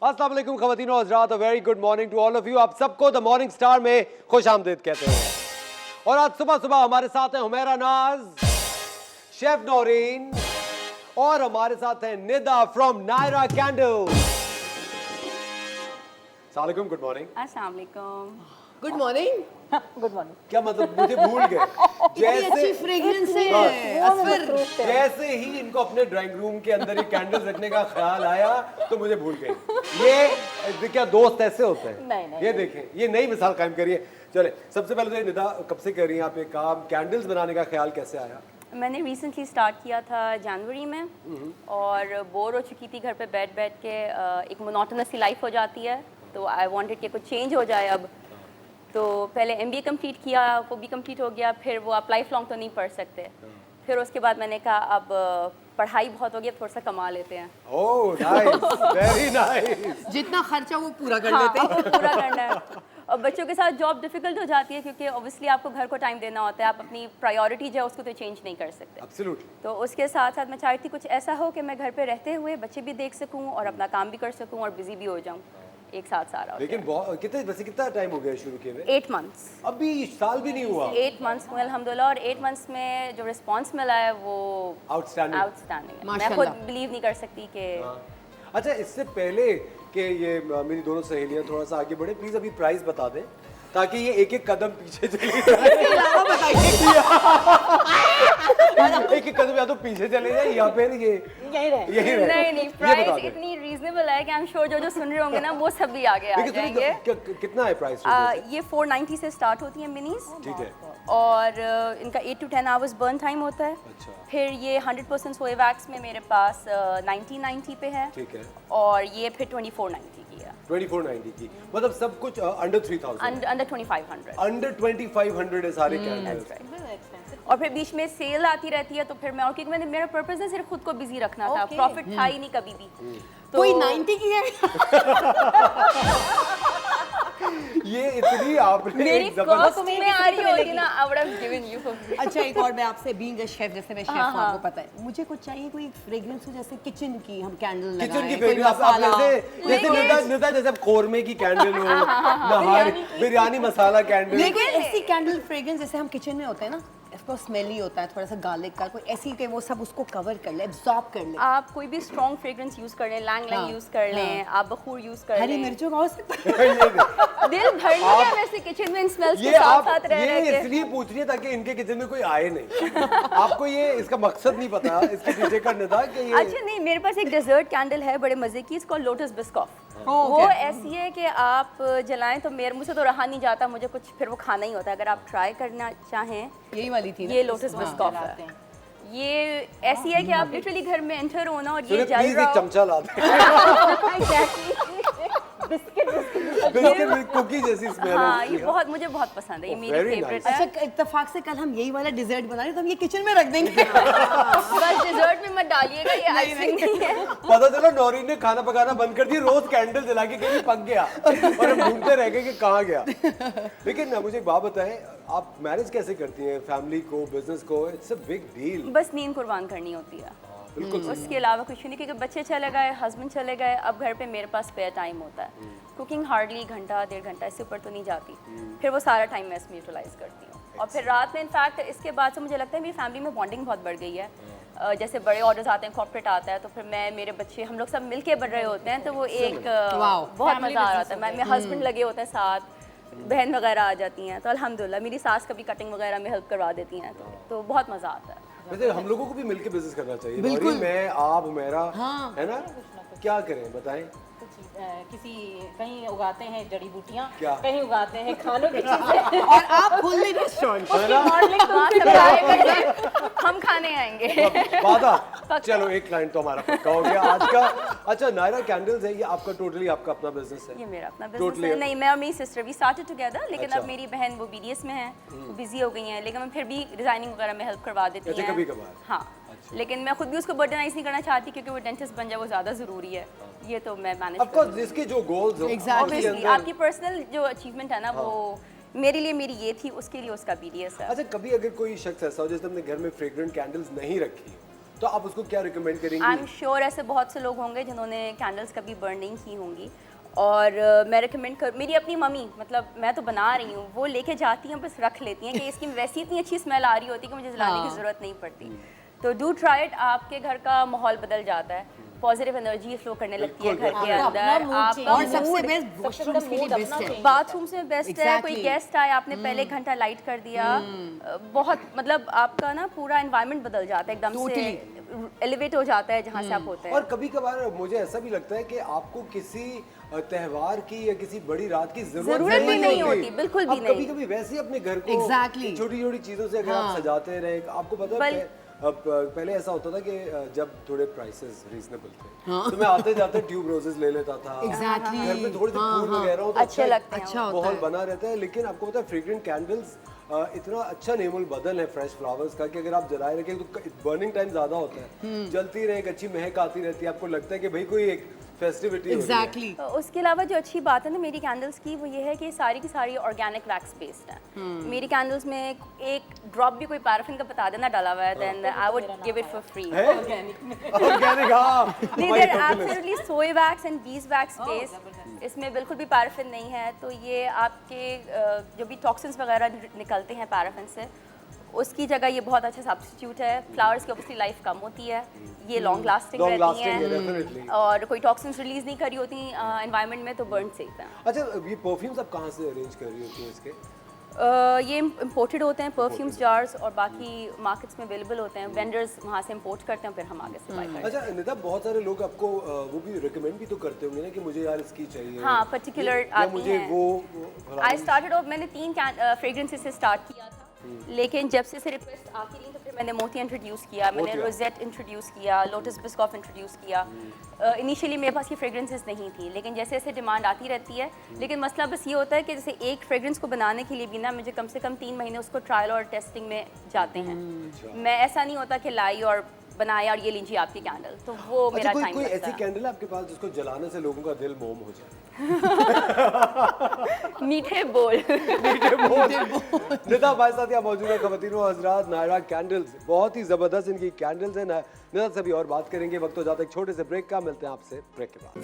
अस्सलाम वालेकुम ख़वातीनो हज़रात, a very good morning to all of you. आप सबको द मॉर्निंग स्टार में खुश आमदीद कहते हैं। और आज सुबह सुबह हमारे साथ हैं हुमैरा नाज, शेफ नौरीन और हमारे साथ हैं निदा फ्रॉम नायरा कैंडल। अस्सलाम वालेकुम, गुड मॉर्निंग। अस्सलाम वालेकुम। Good morning. Good morning. क्या मतलब, मुझे भूल गए। इतनी अच्छी फ्रेग्रेंस है असफर। जैसे ही इनको अपने ड्राइंग रूम के अंदर ये कैंडल्स रखने का ख्याल आया तो मुझे भूल गए। ये क्या दोस्त ऐसे होते हैं? नहीं। ये देखें, ये नई मिसाल कायम करिए। चले, सबसे पहले तो ये निदा, कब से कर रही हैं आप ये काम? कैंडल्स बनाने का ख्याल कैसे आया? मैंने रिसेंटली स्टार्ट किया था जनवरी में और बोर हो चुकी थी घर पे बैठ बैठ के। एक मोनोटोनस सी लाइफ हो जाती है, तो आई वांटेड कि कुछ चेंज हो जाए। अब तो पहले MBA कंप्लीट किया, वो भी कंप्लीट हो गया। फिर वो आप लाइफ लॉन्ग तो नहीं पढ़ सकते। फिर उसके बाद मैंने कहा अब पढ़ाई बहुत हो गई, अब थोड़ा सा कमा लेते हैं। Oh nice, very nice. जितना खर्चा वो पूरा कर हाँ, लेते हैं। अब वो पूरा करना है। और बच्चों के साथ जॉब डिफिकल्ट हो जाती है क्योंकि ऑब्वियसली आपको घर को टाइम देना होता है। आप अपनी प्रायोरिटी जो है उसको तो चेंज नहीं कर सकते। एब्सोल्युटली। तो उसके साथ साथ मैं चाहती कुछ ऐसा हो कि मैं घर पे रहते हुए बच्चे भी देख सकूं और अपना काम भी कर सकूं और बिजी भी हो जाऊं एक साथ सारा। लेकिन कितना टाइम हो गया शुरू किए हुए? 8 मंथ्स। अभी साल भी नहीं हुआ। 8 मंथ्स हुए अल्हम्दुलिल्लाह। और 8 मंथ्स में जो रिस्पांस मिला है वो आउटस्टैंडिंग आउटस्टैंडिंग है। मैं माशाल्लाह। खुद बिलीव नहीं कर सकती कि अच्छा, इससे पहले कि ये मेरी दोनों सहेलियां थोड़ा सा आगे बढ़े, प्लीज अभी प्राइस बता दें ताकि ये एक एक कदम पीछे चले जाए। एक एक कदम या तो पीछे चले जाए या फिर ये यही रहे। नहीं ये प्राइस बता दें। इतनी रीजनेबल है कि आई एम श्योर जो सुन रहे होंगे ना वो सब भी आगे आ लेकिन जाएंगे। कितना है प्राइस? ये 490 से स्टार्ट होती है मिनीज। ठीक है। और इनका 8 to 10 आवर्स बर्न टाइम होता है। अच्छा। फिर ये 100% सोए वैक्स में मेरे पास 1990 पे है। ठीक है। और ये फिर 2490 की है। 2490 की, मतलब सब कुछ अंडर 3000, अंडर 2500। अंडर 2500 है सारे कैंडल्स। और फिर बीच में सेल आती रहती है तो फिर मैं, और क्योंकि मैंने मेरा पर्पस है सिर्फ खुद को बिजी रखना था, प्रॉफिट था ही नहीं कभी भी। तो कोई 90 की है। ये इतनी आपने मेरी एक जबरदस्त कॉस्ट में आ रही होगी ना, I would have given you for free. अच्छा, एक और मैं आपसे, बीइंग अ शेफ, जैसे मैं शेफ हूं, आपको पता है, मुझे कुछ चाहिए कोई फ्रेग्रेंस हो, जैसे किचन की हम कैंडल लगाएं, किचन की कोई फ्रेग्रेंस। आप मसाला। जैसे निदा जैसे कोरमे की कैंडल हो, नहारी बिरयानी मसाला कैंडल। लेकिन ऐसी कैंडल फ्रेग्रेंस जैसे हम किचन में होते हैं ना, इसको स्मेली होता है, थोड़ा सा गार्लिक का, कोई ऐसी कि वो सब उसको कवर कर ले, एब्जॉर्ब कर ले। आप कोई भी स्ट्रॉन्ग फ्रेग्रेंस यूज कर लें, लैंग लैंग यूज कर लें, आप बखूर यूज कर हरी लें। मिर्चों का हो सकता है। दिल भर लिया वैसे किचन में इन स्मेल्स के ये साथ आप साथ रह ये रहे के। इसलिए पूछ रही है ताकि इनके किचन में कोई आए नहीं। आपको ये इसका मकसद नहीं पता इसके पीछे का निदा कि ये अच्छा नहीं, मेरे पास एक डेजर्ट कैंडल है बड़े मजे की, इसको लोटस बिस्कॉफ। ओके। वो ऐसी है कि आप जलाएं तो मेरे मुझसे तो रहा नहीं जाता, मुझे कुछ फिर वो खाना ही होता है। अगर आप ट्राई करना चाहें, यही वाली थी ना? ये लोटस बिस्कॉफ है। ये ऐसी है कि आप लिटरली घर में एंटर होना और ये जल प्लीज रहा एक हो। चमचा ला दें। बिस्किट बिस्किट कुकी जैसी स्मेल है हाँ, उसकी, ये बहुत मुझे बहुत पसंद है, ये Oh, मेरी very फेवरेट nice. है। अच्छा, इत्तेफाक से कल हम यही वाला डिजर्ट बना रहे हैं, तो हम ये किचन में रख देंगे। बस डेजर्ट में मत डालिएगा, ये आइसिंग नहीं है। पता चला नौरीन ने खाना पकाना बंद कर दिया, रोज कैंडल जला के कहीं पक गया और हम ढूंढते रह गए कि कहाँ गया। लेकिन ना मुझे एक बात बताएं, आप मैनेज कैसे करती हैं फैमिली को, बिजनेस को? It's a big deal. बस नींद कुर्बान करनी होती है, बिल्कुल। उसके अलावा कुछ नहीं। क्योंकि बच्चे चले गए, हस्बैंड चले गए, अब घर पे मेरे पास स्पेयर टाइम होता है। कुकिंग हार्डली घंटा 1.5 घंटा, इससे ऊपर तो नहीं जाती। फिर वो सारा टाइम मैं इसमें यूटिलाइज करती हूँ। और फिर रात में इनफैक्ट इसके बाद से मुझे लगता है मेरी फैमिली में बॉन्डिंग बहुत बढ़ गई है। जैसे बड़े ऑर्डर्स आते हैं, कॉर्पोरेट आता है, तो फिर मैं, मेरे बच्चे, हम लोग सब मिलके बढ़ रहे होते हैं, तो वो एक बहुत मज़ा आ रहा है। मेरे हस्बैंड लगे होते हैं साथ, बहन वगैरह आ जाती हैं, तो अल्हम्दुलिल्लाह मेरी सास कभी कटिंग वगैरह में हेल्प करवा देती हैं, तो बहुत मज़ा आता है। वैसे हम लोगों को भी मिलके बिजनेस करना चाहिए। बिल्कुल। नौरीन, मैं, आप, मेरा, है ना? क्या करें बताएं? किसी कहीं उगाते हैं जड़ी बूटियां, क्या? कहीं उगाते हैं खानों की चीजें। और आप खोल ले रेस्टोरेंट। मॉडलिंग वहाँ से ट्राई करके हम खाने आएंगे। वादा। चलो, एक क्लाइंट तो हमारा पक्का हो गया आज का। अच्छा, नायरा कैंडल्स है, ये आपका टोटली आपका अपना बिजनेस है? ये मेरा अपना Totally. बिजनेस है। नहीं, मैं और मेरी सिस्टर वी स्टार्टेड टुगेदर, लेकिन अच्छा। अब मेरी बहन वो BDS में है, वो बिजी हो गई हैं, लेकिन मैं फिर भी डिजाइनिंग वगैरह में हेल्प करवा देती अच्छा, हैं कभी-कभार। हाँ। लेकिन मैं खुद भी उसको बर्डनाइज नहीं करना चाहती क्योंकि वो डेंटिस्ट बन जाए, वो ज़्यादा ज़रूरी है। ये तो मैं मैनेज ऑफ कोर्स जिसके जो गोल्स हो, Exactly. ऑब्वियसली आपकी पर्सनल जो अचीवमेंट है ना, वो मेरे लिए मेरी ये थी, उसके लिए उसका BDS है। अच्छा, कभी अगर कोई शख्स ऐसा हो जैसे हमने घर में फ्रेग्रेंट कैंडल्स नहीं रखी तो आप उसको क्या रिकमेंड आई एम करेंगी? श्योर ऐसे बहुत से लोग होंगे जिन्होंने कैंडल्स कभी बर्न नहीं की होंगी, और मैं रिकमेंड कर, मेरी अपनी मम्मी, मतलब मैं तो बना रही हूँ, वो लेके जाती हैं, बस रख लेती हैं कि इसकी वैसी इतनी अच्छी स्मेल आ रही होती है कि मुझे जलाने की ज़रूरत नहीं पड़ती। तो डू ट्राई इट, आपके घर का माहौल बदल जाता है, पॉजिटिव एनर्जी फ्लो करने लगती है घर के अंदर, आपका और सबसे mood- बेस्ट वॉशरूम्स के लिए बेस्ट है। बाथरूम्स में बेस्ट है। कोई Exactly. गेस्ट आए, आपने पहले एक घंटा लाइट कर दिया, बहुत मतलब आपका ना पूरा एनवायरनमेंट बदल जाता है, एकदम से एलिवेट हो जाता है जहाँ से आप होते हैं। और कभी कभार मुझे ऐसा भी लगता है कि आपको किसी त्योहार की या किसी बड़ी रात की जरूरत भी नहीं होती, बिल्कुल भी नहीं। कभी कभी वैसे ही अपने घर को Exactly. छोटी छोटी चीजों से अगर आप सजाते रहे, आपको पता है अब पहले ऐसा होता था कि जब थोड़े प्राइसेस रीजनेबल थे तो मैं आते जाते ट्यूब रोजेस ले लेता था। Exactly. घर में थोड़े से फूल वगैरह हो तो अच्छे लगते हैं, अच्छा होता माहौल है। बना रहता है। लेकिन आपको पता है फ्रेग्रेंट कैंडल्स इतना अच्छा नेमुल बदल है फ्रेश फ्लावर्स का कि अगर आप जलाए रखें तो बर्निंग टाइम ज्यादा होता है, जलती रहे, एक अच्छी महक आती रहती है, आपको लगता है कि भाई कोई एक फेस्टिविटी हो रही है। एग्जैक्टली। उसके अलावा जो अच्छी बात है ना मेरी कैंडल्स की, वो ये है कि सारी की सारी ऑर्गेनिक वैक्स बेस्ड है। मेरी कैंडल्स में एक ड्रॉप भी कोई पैराफिन का बता देना डाला हुआ है, then I would give it for free. Organic, हाँ। नहीं, there absolutely soy wax and beeswax based, इसमें बिल्कुल भी पैराफिन नहीं है। तो ये आपके जो भी टॉक्सिन्स वगैरह निकलते हैं पैराफिन से, उसकी जगह ये बहुत अच्छा सब्स्टिट्यूट है। फ्लावर्स की ऑब्वियसली लाइफ कम होती है, ये लॉन्ग लास्टिंग Long रहती lasting है, हैं, definitely. और कोई टॉक्सिन्स रिलीज नहीं करी होती एनवायरनमेंट में, तो बर्न सेफ है। अच्छा, ये परफ्यूम्स आप कहाँ से अरेंज कर रही होती हैं इसके? ये इम्पोर्टेड होते हैं परफ्यूम्स जार्स, और बाकी मार्केट्स में अवेलेबल होते हैं, वेंडर्स वहाँ से इम्पोर्ट करते हैं, फिर हम आगे सप्लाई करते हैं। अच्छा निदा, बहुत सारे लोग आपको वो भी रिकमेंड भी तो करते होंगे ना कि मुझे यार इसकी चाहिए, हाँ, particular या आती मुझे हैं। वो आई स्टार्टेड ऑफ, मैंने 3 फ्रेग्रेंसेस से स्टार्ट किया था, लेकिन जब से रिक्वेस्ट आती रही तो फिर मैंने मोतिया इंट्रोड्यूस किया, मैंने मोतिया। रोजेट इंट्रोड्यूस किया, लोटस बिस्कॉफ इंट्रोड्यूस किया। इनिशियली मेरे पास ये फ्रेग्रेंसेस नहीं थी, लेकिन जैसे जैसे डिमांड आती रहती है, लेकिन मसला बस ये होता है कि जैसे एक फ्रेग्रेंस को बनाने के लिए भी ना मुझे कम से कम 3 महीने उसको ट्रायल और टेस्टिंग में जाते हैं। मैं ऐसा नहीं होता कि लाई और बनाया और ये लीजिए आपकी कैंडल, तो वो मेरा अच्छा, टाइम कोई लगता ऐसी है। कैंडल है आपके पास जिसको जलाने से लोगों का दिल मोम हो जाए? मीठे बोल। निदा हमारे साथ यहाँ मौजूद है, ख़वातीनो हज़रात, नायरा कैंडल्स, बहुत ही ज़बरदस्त इनकी कैंडल्स हैं। निदा से भी और बात करेंगे, वक्त हो जाता है एक छोटे से ब्रेक का, मिलते हैं आपसे ब्रेक के बाद।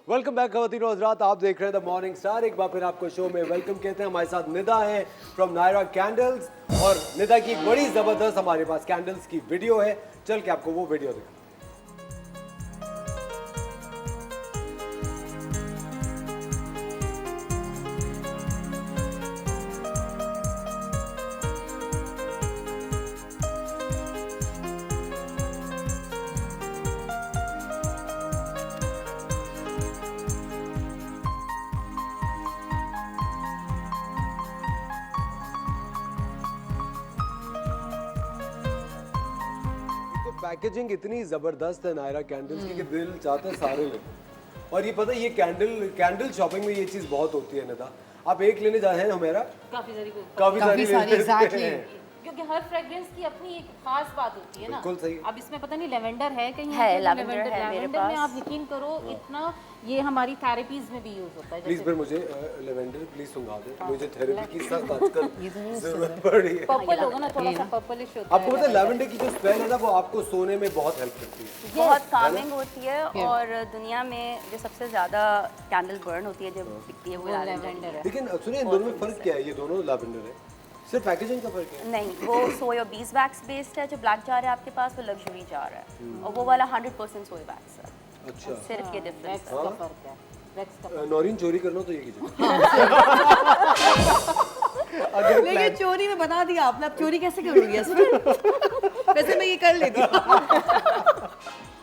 वेलकम बैक ख़वातीनो हज़रात, आप देख रहे हैं द मॉर्निंग स्टार। एक बार फिर आपको शो में वेलकम कहते हैं। हमारे साथ निदा है फ्रॉम नायरा कैंडल्स, और निदा की एक बड़ी ज़बरदस्त हमारे पास कैंडल्स की वीडियो है, चल के आपको वो वीडियो दिखाते हैं। पैकेजिंग इतनी जबरदस्त है नायरा कैंडल्स की कि दिल चाहता है सारे लें। और ये पता है, ये कैंडल शॉपिंग में ये चीज बहुत होती है निदा। आप एक लेने जा रहे हैं हमेरा, काफी सारी काफी सारी सारी, लेते exactly. हैं। क्योंकि हर फ्रेग्रेंस की अपनी एक खास बात होती है ना। बिल्कुल सही। अब इसमें पता नहीं लेवेंडर है कहीं, है, यहाँ पे lavender है मेरे लेवेंडर में पास। आप यकीन करो इतना ये हमारी थेरेपीज में भी यूज होता है। प्लीज फिर मुझे लेवेंडर प्लीज सुंघा दे, मुझे थेरेपी की सख्त आजकल जरूरत पड़ रही है। पर्पल होगा ना, थोड़ा सा पर्पलिश होता आपको पता है लेवेंडर की जो स्मेल है ना, वो आपको सोने में बहुत हेल्प करती है। बहुत कामिंग होती है, और दुनिया में जो सबसे ज़्यादा कैंडल बर्न होती है, जो बिकती है, वो है लैवेंडर लेवेंडर है। लेकिन सुनिए, इन दोनों में फर्क क्या है? ये दोनों लेवेंडर है, सिर्फ पैकेजिंग का फर्क है। नहीं, वो सोय और बीज वैक्स बेस्ड है। जो ब्लैक जार है आपके पास, वो लग्जरी जार है, और वो वाला 100% सोय वैक्स है। अच्छा, सिर्फ ये डिफरेंस वैक्स है। का फर्क है, वैक्स का। नौरीन चोरी करना तो ये कीजिए। लेकिन चोरी में बता दिया आपने, अब चोरी कैसे करोगी इसमें? वैसे मैं ये कर लेती हूँ।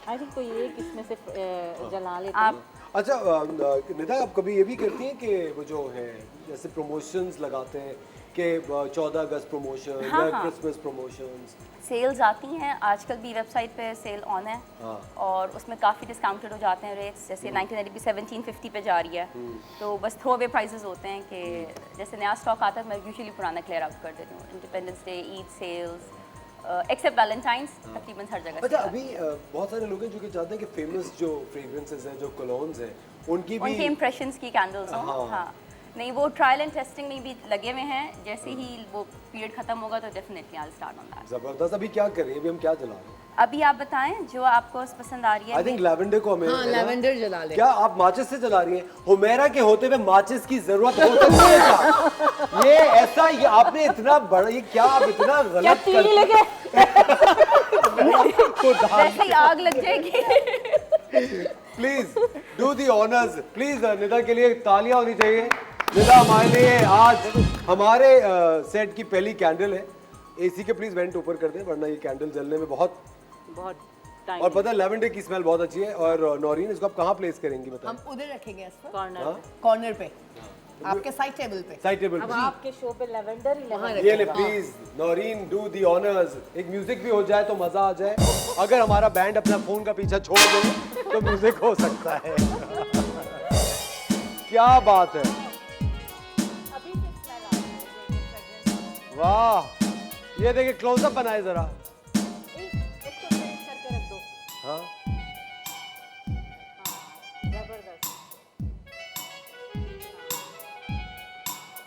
आई थिंक कोई एक इसमें से जला लेते आप हैं। अच्छा निदा, आप कभी ये भी करती हैं कि वो जो है जैसे प्रमोशंस लगाते हैं कि 14 अगस्त प्रमोशन हाँ, या हाँ। Christmas promotions? सेल्स आती हैं आजकल भी, वेबसाइट पे सेल ऑन है हाँ। और उसमें काफ़ी डिस्काउंटेड हो जाते हैं रेट्स, जैसे 1990 भी 1750 पे जा रही है, तो बस थ्रो अवे प्राइसेस होते हैं कि जैसे नया स्टॉक आता है मैं यूजुअली पुराना क्लियर आउट कर देती हूँ। Independence Day, Eid sales, except Valentine's, तकरीबन हर जगह अच्छा, से अभी बहुत सारे लोग हैं जो कि चाहते हैं कि फेमस जो फ्रेग्रेंसेस हैं, जो कोलोन्स हैं, उनकी भी उनके इम्प्रेशंस की कैंडल्स हों। हाँ। हाँ, नहीं वो ट्रायल एंड टेस्टिंग में भी लगे हुए हैं, जैसे ही वो पीरियड खत्म होगा तो definitely I will start on that. जबरदस्त। अभी क्या करें, अभी हम क्या जला रहे हैं? अभी आप बताएं जो आपको पसंद आ रही है। आई थिंक लैवेंडर को हमें हाँ, है ना? लैवेंडर जला ले। क्या आप माचिस से जला रही हैं? हुमैरा के होते हुए माचिस की जरूरत हो सकती है क्या? ये ऐसा, ये आपने इतना बड़ा, ये क्या आप इतना क्या गलत तीली लगे? वैसे ही आग लग जाएगी। Please do the honours, please Nida के लिए तालियां होनी चाहिए। निदा हमारे लिए आज हमारे सेट की पहली कैंडल है। एसी के प्लीज वेंट ऊपर कर दें, वरना ये कैंडल जलने में बहुत बहुत टाइम और पता है लैवेंडर की स्मेल बहुत अच्छी है। और नौरीन, इसको आप कहाँ प्लेस करेंगी बताएं? हम उधर रखेंगे इस पर, कॉर्नर हाँ? कॉर्नर पे, आपके साइड टेबल पे। साइड टेबल अब पे। आपके शो पे लेवेंडर ही वहाँ लेवेंडर ये ले please Naureen, do the honours. एक म्यूजिक भी हो जाए तो मजा आ जाए। अगर हमारा बैंड अपना फोन का पीछा छोड़ दे तो म्यूजिक हो सकता है। क्या बात है, अभी से स्मेल आ रही है। वाह। ये देखिए, क्लोजअप बनाए जरा। इसको फ्रीज करके रख दो। हाँ, जबरदस्त।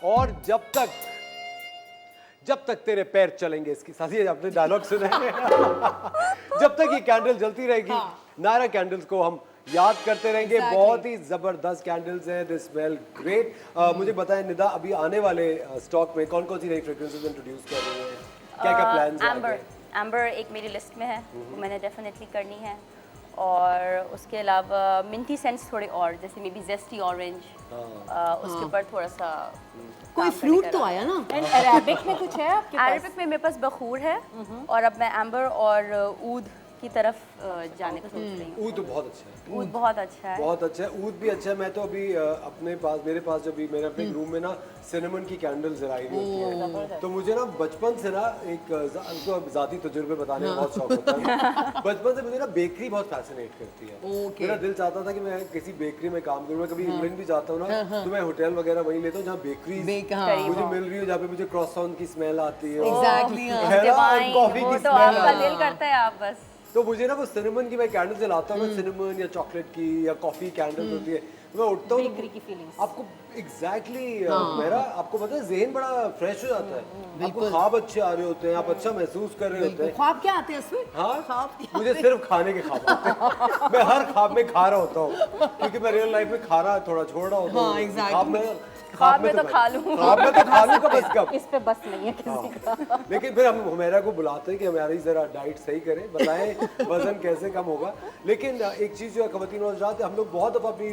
और जब तक तेरे पैर चलेंगे, इसकी साथ ही आपने डायलॉग सुना है। जब तक ये कैंडल जलती रहेगी, नायरा कैंडल्स को हम याद करते रहेंगे। Exactly. बहुत ही जबरदस्त कैंडल्स हैं, दे स्मेल ग्रेट। मुझे बताएं निदा, अभी आने वाले स्टॉक में कौन कौन सी नई फ्रेग्रेंसेस इंट्रोड्यूस कर रही हैं? क्या क्या प्लान्स हैं? एम्बर एक मेरी लिस्ट में है, वो मैंने डेफिनेटली करनी है। और उसके अलावा मिंटी सेंट्स थोड़े और, जैसे मे बी जेस्टी ऑरेंज, उसके ऊपर थोड़ा सा कोई फ्रूट तो आया ना? एंड अरेबिक में कुछ है आपके पास? अरेबिक में मेरे पास बखूर है और अब मैं एम्बर और ऊद की तरफ जाने को सोच रही हूँ। ऊद बहुत अच्छा है। ऊद बहुत अच्छा है। बहुत अच्छा है, ऊद भी अच्छा है। मैं तो अभी अपने पास, मेरे पास जब भी मेरे अपने रूम में ना सिनेमन की कैंडल जलाई हुई होती है, तो मुझे ना बचपन से ना एक उनको जाती तजुर्बे बताने का बहुत शौक होता है। बचपन से मुझे ना बेकरी बहुत फैसिनेट करती है। मेरा दिल चाहता था कि मैं किसी बेकरी में काम करूँ। मैं कभी इंग्लैंड भी जाता हूँ ना, तो मैं होटल वगैरह वहीं लेता हूँ जहाँ बेकरी मुझे मिल रही है, जहाँ पे मुझे क्रॉसॉन की स्मेल आती है, Exactly, हाँ। है ना, और डिवाइन, कॉफी वो की तो स्मेल आपका दिल करता है आप बस। तो मुझे ना वो सिनेमन की मैं कैंडल जलाता हूँ, सिनेमन या चॉकलेट की या कॉफी कैंडल होती है, मैं उठता हूँ, बेकरी की फीलिंग्स। आपको एग्जैक्टली मेरा आपको पता है जहन बड़ा फ्रेश हो जाता है। आपको ख्वाब अच्छे आ रहे होते हैं, आप अच्छा महसूस कर रहे होते हैं। ख्वाब क्या आते हैं इसमें? हाँ, ख्वाब क्या मुझे सिर्फ खाने के ख्वाब आते हैं। मैं हर ख्वाब में खा रहा होता हूँ, क्योंकि मैं रियल लाइफ में खा रहा थोड़ा छोड़ रहा होता हूँ। हाँ, exactly। ख्वाब में तो खा लूँ। ख्वाब में तो खा लूँ का बस कब। इस पे बस नहीं है किसी का। लेकिन फिर हम हुमैरा को बुलाते हैं कि हमारी जरा डाइट सही करें, बताएं वजन कैसे कम होगा। लेकिन एक चीज़ जो है ख़वातीन और हज़रात, हम लोग बहुत दफ़ा अपनी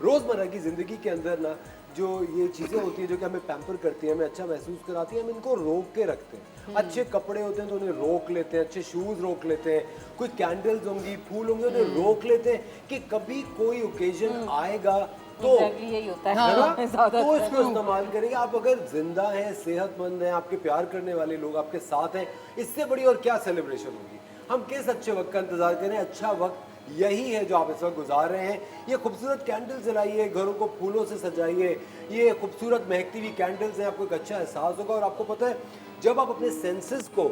रोज़मर्रा की ज़िंदगी के अंदर ना जो ये चीज़ें होती हैं जो कि हमें पैम्पर करती हैं, हमें अच्छा महसूस कराती हैं, हम इनको रोक के रखते हैं। अच्छे कपड़े होते हैं तो उन्हें रोक लेते हैं, अच्छे शूज़ रोक लेते हैं, कुछ कैंडल्स होंगी, फूल होंगे, उन्हें रोक लेते हैं कि कभी कोई ओकेजन आएगा तो Exactly यही होता है। है ना, ज़्यादा तो इसको इस्तेमाल करेंगे। आप अगर जिंदा हैं, सेहतमंद हैं, आपके प्यार करने वाले लोग आपके साथ हैं, इससे बड़ी और क्या सेलिब्रेशन होगी। हम किस अच्छे वक्त का इंतजार करें? अच्छा वक्त यही है जो आप इस वक्त गुजार रहे हैं। ये खूबसूरत कैंडल जलाइए, घरों को फूलों से सजाइए, ये खूबसूरत महकती हुई कैंडल्स हैं, आपको एक अच्छा एहसास होगा। और आपको पता है, जब आप अपने सेंसेस को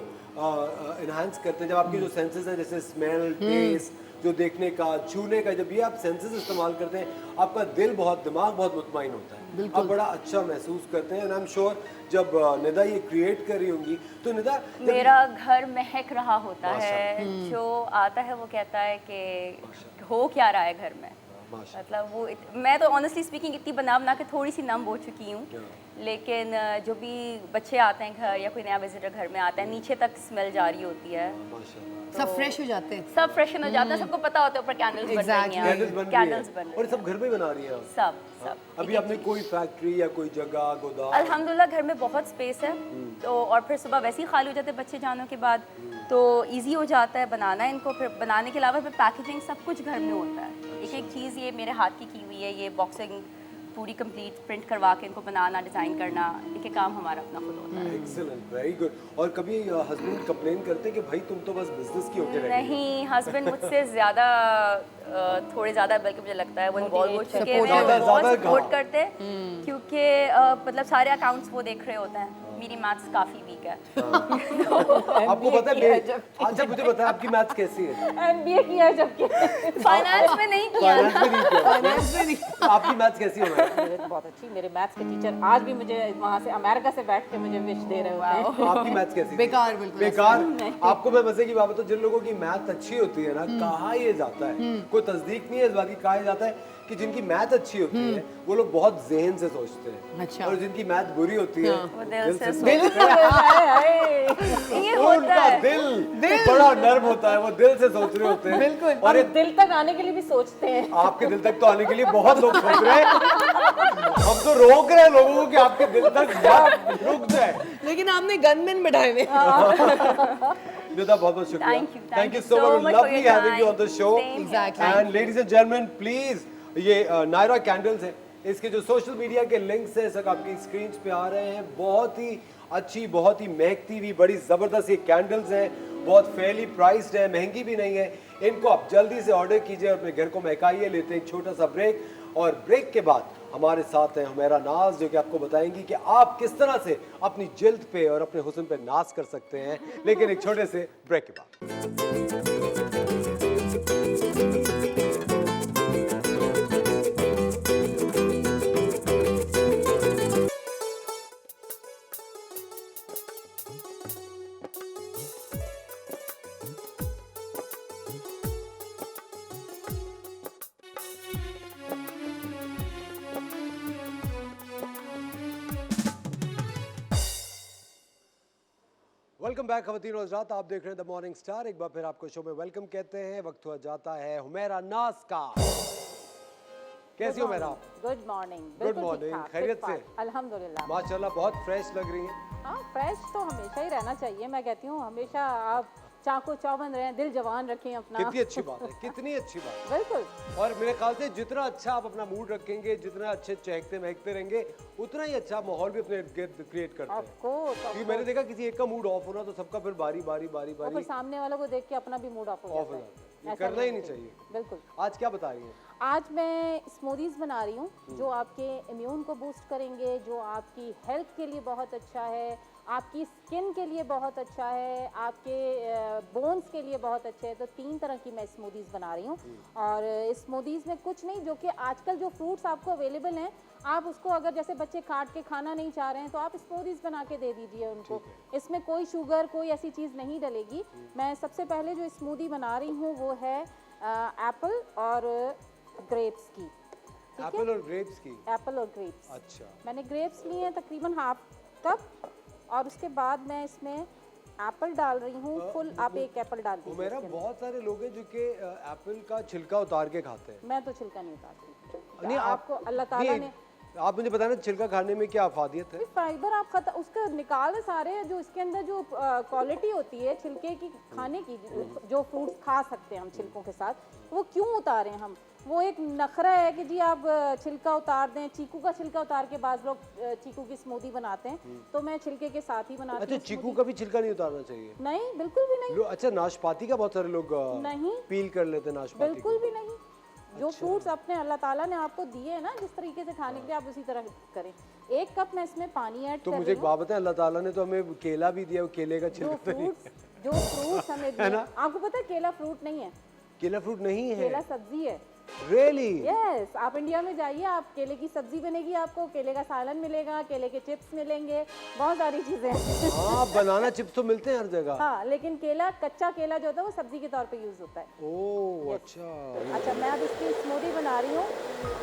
इन्हांस करते हैं, जब आपके जो सेंसेस हैं जैसे स्मेल, टेस्ट, जो देखने का, छूने का, जब ये आप सेंसेस इस्तेमाल करते हैं, आपका दिल बहुत, दिमाग बहुत मुतमईन होता है, आप बड़ा अच्छा महसूस करते हैं। एंड आई एम श्योर जब निदा ये क्रिएट कर रही होंगी तो निदा, मेरा घर महक रहा होता है, जो आता है वो कहता है कि हो क्या रहा है घर में। मतलब वो मैं तो ऑनेस्टली स्पीकिंग इतनी बना के थोड़ी सी नम हो चुकी हूँ, लेकिन जो भी बच्चे आते हैं घर या कोई नया विजिटर घर में आता है, नीचे तक स्मेल जारी होती है, सब फ्रेश हो जाते हैं। सब फ्रेशन हो जाता है, सबको पता होता है ऊपर कैंडल्स बन रही हैं, कैंडल्स बन कैंडल्स रही बन हैं रही और सब घर में बना रही हैं। सब अभी आपने कोई फैक्ट्री या कोई जगह, गोदाम? अल्हम्दुलिल्लाह घर में बहुत स्पेस है, तो और फिर सुबह वैसे ही खाली हो जाते हैं बच्चे जाने के बाद, तो इजी हो जाता है बनाना इनको। फिर बनाने के अलावा फिर पैकेजिंग सब कुछ घर में होता है। एक एक चीज़ ये मेरे हाथ की हुई है, ये बॉक्सिंग पूरी कंप्लीट प्रिंट करवा के इनको बनाना, डिज़ाइन करना, ये काम हमारा अपना खुद होता है। Excellent, very good. और कभी हस्बैंड कंप्लेन करते कि भाई तुम तो बस बिजनेस की होके रह गई? नहीं, हस्बैंड मुझसे ज़्यादा थोड़े ज़्यादा, बल्कि मुझे लगता है वो इन्वॉल्व हो चुके हैं, ज़्यादा- बहुत ज़्यादा सपोर्ट करते हैं, क्योंकि मतलब सारे अकाउंट्स वो देख रहे होते हैं। मेरी मैथ्स काफ़ी वीक है। आपको पता है अच्छा मुझे बताया आपकी मैथ्स कैसी है? MBA किया है जबकि फाइनेंस में नहीं किया ना। फाइनेंस में नहीं किया। आपकी मैथ्स कैसी है? मेरे तो बहुत अच्छी, मेरे मैथ्स के टीचर आज भी मुझे वहाँ से अमेरिका से बैठ के मुझे विश दे रहे होते हैं। आपकी मैथ्स कैसी थी? बेकार, बिल्कुल बेकार। आपको मैं मजे की बात बताऊं, जिन लोगों की मैथ अच्छी होती है ना, कहा ये जाता है, कोई तस्दीक नहीं है इस बात की, कहा जाता है कि जिनकी मैथ अच्छी होती है वो लोग बहुत ज़हन से सोचते हैं। अच्छा। और जिनकी मैथ बुरी होती है वो दिल से सोचते हैं। ये होता उनका है। दिल बड़ा नर्म होता है, वो दिल से सोच रहे होते हैं। बिल्कुल। और ये दिल तक आने के लिए भी सोचते हैं। आपके दिल तक तो आने के लिए बहुत लोग सोच रहे हैं। हम तो रोक रहे हैं लोगों को कि आपके दिल तक रुक जाए। लेकिन आपने गनमैन बढ़ाए हुए। निदा बहुत बहुत शुक्रिया। Thank you so so much. much for Lovely your having you on the time. show. Same here. Exactly. And ladies and gentlemen, please ये नायरा कैंडल्स है, इसके जो सोशल मीडिया के लिंक्स हैं सब आपकी स्क्रीन पे आ रहे हैं। बहुत ही अच्छी, बहुत ही महकती हुई, बड़ी ज़बरदस्त ये कैंडल्स हैं, बहुत फेयरली प्राइस्ड है, महंगी भी नहीं है। इनको आप जल्दी से ऑर्डर कीजिए और अपने घर को महकाइए। लेते हैं एक छोटा सा ब्रेक, और ब्रेक के बाद हमारे साथ हैं हुमैरा नाज, जो कि आपको बताएंगी कि आप किस तरह से अपनी जिल्द पे और अपने हुस्न पे नाज कर सकते हैं। लेकिन एक छोटे से ब्रेक के बाद। वेलकम बैक खवातीन और हज़रात, आप देख रहे हैं द मॉर्निंग स्टार। एक बार फिर आपको शो में वेलकम कहते हैं। वक्त हुआ जाता है हुमैरा नाज का। कैसी हो Humaira? Good morning. Good morning, खैरियत से? अल्हम्दुलिल्लाह। माशाल्लाह बहुत फ्रेश लग रही हैं। हाँ, फ्रेश तो हमेशा ही रहना चाहिए। मैं कहती हूँ हमेशा आप चाको चौबंद रहें, दिल जवान रखें अपना। कितनी अच्छी बात है, कितनी अच्छी बात है। बिल्कुल। और मेरे ख्याल से जितना अच्छा आप अपना मूड रखेंगे, जितना अच्छे चहकते महकते रहेंगे, उतना ही अच्छा माहौल भी अपने इर्द गिर्द क्रिएट करते हैं। Of course. क्योंकि मैंने देखा किसी एक का मूड ऑफ होना तो सबका फिर बारी बारी बारी और फिर बारी सामने वालों को देख के अपना भी मूड ऑफ हो ऑफ हो जाता जाता है। है। ये ऐसा करना ही नहीं चाहिए। बिल्कुल। आज क्या बता रही हैं? आज मैं स्मूदीज़ बना रही हूँ जो आपके इम्यून को बूस्ट करेंगे, जो आपकी हेल्थ के लिए बहुत अच्छा है, आपकी स्किन के लिए बहुत अच्छा है, आपके बोन्स के लिए बहुत अच्छा है। तो 3 तरह की मैं स्मूदीज़ बना रही हूँ। और स्मूदीज़ में कुछ नहीं, जो कि आजकल जो फ्रूट्स आपको अवेलेबल हैं, आप उसको अगर जैसे बच्चे काट के खाना नहीं चाह रहे हैं तो आप स्मूदीज़ बना के दे दीजिए उनको। इसमें कोई शुगर, कोई ऐसी चीज़ नहीं डलेगी। मैं सबसे पहले जो स्मूदी बना रही हूँ वो है एप्पल और ग्रेप्स की। ठीक है? एप्पल और ग्रेप्स की। एप्पल और ग्रेप्स। अच्छा। मैंने ग्रेप्स लिए हैं तकरीबन हाफ कप, और उसके बाद मैं इसमें एप्पल डाल रही हूँ फुल। आप एक एप्पल डाल दीजिए। मेरा इसके अंदर। बहुत सारे लोग हैं जो कि एप्पल का छिलका उतार के खाते हैं। मैं तो छिलका नहीं उतारती। नहीं, आपको अल्लाह ताला नहीं, ने आप मुझे बताना छिलका खाने में क्या अफादियत है? फाइबर आप उसका निकाल सारे, जो इसके अंदर जो क्वालिटी होती है छिलके की खाने की, जो फ्रूट्स खा सकते हैं हम छिलकों के साथ, वो क्यों उतारें हम? वो एक नखरा है कि जी आप छिलका उतार दें। चीकू का छिलका उतार के बाद लोग चीकू की स्मूदी बनाते हैं, तो मैं छिलके के साथ ही बनाती अच्छा, हूँ। चीकू का भी छिलका नहीं उतारना चाहिए? नहीं, बिल्कुल भी नहीं। अच्छा, नाशपाती का बहुत सारे लोग नहीं। पील कर लेते हैं नाशपाती बिल्कुल को। भी नहीं। जो फ्रूट्स अपने अल्लाह ताला ने आपको दिए हैं ना, जिस तरीके से खाने के लिए, आप उसी तरह करें। 1 कप मैं इसमें पानी ऐड तो कर मुझे रही एक हूँ। बात बताएं, अल्लाह ताला ने तो हमें केला भी दिया, वो केले का जो छिलका तो नहीं। फ्रूट्स हमें दिए, ना? आपको पता है केला फ्रूट नहीं है, केला फ्रूट नहीं है? केला सब्जी है। रियली? यस, आप इंडिया में जाइए, आप केले की सब्जी बनेगी, आपको केले का सालन मिलेगा, केले के चिप्स मिलेंगे, बहुत सारी चीजें हैं। हाँ, बनाना चिप्स तो मिलते हैं हर जगह। हाँ, लेकिन केला, कच्चा केला जो होता है वो सब्जी के तौर पे यूज होता है। ओह अच्छा। अच्छा, मैं अब इसकी स्मूदी बना रही हूँ।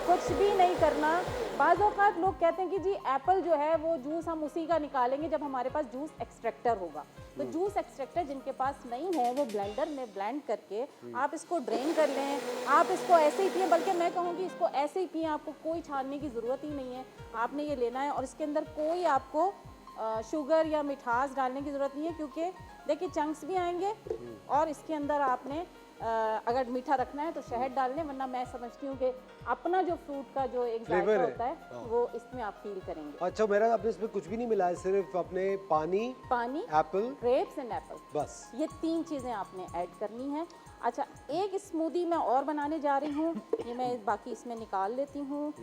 कुछ भी नहीं करना। बाज़ औक़ात लोग कहते हैं कि जी एप्पल जो है वो जूस हम उसी का निकालेंगे जब हमारे पास जूस एक्सट्रैक्टर होगा। तो जूस एक्सट्रैक्टर जिनके पास नहीं है, वो ब्लेंडर में ब्लेंड करके आप इसको ड्रेन कर लें। आप इसको ऐसे ही पिए, बल्कि मैं कहूँगी इसको ऐसे ही पिए, आपको कोई छानने की ज़रूरत ही नहीं है। आपने ये लेना है और इसके अंदर कोई आपको शुगर या मिठास डालने की ज़रूरत नहीं है, क्योंकि देखिए चंक्स भी आएंगे और इसके अंदर आपने अगर मीठा रखना है तो शहद डाल लें, वरना मैं समझती हूँ कि अपना जो फ्रूट का जो एक Flavor जायका है। होता है वो इसमें आप फील करेंगे। अच्छा मेरा आपने इसमें कुछ भी नहीं मिला है, सिर्फ अपने पानी, पानी, एप्पल, ग्रेप्स एंड एप्पल, बस। ये 3 चीज़ें आपने ऐड करनी है। अच्छा, एक स्मूदी मैं और बनाने जा रही हूँ, ये मैं बाकी इसमें निकाल लेती हूँ।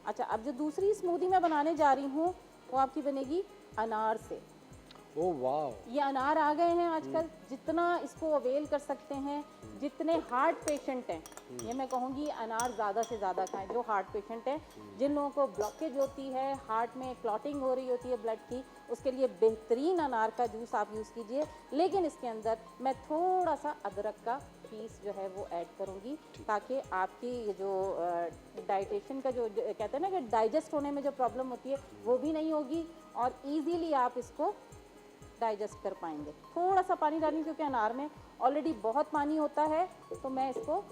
अच्छा, अब जो दूसरी स्मूदी मैं बनाने जा रही हूँ वो आपकी बनेगी अनार से। ओह वाह, ये अनार आ गए हैं आजकल, जितना इसको अवेल कर सकते हैं, जितने हार्ट पेशेंट हैं, ये मैं कहूँगी अनार ज़्यादा से ज़्यादा खाएं। जो हार्ट पेशेंट हैं, जिन लोगों को ब्लॉकेज होती है, हार्ट में क्लॉटिंग हो रही होती है ब्लड की, उसके लिए बेहतरीन अनार का जूस आप यूज़ कीजिए। लेकिन इसके अंदर मैं थोड़ा सा अदरक का पीस जो है वो ऐड करूँगी, ताकि आपकी ये जो डाइजेशन का जो कहते हैं ना कि डाइजेस्ट होने में जो प्रॉब्लम होती है वो भी नहीं होगी, और ईजीली आप इसको डाइजेस्ट कर पाएंगे। थोड़ा सा पानी डालेंगे क्योंकि अनार में ऑलरेडी बहुत पानी होता है, तो मैं इसको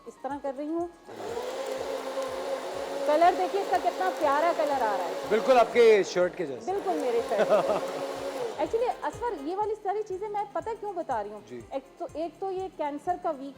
इस तरह कर रही हूँ। कलर देखिए इसका कितना प्यारा कलर आ रहा है, बिल्कुल आपके शर्ट के जैसे। बिल्कुल मेरे शर्ट। एक्चुअली असफर, ये वाली सारी चीज़ें मैं पता है क्यों बता रही जी। हूँ। एक तो ये कैंसर का वीक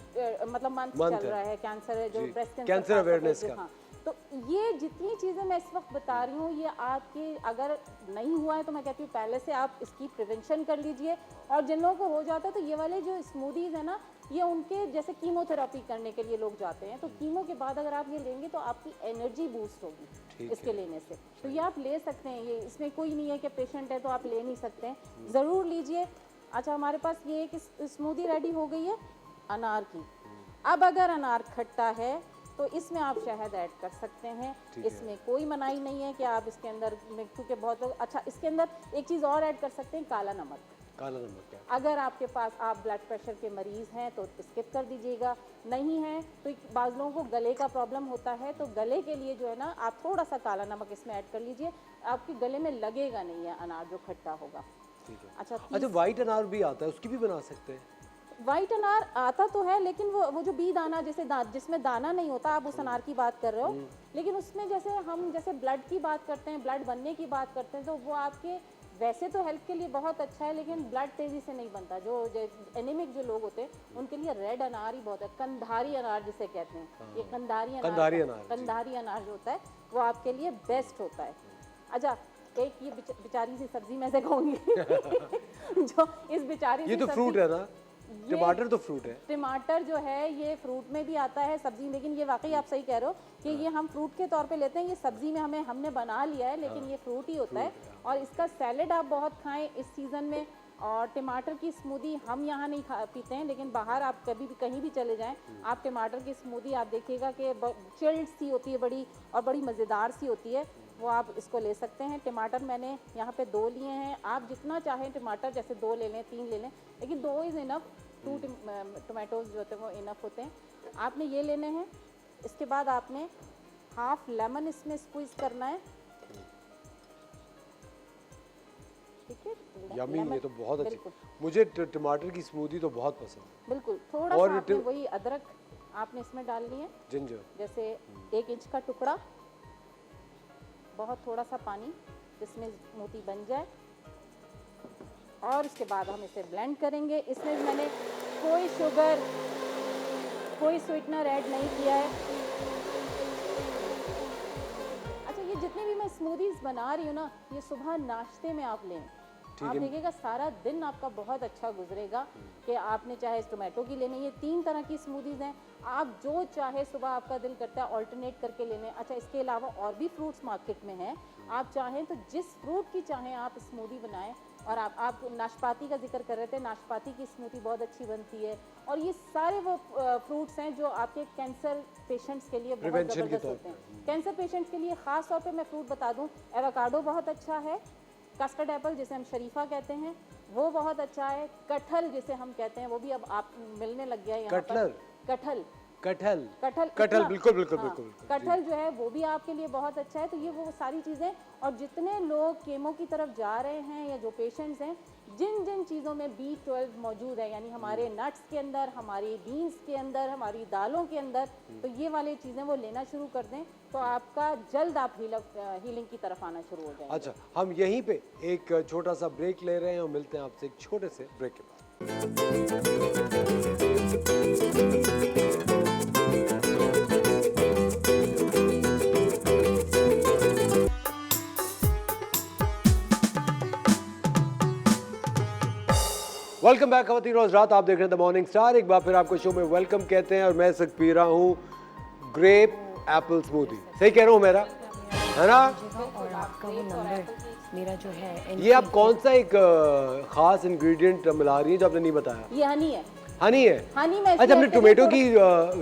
मतलब मंथ Month चल है। रहा है, कैंसर जो जी। ब्रेस्ट कैंसर अवेयरनेस का। हाँ, तो ये जितनी चीज़ें मैं इस वक्त बता रही हूँ, ये आपके अगर नहीं हुआ है तो मैं कहती हूँ पहले से आप इसकी प्रिवेंशन कर लीजिए। और जिन लोगों को हो जाता है तो ये वाले जो स्मूदीज़ है ना, ये उनके जैसे कीमोथेरेपी करने के लिए लोग जाते हैं, तो कीमो के बाद अगर आप ये लेंगे तो आपकी एनर्जी बूस्ट होगी इसके लेने से। तो ये आप ले सकते हैं, ये इसमें कोई नहीं है कि पेशेंट है तो आप ले नहीं सकते हैं, ज़रूर लीजिए। अच्छा, हमारे पास ये एक स्मूदी रेडी हो गई है अनार की। अब अगर अनार खट्टा है तो इसमें आप शहद ऐड कर सकते हैं, इसमें कोई मनाही नहीं है कि आप इसके अंदर, क्योंकि बहुत लोग, अच्छा इसके अंदर एक चीज़ और ऐड कर सकते हैं, काला नमक। काला नमक क्या? अगर आपके पास आप ब्लड प्रेशर के मरीज़ हैं तो स्किप कर दीजिएगा, नहीं है तो बाज़ लोगों को गले का प्रॉब्लम होता है, तो गले के लिए जो है ना आप थोड़ा सा काला नमक इसमें ऐड कर लीजिए, आपके गले में लगेगा नहीं है अनार जो खट्टा होगा। ठीक है। अच्छा, व्हाइट अनार भी आता है, उसकी भी बना सकते हैं? वाइट अनार आता तो है, लेकिन वो जो बी दाना जिसमें दाना नहीं होता, आप उस अनार की बात कर रहे हो, लेकिन उसमें जैसे हम जैसे ब्लड की बात करते हैं, ब्लड बनने की बात करते हैं, तो वो आपके वैसे तो हेल्थ के लिए बहुत अच्छा है, लेकिन ब्लड तेज़ी से नहीं बनता। जो एनीमिक जो लोग होते हैं उनके लिए रेड अनार ही बहुत है, कंधारी अनार जिसे कहते हैं, ये कंधारी अनार जो होता है वो आपके लिए बेस्ट होता है। अच्छा, एक ये बेचारी सी सब्जी मैं से कहूँगी जो इस बेचारी ये तो फ्रूट है ना, टमाटर तो फ्रूट है। टमाटर जो है ये फ्रूट में भी आता है, सब्जी, लेकिन ये वाकई आप सही कह रहे हो कि ये हम फ्रूट के तौर पे लेते हैं, ये सब्जी में हमने बना लिया है, लेकिन ये फ्रूट ही होता है। और इसका सैलेड आप बहुत खाएं इस सीज़न में। और टमाटर की स्मूदी हम यहाँ नहीं पीते हैं, लेकिन बाहर आप कभी भी कहीं भी चले जाएं, आप टमाटर की स्मूदी आप देखिएगा कि चिल्ड सी होती है बड़ी, और बड़ी मज़ेदार सी होती है, वो आप इसको ले सकते हैं। टमाटर मैंने यहाँ पे 2 लिए हैं, आप जितना चाहें टमाटर, जैसे 2 ले लें, 3 ले लें, लेकिन 2 इज़ इनफ, 2 टमाटोज़ जो होते हैं वो इनफ होते हैं। आपने ये लेने हैं। इसके बाद आपने हाफ लेमन इसमें स्क्वीज़ करना है, ठीक है। यम्मी, ये तो बहुत अच्छी, बिल्कुल। मुझे टमाटर की स्मूदी तो बहुत पसंद है। बिल्कुल, थोड़ा और सा आपने वही अदरक आपने इसमें डालनी है, जिंजर, जैसे 1 इंच का टुकड़ा, बहुत थोड़ा सा पानी जिसमें स्मूदी बन जाए, और उसके बाद हम इसे ब्लेंड करेंगे। इसमें मैंने कोई शुगर, कोई स्वीटनर ऐड नहीं किया है। अच्छा, ये जितनी भी मैं स्मूदीज़ बना रही हूँ ना, ये सुबह नाश्ते में आप लें, आप देखिएगा सारा दिन आपका बहुत अच्छा गुजरेगा। कि आपने चाहे टोमेटो की लेने, ये 3 तरह की स्मूदीज़ हैं, आप जो चाहे सुबह आपका दिल करता है ऑल्टरनेट करके लेने। अच्छा, इसके अलावा और भी फ्रूट्स मार्केट में हैं, आप चाहें तो जिस फ्रूट की चाहें आप स्मूदी बनाएं। और आप नाशपाती का जिक्र कर रहे थे, नाशपाती की स्मूदी बहुत अच्छी बनती है। और ये सारे वो फ्रूट्स हैं जो आपके कैंसर पेशेंट्स के लिए बहुत ज़बरदस्त होते हैं। कैंसर पेशेंट्स के लिए ख़ास तौर पे मैं फ्रूट बता दूं, एवोकाडो बहुत अच्छा है, कस्टर्ड एप्पल जिसे हम शरीफा कहते हैं वो बहुत अच्छा है, कटहल जिसे हम कहते हैं वो भी अब आप मिलने लग गया है यहाँ पर। कटहल बिल्कुल, कटहल जो है वो भी आपके लिए बहुत अच्छा है। तो ये वो सारी चीज़ें, और जितने लोग केमो की तरफ जा रहे हैं या जो पेशेंट्स हैं, जिन जिन चीज़ों में B12 मौजूद है, यानी हमारे नट्स के अंदर, हमारी बीन्स के अंदर, हमारी दालों के अंदर, तो ये वाली चीज़ें वो लेना शुरू कर दें तो आपका जल्द आप हीलिंग की तरफ आना शुरू हो जाएंगे। अच्छा, हम यहीं पे एक छोटा सा ब्रेक ले रहे हैं और मिलते हैं आपसे एक छोटे से ब्रेक के बाद। वेलकम बैक खवातीन और हज़रात, आप देख रहे हैं द मॉर्निंग स्टार। एक बार फिर आपको शो में वेलकम कहते हैं और मैं इस वक्त पी रहा हूँ ग्रेप एप्पल स्मूदी। सही कह रहा हूँ मेरा, है ना? और आपका वो नंबर मेरा जो है ये आप कौन सा एक खास इंग्रेडिएंट मिला रही है जो आपने नहीं बताया? ये हनी है। हनी है? हनी में अच्छा, हमने टोमेटो की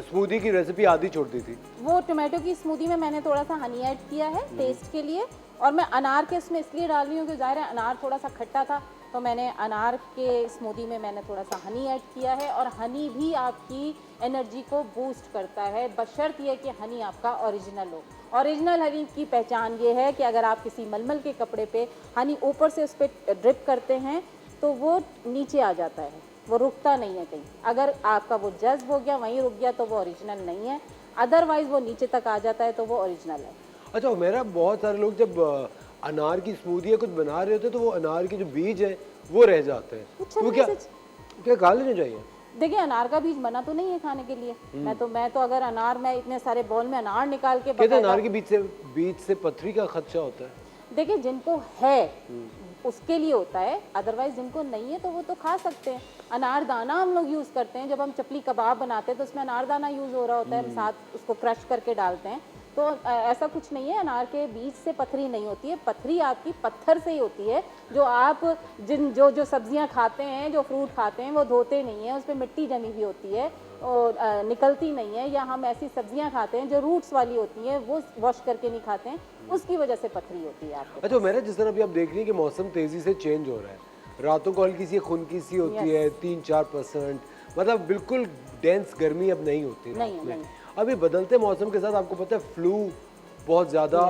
स्मूदी की रेसिपी आधी छोड़ दी थी। वो टोमेटो की स्मूदी में मैंने थोड़ा सा हनी ऐड किया है टेस्ट के लिए, और मैं अनार के उसमें इसलिए डाल रही हूँ कि ज़ाहिर है अनार थोड़ा सा खट्टा था, तो मैंने अनार के स्मूदी में मैंने थोड़ा सा हनी ऐड किया है। और हनी भी आपकी एनर्जी को बूस्ट करता है, बशर्त ये कि हनी आपका ओरिजिनल हो। ओरिजिनल हनी की पहचान ये है कि अगर आप किसी मलमल के कपड़े पे हनी ऊपर से उस पर ड्रिप करते हैं तो वो नीचे आ जाता है, वो रुकता नहीं है कहीं। अगर आपका वो जज्ब हो गया, वहीं रुक गया, तो वो ओरिजिनल नहीं है। अदरवाइज वो नीचे तक आ जाता है तो वो ओरिजिनल है। अच्छा, मेरा बहुत सारे लोग जब अनार की स्मूदी या कुछ बना रहे होते हैं तो वो अनार के जो बीज हैं वो रह जाते हैं। अच्छा, वो क्या खा लेने चाहिए? देखिए, अनार का बीज मना तो नहीं है खाने के लिए। मैं तो अगर अनार में इतने सारे बॉल में अनार निकाल के कहते हैं अनार के बीज से पथरी का खदशा होता है। देखिए, जिनको है उसके लिए होता है, अदरवाइज जिनको नहीं है तो वो तो खा सकते हैं। अनार दाना हम लोग यूज़ करते हैं, जब हम चपली कबाब बनाते हैं तो उसमें अनार दाना यूज़ हो रहा होता है, हम साथ उसको क्रश करके डालते हैं। तो ऐसा कुछ नहीं है, अनार के बीज से पथरी नहीं होती है। पथरी आपकी पत्थर से ही होती है। जो आप जो सब्जियां खाते हैं, जो फ्रूट खाते हैं, वो धोते नहीं है, उस पर मिट्टी जमी हुई होती है और निकलती नहीं है। या हम ऐसी सब्जियां खाते हैं जो रूट्स वाली होती हैं, वो वॉश करके नहीं खाते हैं, उसकी वजह से पथरी होती है आपको। अच्छा, मेरा जिस तरह अभी आप देख रही हैं कि मौसम तेजी से चेंज हो रहा है, रातों को हल्की सी खुनकी सी होती है 3-4%, मतलब बिल्कुल डेंस गर्मी अब नहीं होती रात में। अभी बदलते मौसम के साथ आपको पता है फ्लू बहुत ज़्यादा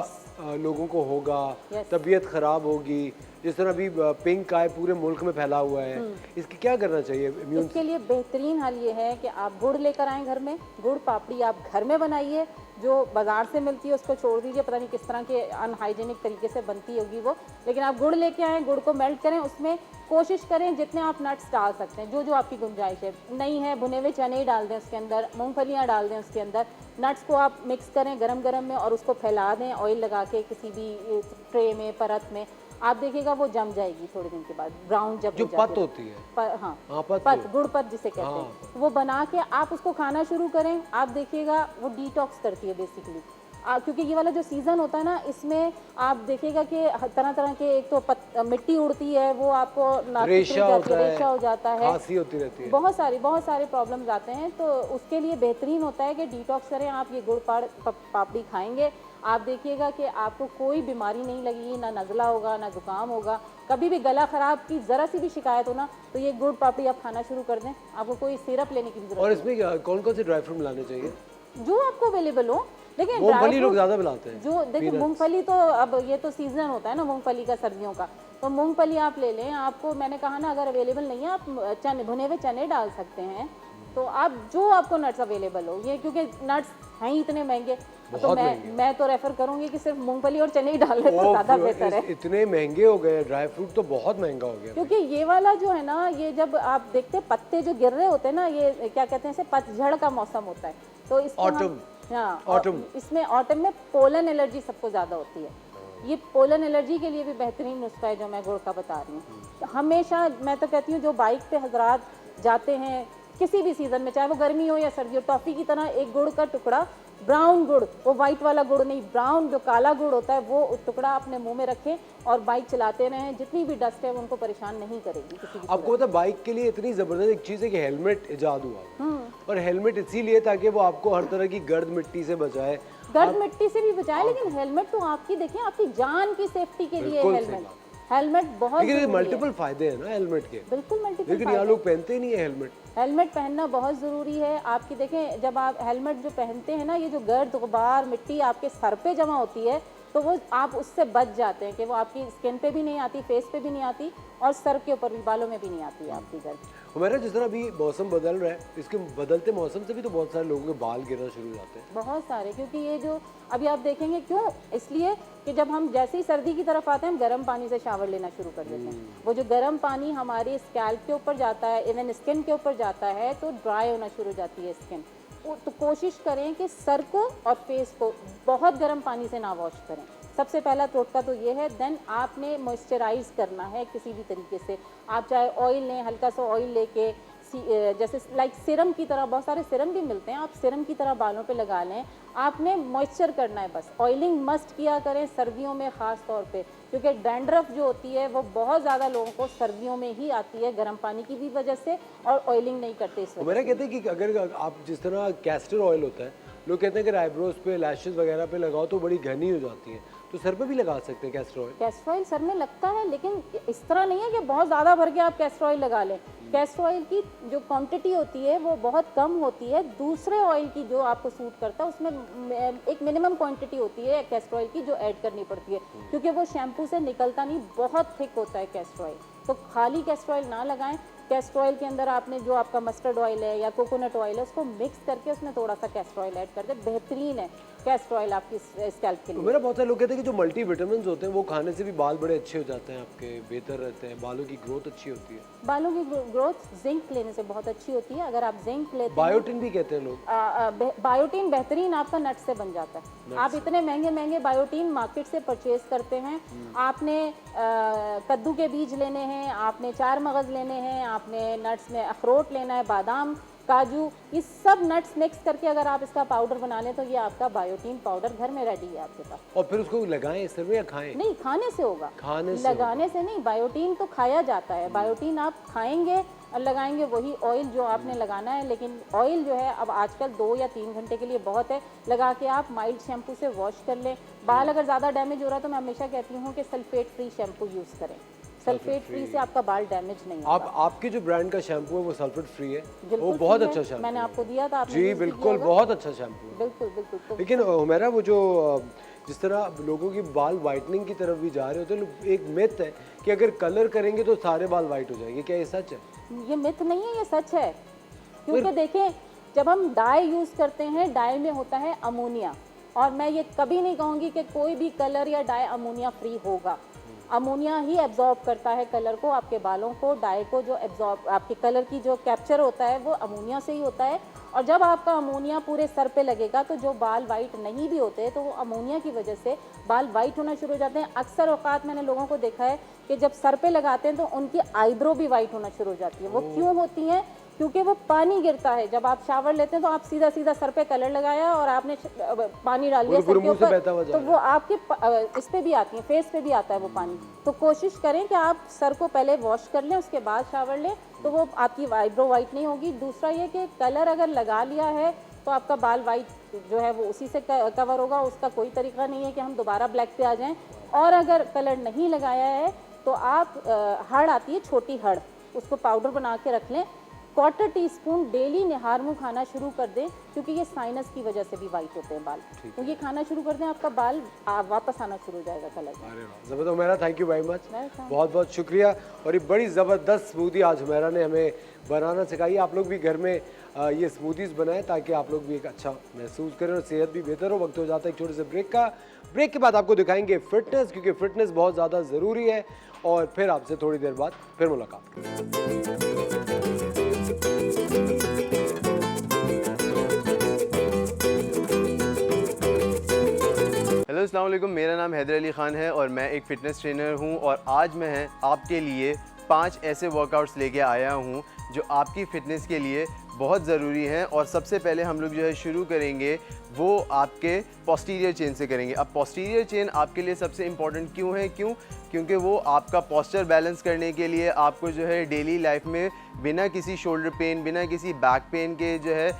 लोगों को होगा, तबीयत ख़राब होगी। जिस तरह अभी पिंक आई पूरे मुल्क में फैला हुआ है, इसकी क्या करना चाहिए? इसके लिए बेहतरीन हल ये है कि आप गुड़ लेकर आएँ घर में। गुड़ पापड़ी आप घर में बनाइए, जो बाज़ार से मिलती है उसको छोड़ दीजिए, पता नहीं किस तरह के अनहाइजीनिक तरीके से बनती होगी वो। लेकिन आप गुड़ लेके आएँ, गुड़ को मेल्ट करें, उसमें कोशिश करें जितने आप नट्स डाल सकते हैं, जो आपकी गुंजाइश है। नहीं है, भुने हुए चने डाल दें उसके अंदर, मूंगफलियाँ डाल दें उसके अंदर। नट्स को आप मिक्स करें गरम में और उसको फैला दें ऑयल लगा के किसी भी ट्रे में, परत में। आप देखिएगा वो जम जाएगी थोड़े दिन के बाद, ब्राउन जब जो पत होती है, हाँ पत, गुड़ पत जिसे कहते हैं, वो बना के आप उसको खाना शुरू करें। आप देखिएगा वो डिटॉक्स करती है बेसिकली। क्योंकि ये वाला जो सीज़न होता है ना, इसमें आप देखिएगा कि तरह तरह के, एक तो मिट्टी उड़ती है, वो आपको रेशा हो जाता है, खांसी होती रहती है, बहुत सारे प्रॉब्लम्स आते हैं। तो उसके लिए बेहतरीन होता है कि डिटॉक्स करें। आप ये गुड़ पापड़ी खाएंगे, आप देखिएगा कि आपको कोई बीमारी नहीं लगेगी, ना नज़ला होगा, ना जुकाम होगा। कभी भी गला ख़राब की ज़रा सी भी शिकायत हो ना, तो ये गुड़ पापड़ी आप खाना शुरू कर दें, आपको कोई सिरप लेने की जरूरत। और इसमें कौन कौन से ड्राई फ्रूट मिलाने चाहिए? जो आपको अवेलेबल हो। देखिए, मूंगफली लोग ज़्यादा मिलाते हैं। जो देखिए, मूंगफली तो अब ये तो सीज़न होता है ना मूंगफली का, सर्दियों का, तो मूंगफली आप ले लें। आपको मैंने कहा ना, अगर अवेलेबल नहीं है, आप चने, भुने हुए चने डाल सकते हैं। तो आप जो आपको नट्स अवेलेबल हो, ये क्योंकि नट्स हैं ही इतने महंगे, तो मैं तो रेफर करूंगी कि सिर्फ मूंगफली और चने ही डाल ले तो ज़्यादा बेहतर है। इतने महंगे हो गए, ड्राई फ्रूट तो बहुत महंगा हो गया। क्योंकि ये वाला जो है ना, ये जब आप देखते हैं पत्ते जो गिर रहे होते हैं ना, ये क्या कहते हैं, इसे पतझड़ का मौसम होता है। तो ऑटम, हाँ, इसमें ऑटम में पोलन एलर्जी सबको ज़्यादा होती है। ये पोलन एलर्जी के लिए भी बेहतरीन नुस्खा है जो मैं गुड़ का बता रही हूँ। हमेशा मैं तो कहती हूँ, जो बाइक पे हजरात जाते हैं किसी भी सीज़न में, चाहे वो गर्मी हो या सर्दी हो, टॉफ़ी की तरह एक गुड़ का टुकड़ा, ब्राउन गुड़, वो वाइट वाला गुड़ नहीं, ब्राउन जो काला गुड़ होता है, वो टुकड़ा अपने मुंह में रखें और बाइक चलाते रहें। जितनी भी डस्ट है वो उनको परेशान नहीं करेगी किसी भी। आपको पता है बाइक के लिए इतनी ज़बरदस्त एक चीज़ है कि हेलमेट इजाद हुआ, और हेलमेट इसीलिए ताकि वो आपको हर तरह की गर्द मिट्टी से बचाए। गर्द मिट्टी से भी बचाए, लेकिन हेलमेट तो आपकी, देखिए, आपकी जान की सेफ्टी के लिए हेलमेट बहुत, लेकिन मल्टीपल फायदे हैं ना हेलमेट के। बिल्कुल मल्टीपल, लेकिन यहाँ लोग पहनते ही नहीं है हेलमेट। हेलमेट पहनना बहुत ज़रूरी है आपकी। देखें, जब आप हेलमेट जो पहनते हैं ना, ये जो गर्द गुबार मिट्टी आपके सर पे जमा होती है, तो वो आप उससे बच जाते हैं कि वो आपकी स्किन पे भी नहीं आती, फेस पे भी नहीं आती और सर के ऊपर भी, बालों में भी नहीं आती है आपकी गर्द। हमारा जिस तरह अभी मौसम बदल रहा है, इसके बदलते मौसम से भी तो बहुत सारे लोगों के बाल गिरना शुरू हो जाते हैं। बहुत सारे, क्योंकि ये जो अभी आप देखेंगे क्यों, इसलिए कि जब हम जैसे ही सर्दी की तरफ आते हैं हम गर्म पानी से शावर लेना शुरू कर देते हैं। वो जो गर्म पानी हमारे स्कैल्प के ऊपर जाता है, इवन स्किन के ऊपर जाता है, तो ड्राई होना शुरू हो जाती है स्किन। तो कोशिश करें कि सर को और फेस को बहुत गर्म पानी से ना वॉश करें। सबसे पहला टोटका तो ये है। देन आपने मॉइस्चराइज करना है किसी भी तरीके से। आप चाहे ऑयल लें, हल्का सा ऑयल लेके जैसे लाइक सिरम की तरह, बहुत सारे सिरम भी मिलते हैं, आप सिरम की तरह बालों पे लगा लें। आपने मॉइस्चर करना है बस। ऑयलिंग मस्ट किया करें सर्दियों में ख़ास तौर पे, क्योंकि डैंड्रफ जो होती है वो बहुत ज़्यादा लोगों को सर्दियों में ही आती है, गर्म पानी की भी वजह से, और ऑयलिंग नहीं करते इस वजह मेरा से। कहते हैं कि अगर आप जिस तरह कैस्टर ऑयल होता है, लोग कहते हैं कि आईब्रोज पे, लैशेस वगैरह पे लगाओ तो बड़ी घनी हो जाती है, तो सर पे भी लगा सकते हैं castor oil? Castor oil sir में लगता है, लेकिन इस तरह नहीं है कि बहुत ज़्यादा भर के आप कैस्टर ऑयल लगा लें। कैस्टर ऑयल की जो क्वांटिटी होती है वो बहुत कम होती है। दूसरे ऑयल की जो आपको सूट करता है उसमें एक मिनिमम क्वांटिटी होती है कैस्टर ऑयल की जो ऐड करनी पड़ती है, क्योंकि वो शैम्पू से निकलता नहीं, बहुत थिक होता है कैस्टर ऑयल। तो खाली कैस्टर ऑयल ना लगाएं। कैस्टर ऑयल के अंदर आपने जो आपका मस्टर्ड ऑयल है या कोकोनट ऑयल है उसको मिक्स करके उसमें थोड़ा सा कैस्टर ऑयल ऐड कर दे, बेहतरीन है कैस्टर ऑयल आपकी स्कैल्प के लिए। मेरा बहुत सारे लोग कहते हैं कि जो मल्टी विटामिन होते हैं वो खाने से भी बाल बड़े अच्छे हो जाते हैं, आपके बेहतर रहते हैं, बालों की ग्रोथ अच्छी होती है। बालों की ग्रोथ जिंक लेने से बहुत अच्छी होती है। अगर आप जिंक लेते हैं, बायोटिन भी कहते हैं लोग। बायोटीन बेहतरीन आपका नट से बन जाता है। आप इतने महंगे महंगे बायोटीन मार्केट से परचेज करते हैं। आपने कद्दू के बीज लेने हैं, आपने 4 मगज़ लेने हैं, आपने नट्स में अखरोट लेना है, बादाम, काजू, ये सब नट्स मिक्स करके अगर आप इसका पाउडर बना लें तो ये आपका बायोटीन पाउडर घर में रेडी है आपके पास। और फिर उसको लगाएं सिर में या खाएं? नहीं, खाने से होगा, खाने से लगाने से नहीं। बायोटीन तो खाया जाता है, बायोटीन आप खाएंगे और लगाएंगे वही ऑयल जो आपने लगाना है। लेकिन ऑयल जो है अब आजकल 2 या 3 घंटे के लिए बहुत है, लगा के आप माइल्ड शैम्पू से वॉश कर लें। बाल अगर ज़्यादा डैमेज हो रहा है तो मैं हमेशा कहती हूँ कि सल्फेट फ्री शैम्पू यूज़ करें। सल्फेट फ्री से आपका बाल डैमेज नहीं होगा। आपके जो ब्रांड का शैम्पू है वो सल्फेट फ्री है, वो बिल्कुल बहुत free है। अच्छा शैम्पू मैंने है। आपको दिया था, आपने जी use भी बिल्कुल, किया होगा। बहुत अच्छा शैम्पू है। बिल्कुल बिल्कुल। तो लेकिन हमारा वो जो जिस तरह लोगों की बाल वाइटनिंग की तरफ भी जा रहे होते हैं, एक मिथ है कि अगर कलर करेंगे तो सारे बाल वाइट हो जाएंगे, क्या ये सच है? ये मिथ नहीं है, ये सच है। क्योंकि देखें, जब हम डाई यूज़ करते हैं, डाई में होता है अमोनिया, और मैं ये कभी नहीं कहूँगी कि कोई भी कलर या डाई अमोनिया फ्री होगा। अमोनिया ही एब्जॉर्ब करता है कलर को, आपके बालों को, डाई को। जो एब्जॉर्ब आपके कलर की जो कैप्चर होता है वो अमोनिया से ही होता है। और जब आपका अमोनिया पूरे सर पे लगेगा तो जो बाल वाइट नहीं भी होते तो वो अमोनिया की वजह से बाल वाइट होना शुरू हो जाते हैं। अक्सर औकात मैंने लोगों को देखा है कि जब सर पे लगाते हैं तो उनकी आईब्रो भी वाइट होना शुरू हो जाती है। वो क्यों होती हैं? क्योंकि वो पानी गिरता है। जब आप शावर लेते हैं तो आप सीधा सीधा सर पे कलर लगाया और आपने पानी डाल दिया सर के ऊपर, तो वो आपके इस पे भी आती है, फेस पे भी आता है वो पानी। तो कोशिश करें कि आप सर को पहले वॉश कर लें, उसके बाद शावर लें, तो वो आपकी आईब्रो वाइट नहीं होगी। दूसरा ये कि कलर अगर लगा लिया है तो आपका बाल वाइट जो है वो उसी से कवर होगा, उसका कोई तरीका नहीं है कि हम दोबारा ब्लैक पे आ जाएं। और अगर कलर नहीं लगाया है तो आप हड़ आती है, छोटी हड़, उसको पाउडर बना के रख लें। 1/4 टीस्पून डेली निहार मुँह खाना शुरू कर दें, क्योंकि ये साइनस की वजह से भी वाइट होते हैं बाल। तो ये खाना शुरू कर दें, आपका बाल वापस आना शुरू हो जाएगा कलर में। अरे वाह, ज़बरदस्त Humaira, thank you very much, Welcome. बहुत बहुत शुक्रिया। और ये बड़ी ज़बरदस्त स्मूदी आज हुमैरा ने हमें बनाना सिखाई। आप लोग भी घर में ये स्मूदीज़ बनाएं ताकि आप लोग भी एक अच्छा महसूस करें और सेहत भी बेहतर हो। वक्त हो जाता है एक छोटे से ब्रेक का। ब्रेक के बाद आपको दिखाएंगे फिटनेस, क्योंकि फिटनेस बहुत ज़्यादा ज़रूरी है। और फिर आपसे थोड़ी देर बाद फिर मुलाकात। हेलो अस्सलाम वालेकुम, मेरा नाम हैदर अली ख़ान है और मैं एक फ़िटनेस ट्रेनर हूं। और आज मैं आपके लिए 5 ऐसे वर्कआउट्स लेके आया हूं जो आपकी फ़िटनेस के लिए बहुत ज़रूरी हैं। और सबसे पहले हम लोग जो है शुरू करेंगे वो आपके पोस्टीरियर चेन से करेंगे। अब पोस्टीरियर चेन आपके लिए सबसे इम्पॉर्टेंट क्यों है? क्योंकि वो आपका पोस्चर बैलेंस करने के लिए आपको जो है डेली लाइफ में बिना किसी शोल्डर पेन, बिना किसी बैक पेन के जो है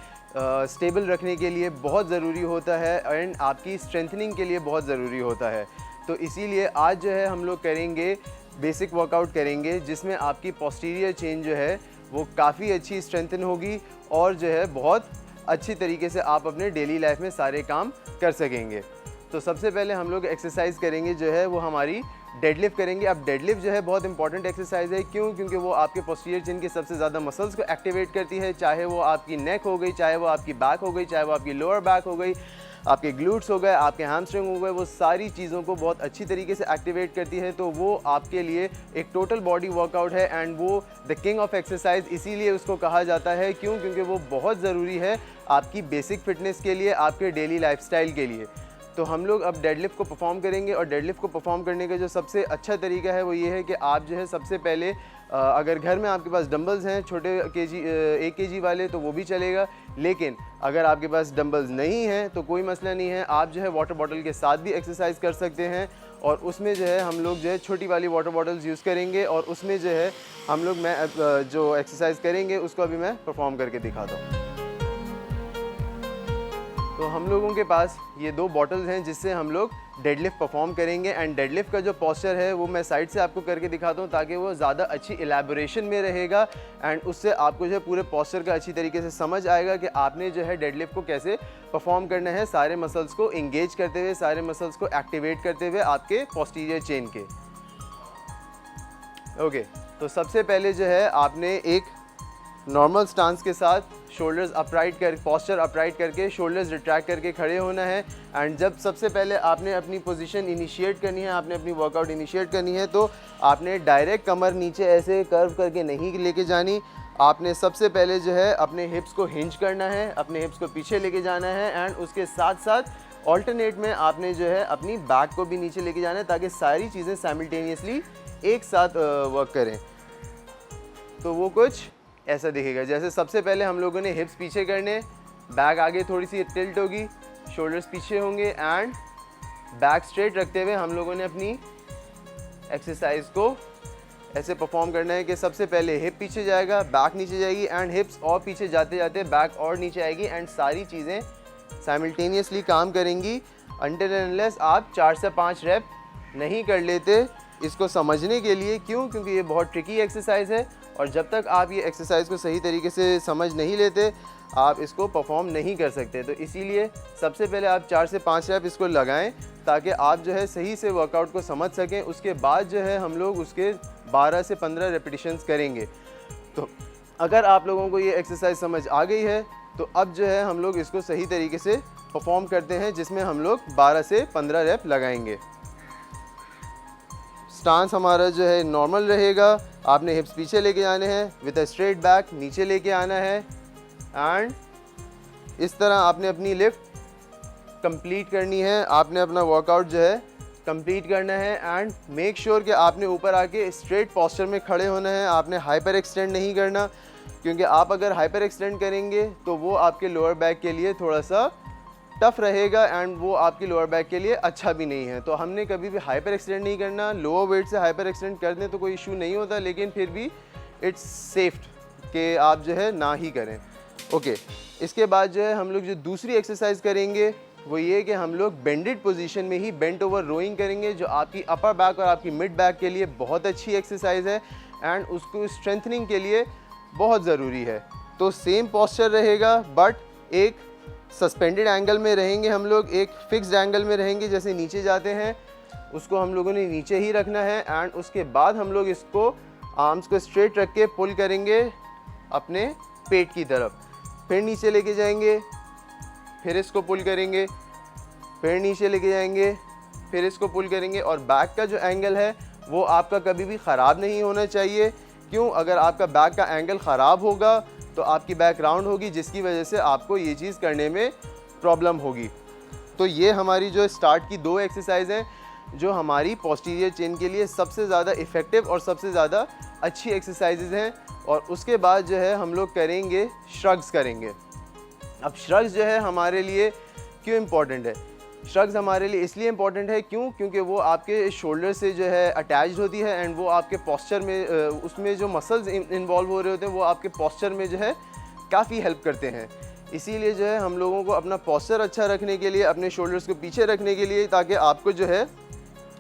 स्टेबल रखने के लिए बहुत ज़रूरी होता है, एंड आपकी स्ट्रेंथनिंग के लिए बहुत ज़रूरी होता है। तो इसीलिए आज जो है हम लोग करेंगे बेसिक वर्कआउट करेंगे जिसमें आपकी पोस्टीरियर चेन जो है वो काफ़ी अच्छी स्ट्रेंथन होगी और जो है बहुत अच्छी तरीके से आप अपने डेली लाइफ में सारे काम कर सकेंगे। तो सबसे पहले हम लोग एक्सरसाइज करेंगे जो है वो हमारी डेडलिफ्ट करेंगे। अब डेडलिफ्ट जो है बहुत इंपॉर्टेंट एक्सरसाइज है, क्यों? क्योंकि वो आपके पोस्टीरियर चिन के सबसे ज़्यादा मसल्स को एक्टिवेट करती है, चाहे वो आपकी नेक हो गई, चाहे वो आपकी बैक हो गई, चाहे वो आपकी लोअर बैक हो गई, आपके ग्लूट्स हो गए, आपके हैमस्ट्रिंग हो गए, वो सारी चीज़ों को बहुत अच्छी तरीके से एक्टिवेट करती है। तो वो आपके लिए एक टोटल बॉडी वर्कआउट है एंड वो द किंग ऑफ एक्सरसाइज इसीलिए उसको कहा जाता है। क्यों? क्योंकि वो बहुत ज़रूरी है आपकी बेसिक फिटनेस के लिए, आपके डेली लाइफस्टाइल के लिए। तो हम लोग अब डेडलिफ्ट को परफॉर्म करेंगे और डेडलिफ्ट को परफॉर्म करने का जो सबसे अच्छा तरीका है वो ये है कि आप जो है सबसे पहले अगर घर में आपके पास डंबल्स हैं छोटे केजी 1 केजी वाले तो वो भी चलेगा, लेकिन अगर आपके पास डंबल्स नहीं हैं तो कोई मसला नहीं है, आप जो है वाटर बॉटल के साथ भी एक्सरसाइज कर सकते हैं। और उसमें जो है हम लोग जो है छोटी वाली वाटर बॉटल्स यूज़ करेंगे और उसमें जो है हम लोग जो एक्सरसाइज करेंगे उसको अभी मैं परफॉर्म करके दिखाता हूँ। तो हम लोगों के पास ये 2 बॉटल्स हैं जिससे हम लोग डेडलिफ्ट परफॉर्म करेंगे एंड डेडलिफ्ट का जो पोस्चर है वो मैं साइड से आपको करके दिखाता हूँ ताकि वो ज़्यादा अच्छी एलैबोरेशन में रहेगा एंड उससे आपको जो है पूरे पोस्चर का अच्छी तरीके से समझ आएगा कि आपने जो है डेडलिफ्ट को कैसे परफॉर्म करना है, सारे मसल्स को इंगेज करते हुए, सारे मसल्स को एक्टिवेट करते हुए आपके पोस्टीरियर चेन के। ओके, तो सबसे पहले जो है आपने एक नॉर्मल स्टांस के साथ शोल्डर्स अपराइट कर पोस्चर अपराइट करके शोल्डर्स रिट्रैक्ट करके खड़े होना है एंड जब सबसे पहले आपने अपनी पोजीशन इनिशिएट करनी है, आपने अपनी वर्कआउट इनिशिएट करनी है तो आपने डायरेक्ट कमर नीचे ऐसे कर्व करके नहीं लेके जानी। आपने सबसे पहले जो है अपने हिप्स को हिंज करना है, अपने हिप्स को पीछे लेके जाना है एंड उसके साथ साथ ऑल्टरनेट में आपने जो है अपनी बैक को भी नीचे लेके जाना है ताकि सारी चीज़ें साइमल्टेनियसली एक साथ वर्क करें। तो वो कुछ ऐसा दिखेगा, जैसे सबसे पहले हम लोगों ने हिप्स पीछे करने, बैक आगे थोड़ी सी टिल्ट होगी, शोल्डर्स पीछे होंगे एंड बैक स्ट्रेट रखते हुए हम लोगों ने अपनी एक्सरसाइज को ऐसे परफॉर्म करना है कि सबसे पहले हिप पीछे जाएगा, बैक नीचे जाएगी एंड हिप्स और पीछे जाते जाते बैक और नीचे आएगी एंड सारी चीज़ें साइमल्टेनियसली काम करेंगी अनटिल एंड अनलेस आप 4 से 5 रेप नहीं कर लेते इसको समझने के लिए। क्यों? क्योंकि ये बहुत ट्रिकी एक्सरसाइज है और जब तक आप ये एक्सरसाइज को सही तरीके से समझ नहीं लेते आप इसको परफॉर्म नहीं कर सकते। तो इसीलिए सबसे पहले आप 4 से 5 रैप इसको लगाएं ताकि आप जो है सही से वर्कआउट को समझ सकें। उसके बाद जो है हम लोग उसके 12 से 15 रेपिटेशंस करेंगे। तो अगर आप लोगों को ये एक्सरसाइज समझ आ गई है तो अब जो है हम लोग इसको सही तरीके से परफॉर्म करते हैं जिसमें हम लोग 12 से 15 रैप लगाएंगे। स्टांस हमारा जो है नॉर्मल रहेगा, आपने हिप्स पीछे लेके जाने हैं विद अ स्ट्रेट बैक, नीचे लेके आना है एंड इस तरह आपने अपनी लिफ्ट कंप्लीट करनी है, आपने अपना वर्कआउट जो है कंप्लीट करना है एंड मेक श्योर कि आपने ऊपर आके स्ट्रेट पोस्चर में खड़े होना है। आपने हाइपर एक्सटेंड नहीं करना क्योंकि आप अगर हाइपर एक्सटेंड करेंगे तो वो आपके लोअर बैक के लिए थोड़ा सा टफ रहेगा एंड वो आपकी लोअर बैक के लिए अच्छा भी नहीं है। तो हमने कभी भी हाइपर एक्सटेंड नहीं करना। लोअर वेट से हाइपर एक्सटेंड कर दें तो कोई इशू नहीं होता, लेकिन फिर भी इट्स सेफ कि आप जो है ना ही करें। ओके, इसके बाद जो है हम लोग जो दूसरी एक्सरसाइज करेंगे वो ये कि हम लोग बेंडेड पोजीशन में ही बेंट ओवर रोइंग करेंगे जो आपकी अपर बैक और आपकी मिड बैक के लिए बहुत अच्छी एक्सरसाइज है एंड उसको स्ट्रेंथनिंग के लिए बहुत ज़रूरी है। तो सेम पोस्चर रहेगा बट एक सस्पेंडेड एंगल में रहेंगे, हम लोग एक फिक्स्ड एंगल में रहेंगे। जैसे नीचे जाते हैं उसको हम लोगों ने नीचे ही रखना है एंड उसके बाद हम लोग इसको आर्म्स को स्ट्रेट रख के पुल करेंगे अपने पेट की तरफ, फिर नीचे लेके जाएंगे, फिर इसको पुल करेंगे, फिर नीचे लेके जाएंगे, फिर इसको पुल करेंगे। और बैक का जो एंगल है वो आपका कभी भी ख़राब नहीं होना चाहिए। क्यों? अगर आपका बैक का एंगल ख़राब होगा तो आपकी बैक राउंड होगी जिसकी वजह से आपको ये चीज़ करने में प्रॉब्लम होगी। तो ये हमारी जो स्टार्ट की 2 एक्सरसाइज हैं जो हमारी पोस्टीरियर चेन के लिए सबसे ज़्यादा इफ़ेक्टिव और सबसे ज़्यादा अच्छी एक्सरसाइजेज हैं। और उसके बाद जो है हम लोग करेंगे श्रग्स करेंगे। अब श्रग्स जो है हमारे लिए क्यों इम्पॉर्टेंट है? श्रग्स हमारे लिए इसलिए इम्पॉर्टेंट है क्योंकि वो आपके शोल्डर से जो है अटैच्ड होती है एंड वो आपके पोस्चर में उसमें जो मसल्स इन्वॉल्व हो रहे होते हैं वो आपके पोस्चर में जो है काफ़ी हेल्प करते हैं। इसीलिए जो है हम लोगों को अपना पोस्चर अच्छा रखने के लिए, अपने शोल्डर्स को पीछे रखने के लिए, ताकि आपको जो है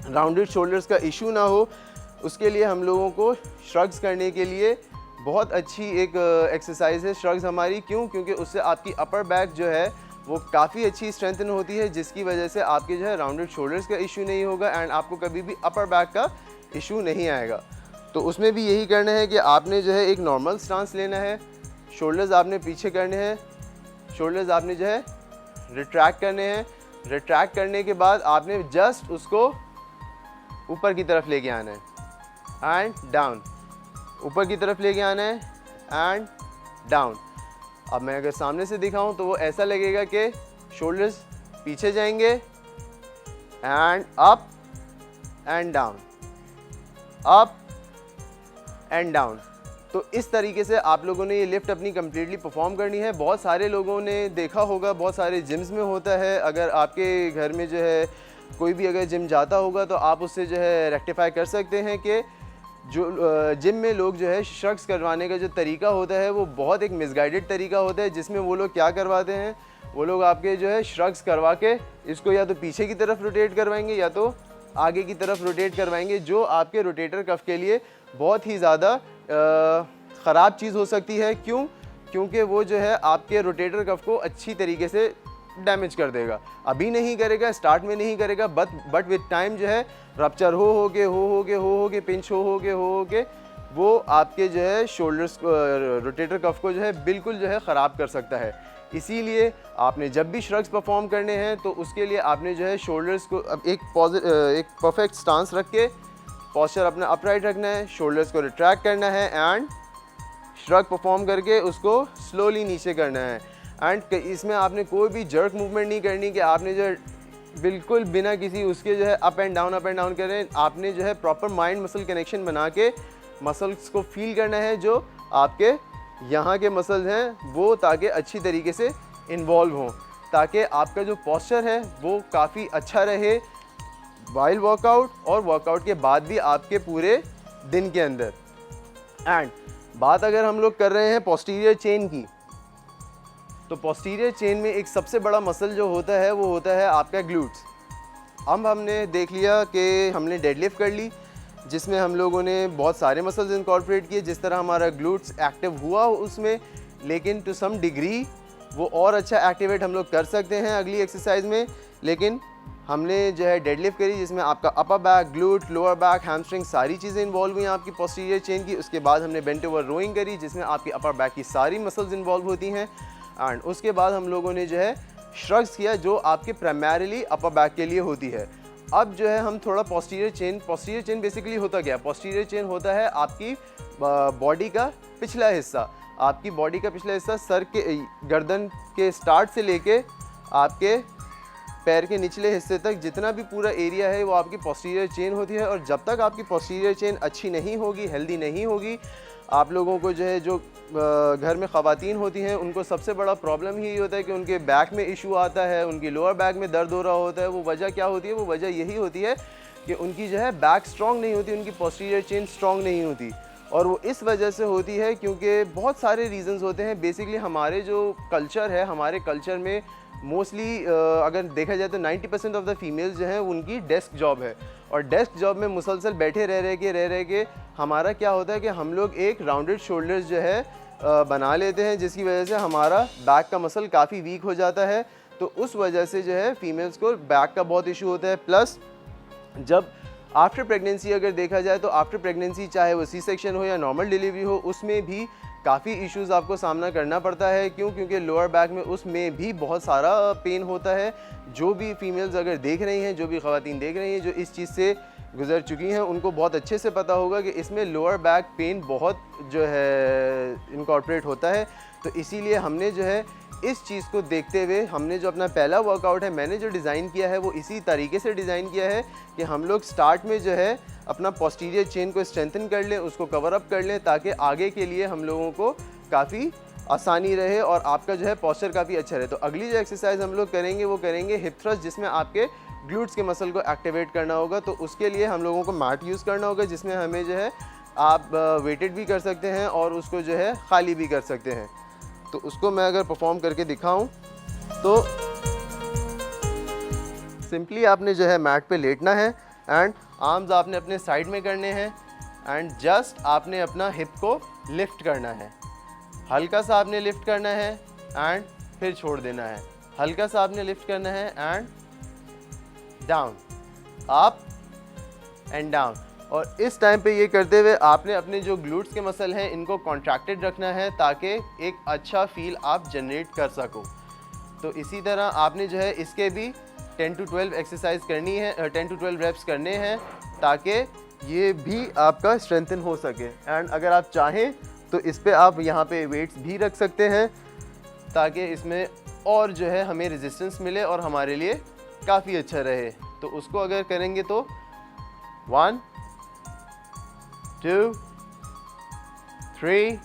राउंडेड शोल्डर्स का इशू ना हो, उसके लिए हम लोगों को श्रग्स करने के लिए बहुत अच्छी एक एक्सरसाइज है श्रग्स हमारी। क्यों? क्योंकि उससे आपकी अपर बैक जो है वो काफ़ी अच्छी स्ट्रेंथन होती है, जिसकी वजह से आपके जो है राउंडेड शोल्डर्स का इशू नहीं होगा एंड आपको कभी भी अपर बैक का इशू नहीं आएगा। तो उसमें भी यही करना है कि आपने जो है एक नॉर्मल स्टांस लेना है, शोल्डर्स आपने पीछे करने हैं, शोल्डर्स आपने जो है रिट्रैक्ट करने हैं। रिट्रैक्ट करने के बाद आपने जस्ट उसको ऊपर की तरफ लेके आना है एंड डाउन, ऊपर की तरफ लेके आना है एंड डाउन। अब मैं अगर सामने से दिखाऊं तो वो ऐसा लगेगा कि शोल्डर्स पीछे जाएंगे and up and down, up and down. तो इस तरीके से आप लोगों ने ये लिफ्ट अपनी कम्प्लीटली परफॉर्म करनी है। बहुत सारे लोगों ने देखा होगा, बहुत सारे जिम्स में होता है। अगर आपके घर में जो है कोई भी अगर जिम जाता होगा तो आप उससे जो है रेक्टिफाई कर सकते हैं कि जो जिम में लोग जो है श्रग्स करवाने का जो तरीका होता है वो बहुत एक मिसगाइडेड तरीका होता है, जिसमें वो लोग क्या करवाते हैं, वो लोग आपके जो है श्रग्स करवा के इसको या तो पीछे की तरफ रोटेट करवाएंगे या तो आगे की तरफ रोटेट करवाएंगे, जो आपके रोटेटर कफ के लिए बहुत ही ज़्यादा ख़राब चीज़ हो सकती है। क्यों? क्योंकि वो जो है आपके रोटेटर कफ को अच्छी तरीके से डैमेज कर देगा। अभी नहीं करेगा, स्टार्ट में नहीं करेगा, बट विद टाइम जो है रप्चर हो के पिंच हो के वो आपके जो है शोल्डर्स रोटेटर कफ को जो है बिल्कुल जो है ख़राब कर सकता है। इसीलिए आपने जब भी श्रग्स परफॉर्म करने हैं तो उसके लिए आपने जो है शोल्डर्स को अब एक परफेक्ट स्टांस रख के पोस्चर अपना अपराइट रखना है, शोल्डर्स को रिट्रैक्ट करना है एंड श्रग परफॉर्म करके उसको स्लोली नीचे करना है। एंड इसमें आपने कोई भी जर्क मूवमेंट नहीं करनी कि आपने जो है बिल्कुल बिना किसी उसके जो है अप एंड डाउन करें। आपने जो है प्रॉपर माइंड मसल कनेक्शन बना के मसल्स को फील करना है, जो आपके यहाँ के मसल्स हैं वो ताकि अच्छी तरीके से इन्वॉल्व हों, ताकि आपका जो पोस्चर है वो काफ़ी अच्छा रहे वाइल वर्कआउट और वर्कआउट के बाद भी आपके पूरे दिन के अंदर। एंड बात अगर हम लोग कर रहे हैं पोस्टीरियर चेन की, तो पोस्टीरियर चेन में एक सबसे बड़ा मसल जो होता है वो होता है आपका ग्लूट्स। अब हमने देख लिया कि हमने डेडलिफ्ट कर ली, जिसमें हम लोगों ने बहुत सारे मसल्स इनकॉर्पोरेट किए, जिस तरह हमारा ग्लूट्स एक्टिव हुआ उसमें, लेकिन टू सम डिग्री वो और अच्छा एक्टिवेट हम लोग कर सकते हैं अगली एक्सरसाइज में। लेकिन हमने जो है डेडलिफ्ट करी, जिसमें आपका upper back, glute, lower back, hamstring सारी चीज़ें इन्वॉल्व हुई आपकी पोस्टीरियर चेन की। उसके बाद हमने बेंट ओवर रोइंग करी, जिसमें आपकी अपर बैक की सारी मसल्स इन्वॉल्व होती हैं। एंड उसके बाद हम लोगों ने जो है श्रग्स किया, जो आपके प्राइमरीली अपर बैक के लिए होती है। अब जो है हम थोड़ा पोस्टीरियर चेन बेसिकली होता क्या है? पोस्टीरियर चेन होता है आपकी बॉडी का पिछला हिस्सा, आपकी बॉडी का पिछला हिस्सा सर के गर्दन के स्टार्ट से लेके आपके पैर के निचले हिस्से तक जितना भी पूरा एरिया है वो आपकी पोस्टीरियर चेन होती है। और जब तक आपकी पोस्टीरियर चेन अच्छी नहीं होगी, हेल्दी नहीं होगी, आप लोगों को जो है जो घर में ख़वातीन होती हैं उनको सबसे बड़ा प्रॉब्लम ही होता है कि उनके बैक में इशू आता है, उनकी लोअर बैक में दर्द हो रहा होता है। वो वजह क्या होती है? वो वजह यही होती है कि उनकी जो है बैक स्ट्रॉन्ग नहीं होती, उनकी पोस्टीरियर चेन स्ट्रॉन्ग नहीं होती। और वो इस वजह से होती है क्योंकि बहुत सारे रीज़न्स होते हैं। बेसिकली हमारे जो कल्चर है, हमारे कल्चर में मोस्टली अगर देखा जाए तो 90% ऑफ द फीमेल्स जो हैं उनकी डेस्क जॉब है, और डेस्क जॉब में मुसलसल बैठे रह के हमारा क्या होता है कि हम लोग एक राउंडेड शोल्डर्स जो है बना लेते हैं, जिसकी वजह से हमारा बैक का मसल काफ़ी वीक हो जाता है। तो उस वजह से जो है फीमेल्स को बैक का बहुत इशू होता है। प्लस जब आफ्टर प्रेगनेंसी अगर देखा जाए तो आफ्टर प्रेगनेंसी चाहे वो सी सेक्शन हो या नॉर्मल डिलीवरी हो, उसमें भी काफ़ी इश्यूज़ आपको सामना करना पड़ता है। क्यों? क्योंकि लोअर बैक में उसमें भी बहुत सारा पेन होता है। जो भी फीमेल्स अगर देख रही हैं, जो भी ख़वातीन देख रही हैं जो इस चीज़ से गुजर चुकी हैं, उनको बहुत अच्छे से पता होगा कि इसमें लोअर बैक पेन बहुत जो है इनकॉर्पोरेट होता है। तो इसीलिए हमने जो है इस चीज़ को देखते हुए हमने जो अपना पहला वर्कआउट है मैंने जो डिज़ाइन किया है वो इसी तरीके से डिज़ाइन किया है कि हम लोग स्टार्ट में जो है अपना पोस्टीरियर चेन को स्ट्रेंथन कर लें, उसको कवर अप कर लें, ताकि आगे के लिए हम लोगों को काफ़ी आसानी रहे और आपका जो है पोस्चर काफ़ी अच्छा रहे। तो अगली जो एक्सरसाइज हम लोग करेंगे वो करेंगे हिप थ्रस्ट, जिसमें आपके ग्लूट्स के मसल को एक्टिवेट करना होगा। तो उसके लिए हम लोगों को मैट यूज़ करना होगा, जिसमें हमें जो है आप वेटेड भी कर सकते हैं और उसको जो है खाली भी कर सकते हैं। तो उसको मैं अगर परफॉर्म करके दिखाऊं तो सिंपली आपने जो है मैट पे लेटना है एंड आर्म्स आपने अपने साइड में करने हैं एंड जस्ट आपने अपना हिप को लिफ्ट करना है, हल्का सा आपने लिफ्ट करना है एंड फिर छोड़ देना है, हल्का सा आपने लिफ्ट करना है and down, up and down. और इस टाइम पे ये करते हुए आपने अपने जो ग्लूट्स के मसल हैं इनको कॉन्ट्रैक्टेड रखना है ताकि एक अच्छा फील आप जनरेट कर सको। तो इसी तरह आपने जो है इसके भी 10 to 12 एक्सरसाइज करनी है, 10 to 12 रेप्स करने हैं ताकि ये भी आपका स्ट्रेंथन हो सके। एंड अगर आप चाहें तो इस पे आप यहाँ पे वेट्स भी रख सकते हैं ताकि इसमें और जो है हमें रेजिस्टेंस मिले और हमारे लिए काफ़ी अच्छा रहे। तो उसको अगर करेंगे तो 1 2 3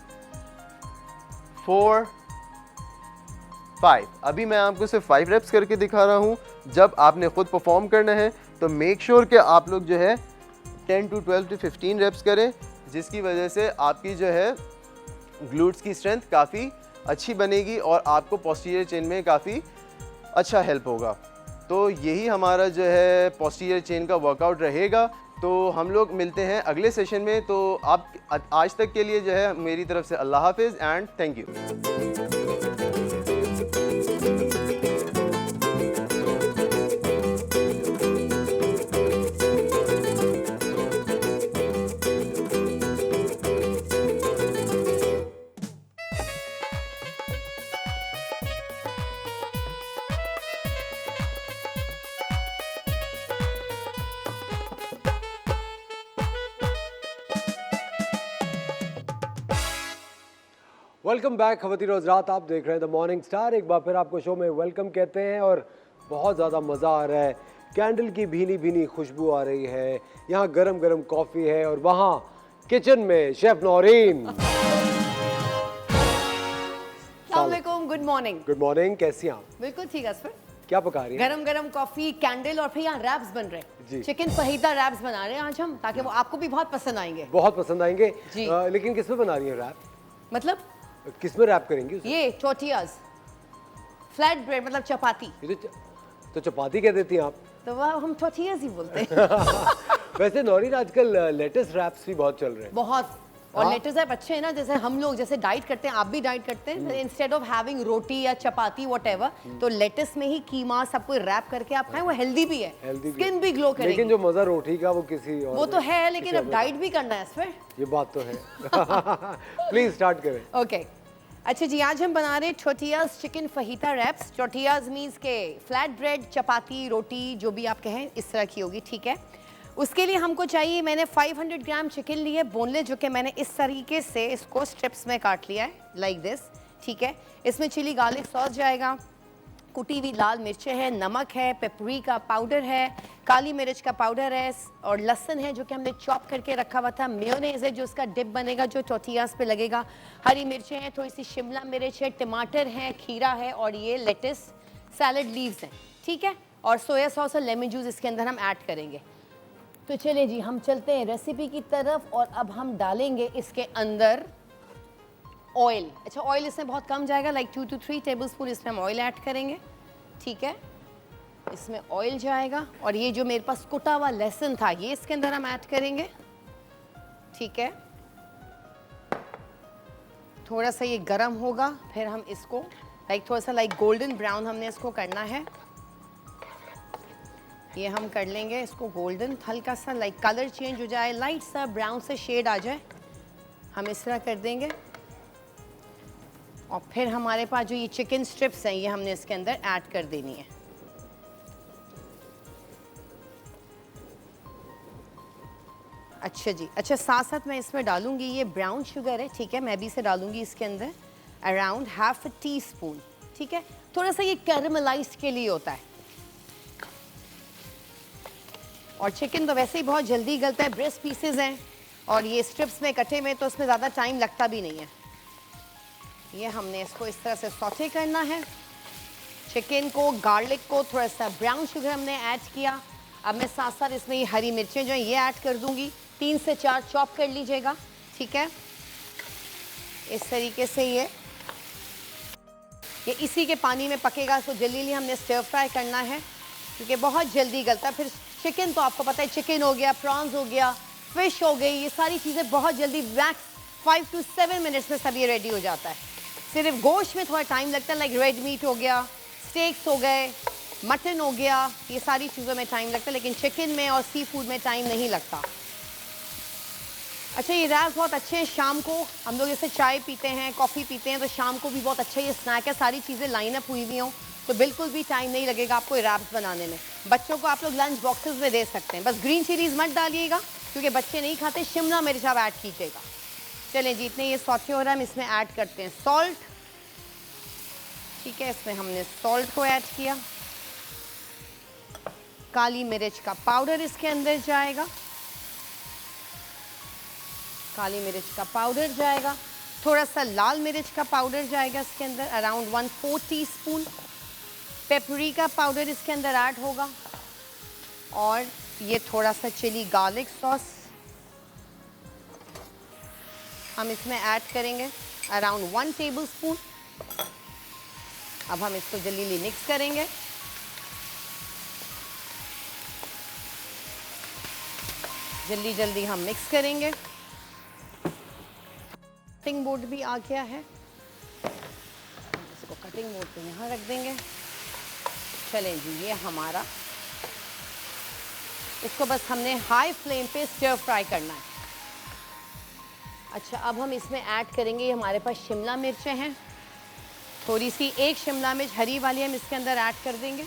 4 5। अभी मैं आपको सिर्फ 5 रेप्स करके दिखा रहा हूँ। जब आपने खुद परफॉर्म करना है तो मेक श्योर कि आप लोग जो है 10 to 12 to 15 रेप्स करें, जिसकी वजह से आपकी जो है ग्लूट्स की स्ट्रेंथ काफ़ी अच्छी बनेगी और आपको पोस्टीरियर चेन में काफ़ी अच्छा हेल्प होगा। तो यही हमारा जो है पोस्टीरियर चेन का वर्कआउट रहेगा। तो हम लोग मिलते हैं अगले सेशन में। तो आप आज तक के लिए जो है मेरी तरफ से अल्लाह हाफिज़ and thank you. Welcome back खवातीन और हज़रात, आप देख रहे हैं द मॉर्निंग स्टार। एक बार फिर आपको शो में वेलकम कहते हैं और बहुत ज़्यादा मज़ा आ रहा है। कैंडल की भीनी भीनी खुशबू आ रही है, यहाँ गरम गरम कॉफ़ी है और वहाँ किचन में शेफ नौरीन। अस्सलामुअलैकुम, गुड मॉर्निंग। गुड मॉर्निंग, कैसी हैं आप? बिल्कुल ठीक है सर। क्या पका रही हैं? गरम गरम कॉफी, कैंडल और फिर यहाँ रैप्स बन रहे जी। हैं। चिकन फहीदा रैप्स बना रहे हैं आज हम, ताकि वो आपको भी बहुत पसंद आएंगे। बहुत पसंद आएंगे जी। लेकिन किस में बना रही हैं रैप? मतलब किस में रैप करेंगी उसे? ये टोटियाज, फ्लैट ब्रेड मतलब चपाती, ये तो चपाती कह देती हैं आप। तो वह हम टोटियाज ही बोलते हैं। वैसे नौरीन आजकल लेटेस्ट रैप्स भी बहुत चल रहे हैं। बहुत। और हाँ? लेटेस्ट रैप अच्छे हैं ना, जैसे हम लोग जैसे डाइट करते हैं, आप भी डाइट करते हैं, इंस्टेड ऑफ हैविंग रोटी या चपाती व्हाटएवर, तो लेटेस्ट में ही कीमा सब कुछ रैप करके आप खाएं, वो हेल्दी भी है, स्किन भी ग्लो करेगी। लेकिन जो मजा रोटी का वो किसी और वो तो है, लेकिन किसी अब और डाइट भी करना है इसमें। ये बात तो है। प्लीज स्टार्ट करें। ओके अच्छा जी, आज हम बना रहे हैं टोटियाज चिकन फहीता रैप्स। टोटियाज मीन्स के फ्लैट ब्रेड, चपाती, रोटी जो भी आप कहें इस तरह की होगी, ठीक है। उसके लिए हमको चाहिए, मैंने 500 ग्राम चिकन लिए बोनलेस, जो कि मैंने इस तरीके से इसको स्ट्रिप्स में काट लिया है लाइक दिस, ठीक है। इसमें चिली गार्लिक सॉस जाएगा, कुटी हुई लाल मिर्चें हैं, नमक है, पेपरिका पाउडर है, काली मिर्च का पाउडर है और लहसुन है जो कि हमने चॉप करके रखा हुआ था, मेयोनेज़ है जो उसका डिप बनेगा जो टोटियाज पे लगेगा, हरी मिर्चें हैं, थोड़ी सी शिमला मिर्च है, टमाटर है, खीरा है और ये लेटस सैलड लीव्स हैं, ठीक है। और सोया सॉस और लेमन जूस इसके अंदर हम ऐड करेंगे। तो चलिए जी, हम चलते हैं रेसिपी की तरफ और अब हम डालेंगे इसके अंदर ऑयल। अच्छा, ऑयल इसमें बहुत कम जाएगा, लाइक 2 to 3 टेबलस्पून इसमें हम ऑयल ऐड करेंगे, ठीक है। इसमें ऑयल जाएगा और ये जो मेरे पास कुटा हुआ लहसुन था ये इसके अंदर हम ऐड करेंगे, ठीक है। थोड़ा सा ये गरम होगा, फिर हम इसको लाइक थोड़ा सा लाइक गोल्डन ब्राउन हमने इसको करना है। ये हम कर लेंगे इसको गोल्डन, हल्का सा लाइक कलर चेंज हो जाए, लाइट सा ब्राउन से शेड आ जाए, हम इस तरह कर देंगे। और फिर हमारे पास जो ये चिकन स्ट्रिप्स हैं ये हमने इसके अंदर ऐड कर देनी है। अच्छा जी, अच्छा साथ साथ मैं इसमें डालूंगी ये ब्राउन शुगर है, ठीक है, मैं भी इसे डालूंगी इसके अंदर अराउंड ½ टीस्पून, ठीक है। थोड़ा सा ये कैरमलाइज्ड के लिए होता है और चिकन तो वैसे ही बहुत जल्दी गलता है, ब्रेस्ट पीसेज हैं और ये स्ट्रिप्स में कटे में तो उसमें ज़्यादा टाइम लगता भी नहीं है। ये हमने इसको इस तरह से सौटे करना है, चिकन को, गार्लिक को, थोड़ा सा ब्राउन शुगर हमने ऐड किया। अब मैं साथ साथ इसमें ये हरी मिर्चें जो हैं ये ऐड कर दूंगी, 3 से 4 चॉप कर लीजिएगा, ठीक है। इस तरीके से ये इसी के पानी में पकेगा, तो जल्दी हमने स्टर फ्राई करना है क्योंकि बहुत जल्दी गलता है। फिर चिकन तो आपको पता है, चिकन हो गया, प्रॉन्स हो गया, फिश हो गई, ये सारी चीज़ें बहुत जल्दी मैक्स 5 to 7 मिनट्स में सब ये रेडी हो जाता है। सिर्फ गोश्त में थोड़ा टाइम लगता है, लाइक रेड मीट हो गया, स्टेक्स हो गए, मटन हो गया, ये सारी चीज़ों में टाइम लगता है, लेकिन चिकन में और सी फूड में टाइम नहीं लगता। अच्छा, ये रैप्स बहुत अच्छे हैं शाम को, हम लोग जैसे चाय पीते हैं, कॉफ़ी पीते हैं, तो शाम को भी बहुत अच्छा ये स्नैक है। सारी चीज़ें लाइन अप हुई हुई हों तो बिल्कुल भी टाइम नहीं लगेगा आपको ये रैप्स बनाने में। बच्चों को आप लोग लंच बॉक्सेस में दे सकते हैं। बस ग्रीन चिलीज़ मत डालिएगा क्योंकि बच्चे नहीं खाते। शिमला मिर्च आप ऐड कीजिएगा। चलें जी, इतने ये सौते हो रहा है, हम इसमें ऐड करते हैं सॉल्ट। ठीक है, इसमें हमने सॉल्ट को ऐड किया। काली मिर्च का पाउडर इसके अंदर जाएगा, काली मिर्च का पाउडर जाएगा। थोड़ा सा लाल मिर्च का पाउडर जाएगा इसके अंदर, अराउंड 1/4 टीस्पून। पेपरिका पाउडर इसके अंदर ऐड होगा, और ये थोड़ा सा चिली गार्लिक सॉस हम इसमें ऐड करेंगे, अराउंड 1 टेबलस्पून। अब हम इसको जल्दी मिक्स करेंगे। जल्दी जल्दी हम मिक्स करेंगे। कटिंग बोर्ड भी आ गया है, इसको कटिंग बोर्ड पे यहाँ रख देंगे। चलें जी, ये हमारा, इसको बस हमने हाई फ्लेम पे स्टर फ्राई करना है। अच्छा, अब हम इसमें ऐड करेंगे, ये हमारे पास शिमला मिर्चें हैं, थोड़ी सी, एक शिमला मिर्च हरी वाली हम इसके अंदर ऐड कर देंगे।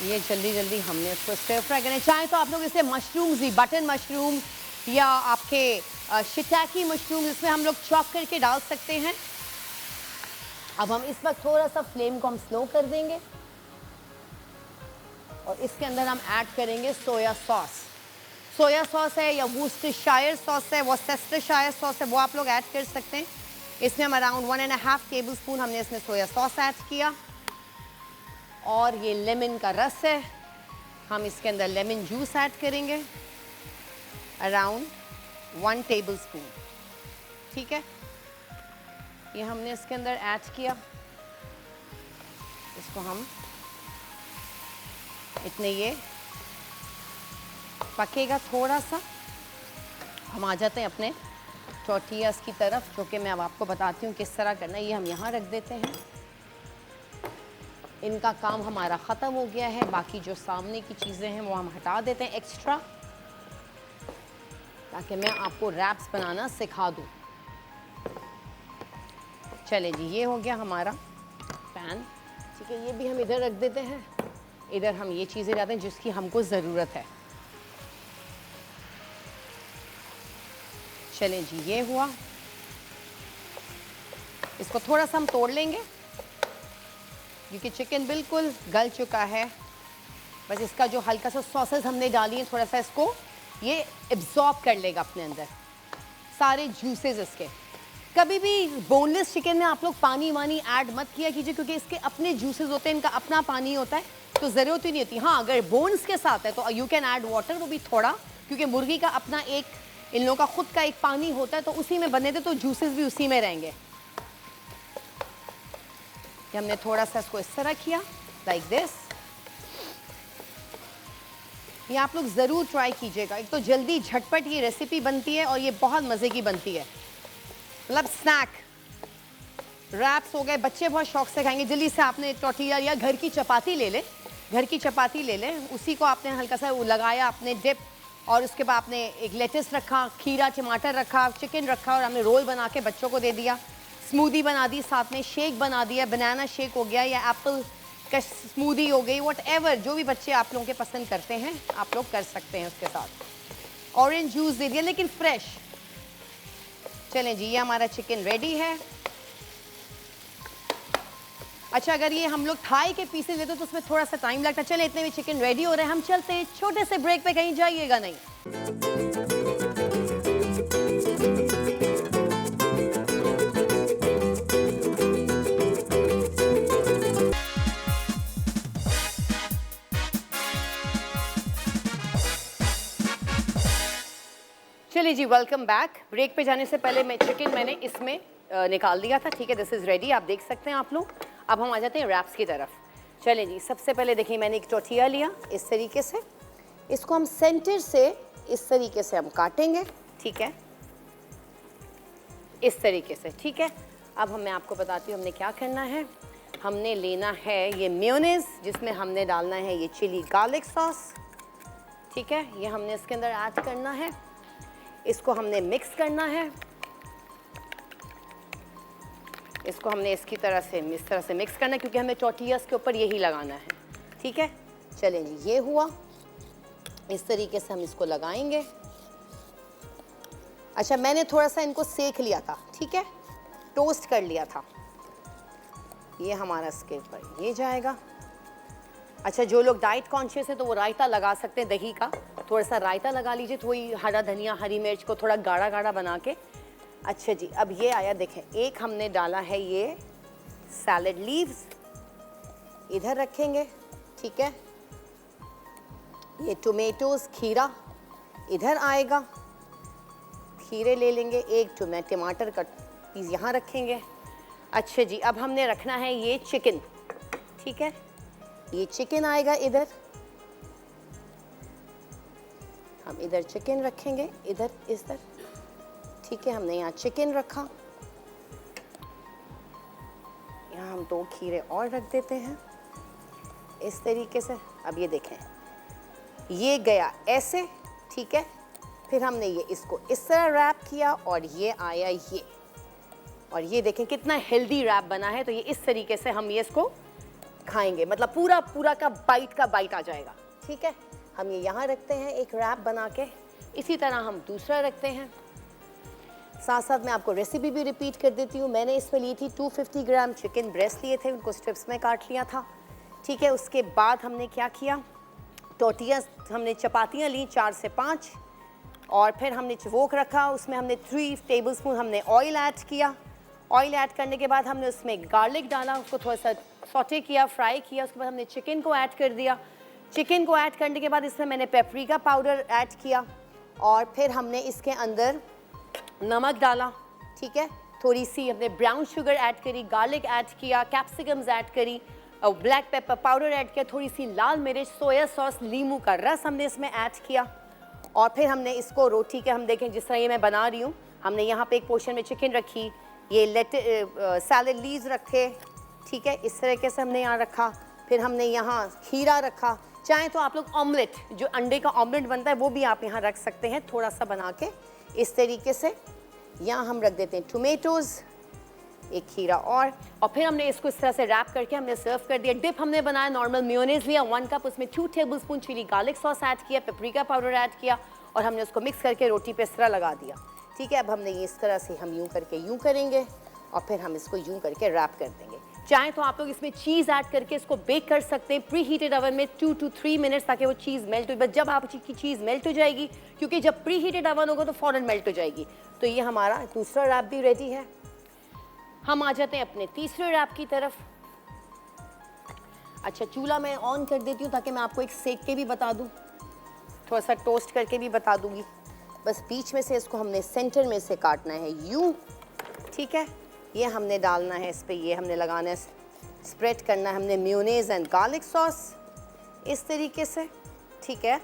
ये जल्दी जल्दी हमने इसको स्टर फ्राई करना है। चाहे तो आप लोग इसे मशरूम्स भी, बटन मशरूम या आपके शिटैकी मशरूम, इसमें हम लोग चॉप करके डाल सकते हैं। अब हम इस वक्त थोड़ा सा फ्लेम को हम स्लो कर देंगे, और इसके अंदर हम ऐड करेंगे सोया सॉस। सोया सॉस है या वुस्टरशायर सॉस है, वॉर्सेस्टरशायर सॉस है, वो आप लोग ऐड कर सकते हैं। इसमें हम अराउंड 1.5 टेबलस्पून हमने इसमें सोया सॉस ऐड किया, और ये लेमन का रस है, हम इसके अंदर लेमन जूस ऐड करेंगे, अराउंड 1 टेबलस्पून। ठीक है, ये हमने इसके अंदर ऐड किया। इसको हम इतने, ये पकेगा थोड़ा सा। हम आ जाते हैं अपने टॉर्टियास की तरफ, जो कि मैं अब आपको बताती हूँ किस तरह करना है। ये हम यहाँ रख देते हैं, इनका काम हमारा ख़त्म हो गया है। बाकी जो सामने की चीज़ें हैं वो हम हटा देते हैं एक्स्ट्रा, ताकि मैं आपको रैप्स बनाना सिखा दूँ। चले जी, ये हो गया हमारा पैन। ठीक है, ये भी हम इधर रख देते हैं। इधर हम ये चीज़ें डालते हैं जिसकी हमको ज़रूरत है। चलें जी, ये हुआ। इसको थोड़ा सा हम तोड़ लेंगे क्योंकि चिकन बिल्कुल गल चुका है। बस इसका जो हल्का सा सॉसेस हमने डाली हैं, थोड़ा सा इसको ये एब्जॉर्ब कर लेगा अपने अंदर सारे जूसेस इसके। कभी भी बोनलेस चिकन में आप लोग पानी वानी ऐड मत किया कीजिए, क्योंकि इसके अपने जूसेस होते हैं, इनका अपना पानी होता है, तो ज़रूरत ही नहीं होती। हाँ, अगर बोन्स के साथ है तो यू कैन ऐड वाटर, वो भी थोड़ा, क्योंकि मुर्गी का अपना एक, इन लोगों का खुद का एक पानी होता है, तो उसी में बने थे तो जूसेस भी उसी में रहेंगे। हमने थोड़ा सा इसको इस तरह किया, लाइक दिस। ये आप लोग ज़रूर ट्राई कीजिएगा। एक तो जल्दी झटपट ये रेसिपी बनती है और ये बहुत मज़े की बनती है। मतलब स्नैक रैप्स हो गए, बच्चे बहुत शौक से खाएंगे। जल्दी से आपने टॉर्टिया या घर की चपाती ले लें, घर की चपाती ले लें, उसी को आपने हल्का सा लगाया, आपने डिप, और उसके बाद आपने एक लेटस रखा, खीरा टमाटर रखा, चिकन रखा, और हमने रोल बना के बच्चों को दे दिया। स्मूदी बना दी, साथ में शेक बना दिया, बनाना शेक हो गया या एप्पल का स्मूदी हो गई, व्हाटएवर जो भी बच्चे आप लोगों के पसंद करते हैं आप लोग कर सकते हैं उसके साथ। ऑरेंज जूस दे दिया, लेकिन फ्रेश। चलें जी, ये हमारा चिकन रेडी है। अच्छा, अगर ये हम लोग थाई के पीसेस लेते तो उसमें थोड़ा सा टाइम लगता है। चले, इतने में चिकन रेडी हो रहे हैं, हम चलते हैं छोटे से ब्रेक पे, कहीं जाइएगा नहीं। चलिए जी, वेलकम बैक। ब्रेक पे जाने से पहले मैं चिकन मैंने इसमें निकाल दिया था, ठीक है। दिस इज़ रेडी, आप देख सकते हैं आप लोग। अब हम आ जाते हैं रैप्स की तरफ। चलें जी, सबसे पहले देखिए मैंने एक टोर्टिया लिया इस तरीके से, इसको हम सेंटर से इस तरीके से हम काटेंगे, ठीक है, इस तरीके से, ठीक है। अब मैं आपको बताती हूँ हमने क्या करना है। हमने लेना है ये मेयोनेज़, जिसमें हमने डालना है ये चिली गार्लिक सॉस, ठीक है, ये हमने इसके अंदर ऐड करना है। इसको हमने मिक्स करना है, इसको हमने इस तरह से मिक्स करना है, क्योंकि हमें टोर्टियास के ऊपर यही लगाना है, ठीक है। चलें जी, ये हुआ, इस तरीके से हम इसको लगाएंगे। अच्छा, मैंने थोड़ा सा इनको सेक लिया था, ठीक है, टोस्ट कर लिया था। ये हमारा इसके ऊपर ये जाएगा। अच्छा, जो लोग डाइट कॉन्शियस है तो वो रायता लगा सकते हैं, दही का थोड़ा सा रायता लगा लीजिए, थोड़ी हरा धनिया हरी मिर्च को थोड़ा गाढ़ा गाढ़ा बना के। अच्छा जी, अब ये आया, देखें, एक हमने डाला है ये सैलड लीव्स, इधर रखेंगे, ठीक है। ये टोमेटोज, खीरा इधर आएगा, खीरे ले लेंगे, एक टमाटर का पीस यहाँ रखेंगे। अच्छा जी, अब हमने रखना है ये चिकन, ठीक है, ये चिकन आएगा इधर, हम इधर चिकन रखेंगे, इधर इधर, ठीक है। हमने यहाँ चिकन रखा, यहाँ हम 2 खीरे और रख देते हैं इस तरीके से। अब ये देखें, ये गया ऐसे, ठीक है। फिर हमने ये इसको इस तरह रैप किया और ये आया ये, और ये देखें कितना हेल्दी रैप बना है। तो ये इस तरीके से हम ये इसको खाएंगे, मतलब पूरा का बाइट आ जाएगा, ठीक है। हम ये यहाँ रखते हैं एक रैप बना के, इसी तरह हम दूसरा रखते हैं। साथ साथ मैं आपको रेसिपी भी रिपीट कर देती हूँ। मैंने इसमें ली थी 250 ग्राम चिकन ब्रेस्ट लिए थे, उनको स्ट्रिप्स में काट लिया था, ठीक है। उसके बाद हमने क्या किया, टोर्टियाँ, हमने चपातियाँ ली 4 से 5, और फिर हमने वोक रखा, उसमें हमने 3 टेबलस्पून हमने ऑयल ऐड किया। ऑयल ऐड करने के बाद हमने उसमें गार्लिक डाला, उसको थोड़ा सा सॉटे किया, फ्राई किया। उसके बाद हमने चिकन को ऐड कर दिया। चिकन को ऐड करने के बाद इसमें मैंने पेपरिका पाउडर ऐड किया, और फिर हमने इसके अंदर नमक डाला, ठीक है, थोड़ी सी हमने ब्राउन शुगर ऐड करी, गार्लिक ऐड किया, कैप्सिकम्स ऐड करी, और ब्लैक पेपर पाउडर ऐड किया, थोड़ी सी लाल मिर्च, सोया सॉस, नींबू का रस हमने इसमें ऐड किया। और फिर हमने इसको रोटी के, हम देखें जिस तरह ये मैं बना रही हूँ, हमने यहाँ पे एक पोर्शन में चिकन रखी, ये सैलड लीव्स रखे, ठीक है, इस तरीके से हमने यहाँ रखा। फिर हमने यहाँ खीरा रखा। चाहे तो आप लोग ऑमलेट, जो अंडे का ऑमलेट बनता है, वो भी आप यहाँ रख सकते हैं, थोड़ा सा बना के इस तरीके से। यहाँ हम रख देते हैं टोमेटोज़, एक खीरा, और फिर हमने इसको इस तरह से रैप करके हमने सर्व कर दिया। डिप हमने बनाया, नॉर्मल मेयोनेज़ लिया 1 कप, उसमें 2 tablespoon chilli garlic sauce add किया, पेपरिका पाउडर ऐड किया, और हमने उसको मिक्स करके रोटी पे इस तरह लगा दिया, ठीक है। अब हमने ये इस तरह से हम यूँ करके यूँ करेंगे, और फिर हम इसको यूँ करके रैप कर देंगे। चाहे तो आप लोग इसमें चीज़ ऐड करके इसको बेक कर सकते हैं प्री हीटेड ओवन में 2 to 3 मिनट्स, ताकि वो चीज़ मेल्ट हो। बस जब आपकी चीज़ मेल्ट हो जाएगी, क्योंकि जब प्री हीटेड ओवन होगा तो फ़ौरन मेल्ट हो जाएगी। तो ये हमारा दूसरा रैप भी रेडी है। हम आ जाते हैं अपने तीसरे रैप की तरफ। अच्छा, चूल्हा मैं ऑन कर देती हूँ ताकि मैं आपको एक सेक के भी बता दूँ, थोड़ा सा टोस्ट करके भी बता दूँगी। बस बीच में से इसको हमने सेंटर में से काटना है यूँ, ठीक है। ये हमने डालना है इस पर, ये हमने लगाना है, स्प्रेड करना है हमने मेयोनेज़ एंड गार्लिक सॉस इस तरीके से, ठीक है।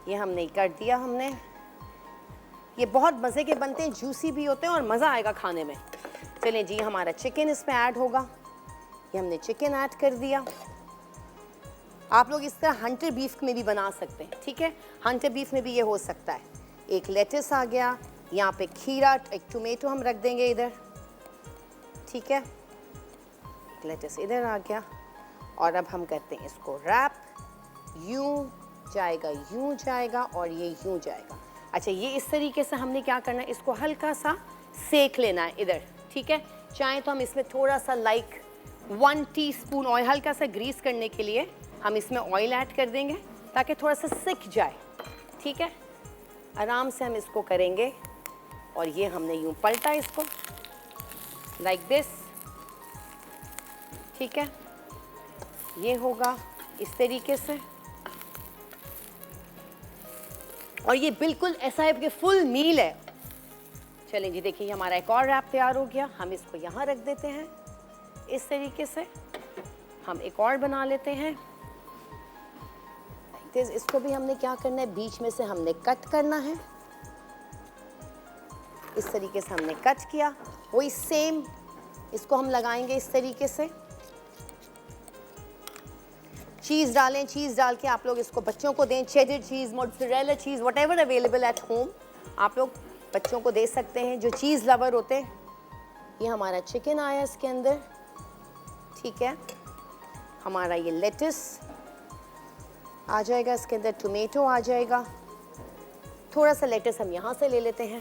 ये हमने कर दिया हमने। ये बहुत मज़े के बनते हैं, जूसी भी होते हैं और मज़ा आएगा खाने में। चलें जी, हमारा चिकन इसमें ऐड होगा। ये हमने चिकन ऐड कर दिया। आप लोग इस तरह हंटर बीफ में भी बना सकते हैं, ठीक है, हंटर बीफ में भी ये हो सकता है। एक लेटस आ गया, यहाँ पे खीरा, एक टोमेटो हम रख देंगे इधर, ठीक है, एक लेटस इधर आ गया। और अब हम करते हैं इसको रैप, यूँ जाएगा और ये यूँ जाएगा। अच्छा, ये इस तरीके से हमने क्या करना है, इसको हल्का सा सेक लेना है इधर, ठीक है। चाहे तो हम इसमें थोड़ा सा 1 टीस्पून ऑयल, हल्का सा ग्रीस करने के लिए हम इसमें ऑयल ऐड कर देंगे, ताकि थोड़ा सा सिक जाए, ठीक है। आराम से हम इसको करेंगे, और ये हमने यूँ पलटा इसको लाइक दिस, ठीक है। ये होगा इस तरीके से, और ये बिल्कुल ऐसा है कि फुल मील है। चलें जी, देखिए हमारा एक और रैप तैयार हो गया। हम इसको यहाँ रख देते हैं इस तरीके से। हम एक और बना लेते हैं। इसको भी हमने क्या करना है, बीच में से हमने कट करना है। इस तरीके से हमने कट किया। वही सेम इसको हम लगाएंगे इस तरीके से। चीज़ डालें, चीज़ डाल के आप लोग इसको बच्चों को दें। Cheddar cheese, mozzarella cheese, whatever available at home आप लोग बच्चों को दे सकते हैं जो चीज़ लवर होते हैं। ये हमारा चिकन आया इसके अंदर, ठीक है। हमारा ये लेटस आ जाएगा, इसके अंदर टोमेटो आ जाएगा। थोड़ा सा लेटस हम यहाँ से ले लेते हैं,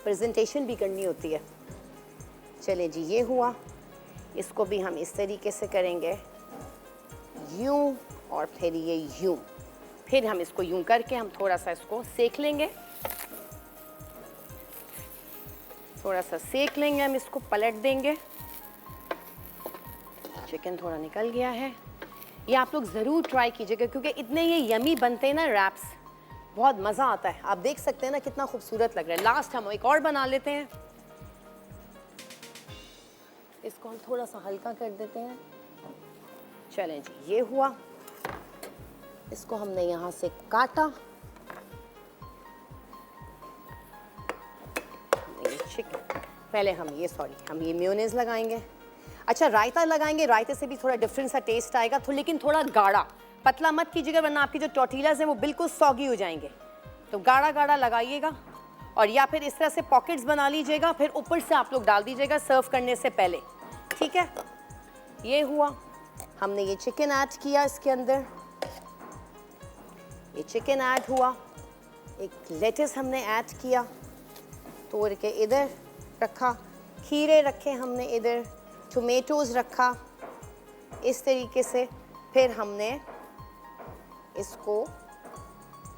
प्रेजेंटेशन भी करनी होती है। चलें जी, ये हुआ। इसको भी हम इस तरीके से करेंगे, यूं और फिर ये यूं। फिर हम इसको यूं करके हम थोड़ा सा इसको सेक लेंगे। थोड़ा सा सेक लेंगे, हम इसको पलट देंगे। चिकन थोड़ा निकल गया है। ये आप लोग ज़रूर ट्राई कीजिएगा क्योंकि इतने ये यमी बनते हैं ना रैप्स, बहुत मज़ा आता है। आप देख सकते हैं ना कितना खूबसूरत लग रहा है। लास्ट हम एक और बना लेते हैं। इसको हम थोड़ा सा हल्का कर देते हैं। चलें जी, ये हुआ। इसको हमने यहाँ से काटा। ये चिकन, पहले हम ये मेयोनेज़ लगाएंगे। अच्छा, रायता लगाएंगे। रायते से भी थोड़ा डिफरेंट सा टेस्ट आएगा, लेकिन थोड़ा गाढ़ा। पतला मत कीजिएगा वरना आपकी जो टॉर्टिलाज हैं वो बिल्कुल सॉगी हो जाएंगे। तो गाढ़ा गाढ़ा लगाइएगा, और या फिर इस तरह से पॉकेट्स बना लीजिएगा, फिर ऊपर से आप लोग डाल दीजिएगा सर्व करने से पहले, ठीक है। ये हुआ। हमने ये चिकन ऐड किया इसके अंदर। ये चिकन ऐड हुआ। एक लेटस हमने ऐड किया, तोड़ के इधर रखा। खीरे रखे हमने इधर, टोमेटोज़ रखा इस तरीके से। फिर हमने इसको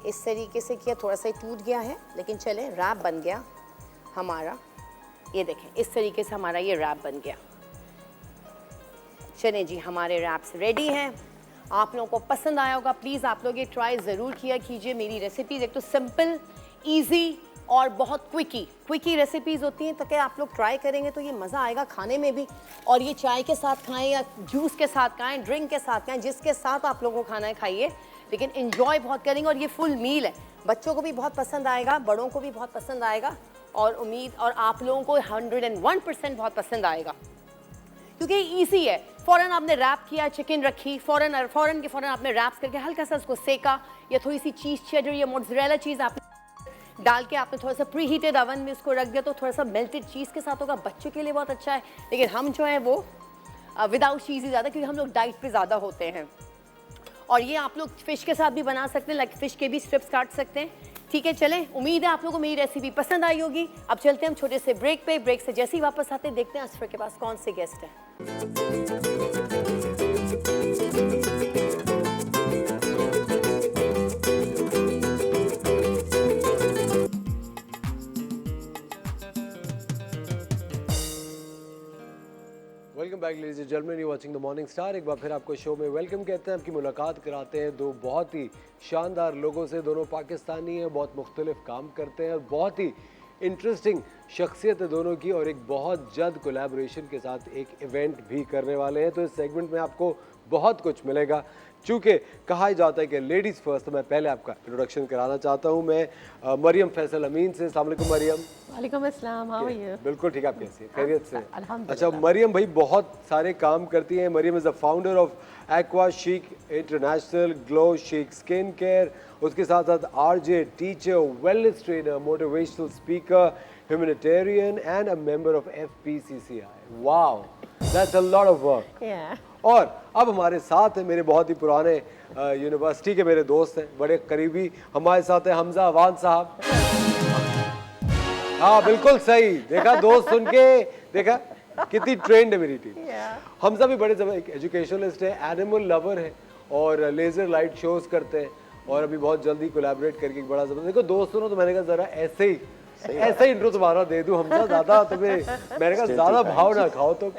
इस तरीके से किया। थोड़ा सा टूट गया है लेकिन चले, रैप बन गया हमारा। ये देखें, इस तरीके से हमारा ये रैप बन गया। चलें जी, हमारे रैप्स रेडी हैं। आप लोगों को पसंद आया होगा। प्लीज़ आप लोग ये ट्राई ज़रूर किया कीजिए। मेरी रेसिपीज़ एक तो सिंपल, इजी और बहुत क्विकी रेसिपीज़ होती हैं, तो क्या आप लोग ट्राई करेंगे तो ये मज़ा आएगा खाने में भी। और ये चाय के साथ खाएं या जूस के साथ खाएं, ड्रिंक के साथ खाएं, जिसके साथ आप लोगों को खाना है खाइए, लेकिन इन्जॉय बहुत करेंगे। और ये फुल मील है, बच्चों को भी बहुत पसंद आएगा, बड़ों को भी बहुत पसंद आएगा, और आप लोगों को 101% बहुत पसंद आएगा क्योंकि ईजी है। फ़ौरन आपने रैप किया, चिकन रखी, फ़ौरन आपने रैप्स करके हल्का सा उसको सेका, या थोड़ी सी चीज़ चेडर या मोज़रेला चीज़ आपने डाल के आपने थोड़ा सा प्री हीटेड ओवन में उसको रख दिया, तो थोड़ा सा मेल्टेड चीज़ के साथ होगा, बच्चों के लिए बहुत अच्छा है। लेकिन हम जो है वो विदाउट चीज़ ही ज़्यादा, क्योंकि हम लोग डाइट पे ज़्यादा होते हैं। और ये आप लोग फ़िश के साथ भी बना सकते हैं, लाइक फ़िश के भी स्ट्रिप्स काट सकते हैं, ठीक है। चलें, उम्मीद है आप लोगों को मेरी रेसिपी पसंद आई होगी। अब चलते हैं हम छोटे से ब्रेक पे। ब्रेक से जैसे ही वापस आते हैं, देखते हैं असफर के पास कौन से गेस्ट हैं। Welcome back ladies and gentleman, you watching the morning star. एक बार फिर आपको शो में वेलकम कहते हैं। आपकी मुलाकात कराते हैं दो बहुत ही शानदार लोगों से। दोनों पाकिस्तानी हैं, बहुत मुख्तलिफ काम करते हैं और बहुत ही इंटरेस्टिंग शख्सियत है दोनों की, और एक बहुत जल्द कोलैबोरेशन के साथ एक इवेंट भी करने वाले हैं। तो इस सेगमेंट में आपको बहुत कुछ मिलेगा। चूँकि कहा जाता है कि लेडीज़ फर्स्ट, तो मैं पहले आपका इंट्रोडक्शन कराना चाहता हूँ। मैं मरियम फैसल अमीन से। अस्सलाम वालेकुम मरियम। वालेकुम अस्सलाम, हाउ आर यू? बिल्कुल ठीक, आप कैसी हैं? खैरियत से? अल्हम्दुलिल्लाह। अच्छा मरियम भाई बहुत सारे काम करती हैं। Mariam is the founder of Aqua Chic International, Glow Chic skin care, उसके साथ साथ RJ, teacher, wellness trainer, motivational speaker, humanitarian and a member of FPCCI। Wow, that's a lot of work. Yeah. और अब हमारे साथ हैं मेरे बहुत ही पुराने यूनिवर्सिटी के मेरे दोस्त हैं, बड़े करीबी। हमारे साथ हैं हमजा अवान साहब। हाँ बिल्कुल सही, देखा दोस्त सुन के, देखा कितनी ट्रेंड है मेरी टीम। हमजा भी बड़े एक एजुकेशनलिस्ट है, एनिमल लवर है, और लेजर लाइट शोज करते हैं, और अभी बहुत जल्दी कोलैबोरेट करके एक बड़ा जबरदस्त। देखो दोस्त सुनो, तो मैंने कहा जरा ऐसे ही इंट्रो तुम्हारा दे दूं हमजा, ज़्यादा तुम्हें मैंने कहा ज़्यादा भाव ना खाओ तुम।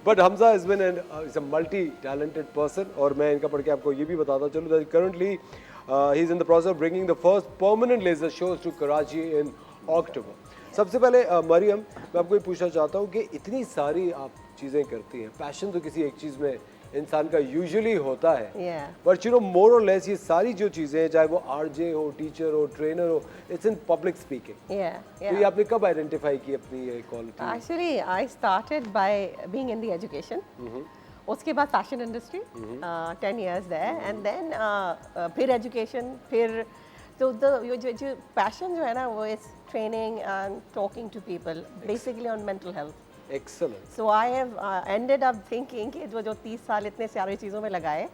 But Hamza is been is a multi talented person, और मैं इनका पढ़ के आपको ये भी बताता चलूँ that currently he is in the process of bringing the first permanent laser shows to Karachi in October. सबसे पहले मरियम, मैं आपको ये पूछना चाहता हूँ कि इतनी सारी आप चीज़ें करती हैं, पैशन तो किसी एक चीज़ में इंसान का यूजुअली होता है, Yeah. बट यू नो मोर और लेस ये सारी जो चीज़ें हैं, चाहे वो आरजे हो, टीचर हो, ट्रेनर हो, it's in public speaking. Yeah, तो ये yeah. आपने कब आइडेंटिफाई की अपनी ये quality? Actually, I started by being in the education. उसके बाद fashion industry 10 years there, and then फिर एजुकेशन, फिर तो जो पैशन जो है ना वो is training and talking to people basically on mental health. Excellent. So I have ended up thinking कि जो 30 साल इतने सारी चीज़ों में लगाए,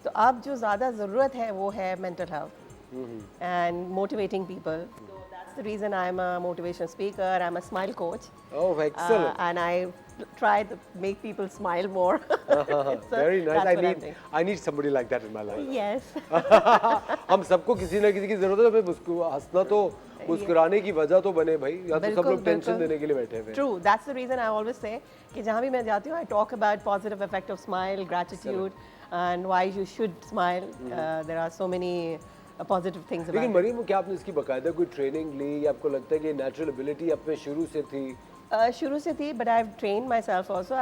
तो अब जो ज़्यादा ज़रूरत है वो है mental health and motivating people. That's the reason I'm a motivation speaker. I'm a smile coach. Oh, excellent. And I try to make people smile more. So Very nice. that's what I'm doing. I need somebody like that in my life. Yes. हम सबको किसी ना किसी की जरूरत है, हमें हंसना तो मुस्कुराने की वजह तो बने भाई, या तो सब बिल्कुल, लोग टेंशन बिल्कुल. देने के लिए बैठे हुए हैं. True. That's the reason I always say कि जहाँ भी मैं जाती हूँ, I talk about positive effect of smile, gratitude, and why you should smile. There are so many positive things about लेकिन it. मरीम, क्या आपने इसकी बकायदा कोई ट्रेनिंग ली, या आपको लगता है कि नेचुरल एबिलिटी आप में शुरू से थी? शुरू से थी, but I have train myself also.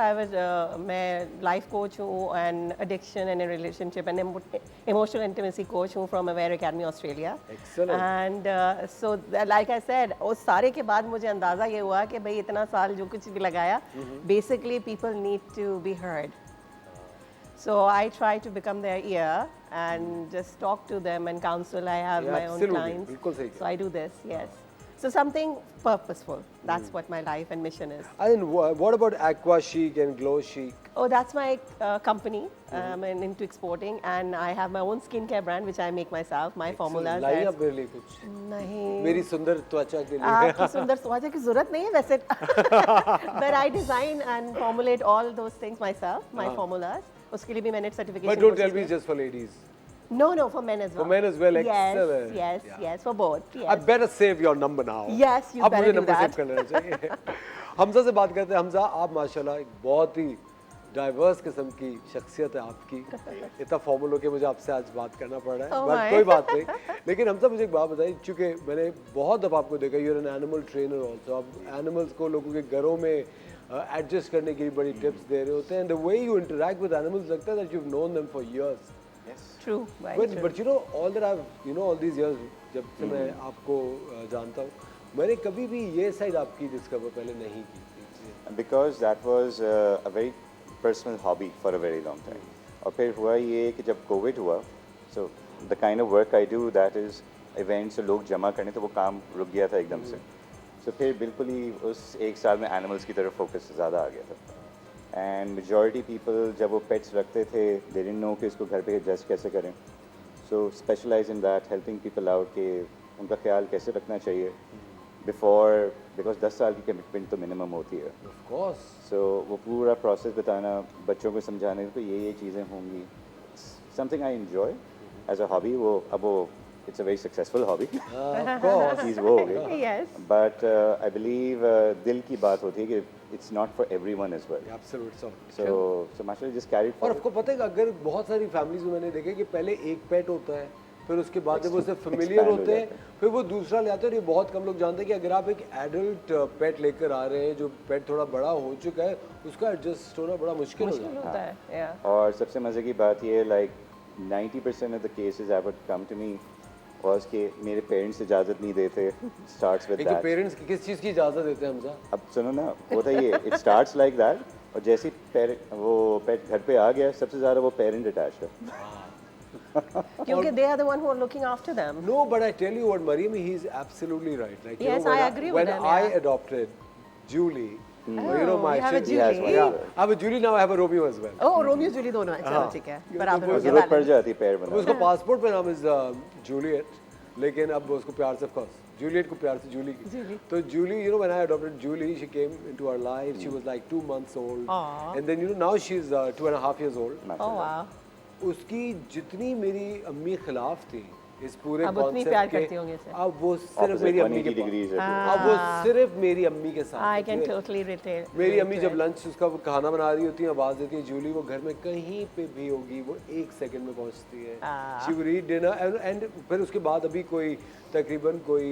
मैं लाइफ कोच हूँ and addiction and relationship and emotional intimacy coach हूँ from aware academy Australia. Excellent. And so like I said, उस सारे के बाद मुझे अंदाज़ा ये हुआ कि भाई इतना साल जो कुछ भी लगाया, basically people need to be heard. So I try to become their ear and just talk to them and counsel. I have Yeah, my own absolutely. clients. बिल्कुल सही So I do this, yes. So something purposeful. That's what my life and mission is. And what about Aqua Chic and Glow Chic? Oh, that's my company. I'm into exporting, and I have my own skincare brand which I make myself. My formulas. Lie are- आप मेरे लिए कुछ नहीं. मेरी सुंदर त्वचा के लिए? आपकी सुंदर त्वचा की जरूरत नहीं है वैसे. But I design and formulate all those things myself. My formulas. उसके लिए भी मैंने certification. But don't tell courses me किए. just for ladies. No, no, for men as well. For men as well, Yes, excellent. yes, Yeah. yes, for both. I Yes. better save your number now. Yes, you अब मुझे better do number save that. कर लेना चाहिए. हमजा से बात करते हैं. हमजा, आप माशाल्लाह एक बहुत ही डाइवर्स किस्म की शख्सियत है आपकी. इतना फॉर्मल होके मुझे आपसे आज बात करना पड़ रहा है, Oh बट my. कोई बात नहीं. लेकिन हमजा, मुझे एक बात बताइए, चूँकि मैंने बहुत दफ़ा आपको देखा, you are an animal trainer also. आप एनिमल्स को लोगों के घरों में एडजस्ट करने की बड़ी टिप्स दे रहे होते हैं. And the way you interact with animals, लगता है that you have known them for years. True. Very true. But you know all that I've all these years, जब से मैं आपको जानता हूँ, मैंने कभी भी ये साइड आपकी डिस्कवर पहले नहीं की थी. Because that was a very personal hobby for a very long time. और फिर हुआ ये कि जब कोविड हुआ, so the kind of work I do, that is events से लोग जमा करने, तो वो काम रुक गया था एकदम से. So फिर बिल्कुल ही उस एक साल में एनिमल्स की तरफ फोकस ज़्यादा आ गया था. एंड मेजॉरिटी पीपल जब वो पेट्स रखते थे, दे डिडंट नो कि इसको घर पे एडजस्ट कैसे करें. So specialise in that, helping people out कि उनका ख्याल कैसे रखना चाहिए बिफोर, बिकॉज 10 साल की कमिटमेंट तो मिनिमम होती है. Of course. सो वो पूरा प्रोसेस बताना, बच्चों को समझाने को ये चीज़ें होंगी. Something I enjoy as a hobby. वो अब वो it's a very successful hobby. Of course. चीज़ वो हो गई. Yes. बट आई बिलीव दिल की बात होती है कि it's not for everyone as well. Absolute song. So माशाल्लाह जस्ट कैरी और आपको पता है कि अगर बहुत सारी फैमिलीज में मैंने देखा कि पहले एक पेट होता है, फिर उसके बाद जब उससे फेमिलियर Expand हो होते हैं, जाता है. फिर वो दूसरा ले आते हैं. और ये बहुत कम लोग जानते हैं कि अगर आप एक एडल्ट पेट लेकर आ रहे हैं, जो पेट थोड़ा बड़ा हो चुका है, उसका एडजस्ट होना बड़ा मुश्किल हो जाता है. होता है. Yeah. और सबसे मज़े की बात ये, like 90% of the cases I would come to me was कि मेरे पेरेंट्स इजाज़त नहीं देते. स्टार्ट्स विद एक तो दैट. पेरेंट्स की किस चीज़ की इजाज़त देते हैं हमजा? अब सुनो ना, होता ये इट स्टार्ट्स लाइक दैट. और जैसे ही वो पेट घर पे आ गया, सबसे ज़्यादा वो पेरेंट अटैच है. क्योंकि they are the one who are looking after them. No, but I tell you what, Mariam, he's absolutely right. Like, Yes, when I agree with when him, I yeah. adopted Julie, Oh, you have a children- Julie? one. Yeah, I have a Julie now. I have a Romeo as well. Oh, Romeo Julie दोनों हैं. चलो ठीक है. बराबर हो गया. ज़रूरत पड़ balance. जाती है पैर अब बना. उसको पासपोर्ट पे नाम इज जूलियट, लेकिन अब उसको प्यार से, ऑफ कोर्स जूलियट को प्यार से जूली की. तो Jully, you know, when I adopted Julie, she came into our life. She was like 2 months old. Aw. And then, you know, now she's 2.5 years old. Oh wow. उसकी जितनी मेरी अम्मी खिलाफ थी, इस पूरे अब उतनी concept प्यार के, करती होंगे इसे। अब वो सिर्फ Opposite मेरी अम्मी के 180 degrees है अब वो सिर्फ मेरी अम्मी के साथ आई कैन होती है। टोटली रिलेट मेरी अम्मी जब लंच उसका खाना बना रही होती है, आवाज देती है जूली, वो घर में कहीं पे भी होगी, वो 1 सेकंड में पहुंचती है। She will eat dinner and फिर उसके बाद अभी कोई तकरीबन कोई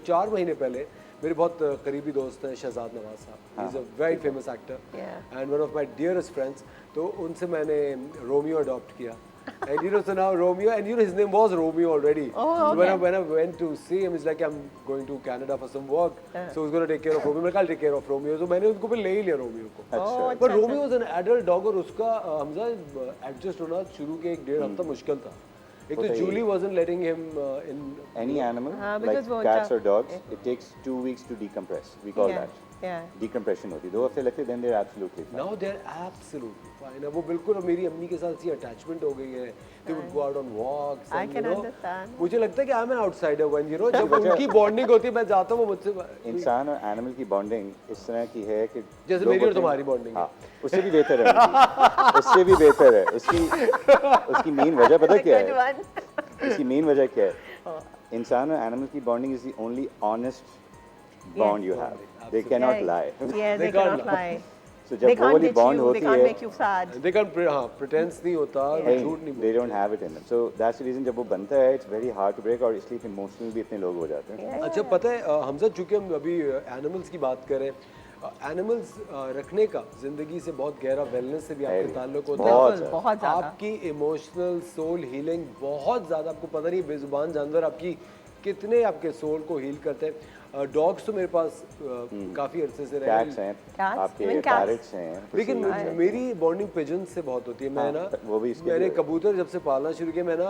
4 महीने पहले मेरे बहुत करीबी दोस्त हैं शहजाद नवाज साहब, is a very famous actor and one of my dearest friends, तो उनसे मैंने रोमियो अडॉप्ट किया। And you know, so now Romeo, and you know his name was Romeo already. Oh, So okay. when I went to see him, he's like, I'm going to Canada for some work, so he's going to take care of Romeo. मैं कल take care of Romeo, so मैंने उनको फिर ले ही लिया Romeo को। अच्छा पर Romeo was an adult dog और उसका हमजा एडजस्ट होना शुरू के 1-1.5 हफ्ता मुश्किल था। एक तो Jully wasn't letting him in any animal because like वो cats उनका- or dogs, it takes 2 weeks to decompress, we call that decompression होती है, 2 हफ्ते लगते, then they're absolutely fine. now they're absolutely fine। अब वो बिल्कुल अब मेरी अम्मी के साथ सी अटैचमेंट हो गई है। They would go out on walks I and can you know, understand. मुझे लगता है कि I'm an outsider when you know जब उनकी बॉन्डिंग होती है मैं जाता हूँ वो मुझसे इंसान और एनिमल की बॉन्डिंग इस तरह की है कि जैसे लोग मेरी और होते हैं- तुम्हारी bonding है। हाँ, उससे भी बेहतर है उनकी। उससे भी बेहतर है उसकी मेन वजह पता क्या है? इसकी मेन वजह क्या है? इंसान और एनिमल की bonding is the only honest bond you have, they can not lie. Yeah, they They can't cannot lie. So They जब वो can't वाली ditch बॉन्ड you, they होती can't है, make you sad. they can't हाँ pretense नहीं होता, झूठ नहीं they don't have it in them. So that's the reason जब वो बनता है, it's very hard to break, और इसलिए इमोशनल भी इतने लोग हो जाते हैं। अच्छा पता है हमजा, चूंकि हम अभी एनिमल्स की बात करें, एनिमल्स रखने का जिंदगी से बहुत गहरा वेलनेस से भी आपके है, ताल्लुक होता है। बहुत बिल्कुल, बहुत ज़्यादा। आपकी इमोशनल सोल हीलिंग बहुत ज़्यादा, आपको पता नहीं बेजुबान जानवर आपकी कितने आपके सोल को हील करते हैं। डॉग्स तो मेरे पास काफ़ी अरसे से रहे कैट्स हैं, Cats, आपके even cats. पैरट्स हैं, लेकिन मेरी बॉन्डिंग पिजन से बहुत होती है। मैं ना वो भी इसके मैंने लिए- कबूतर जब से पालना शुरू किया, मैं ना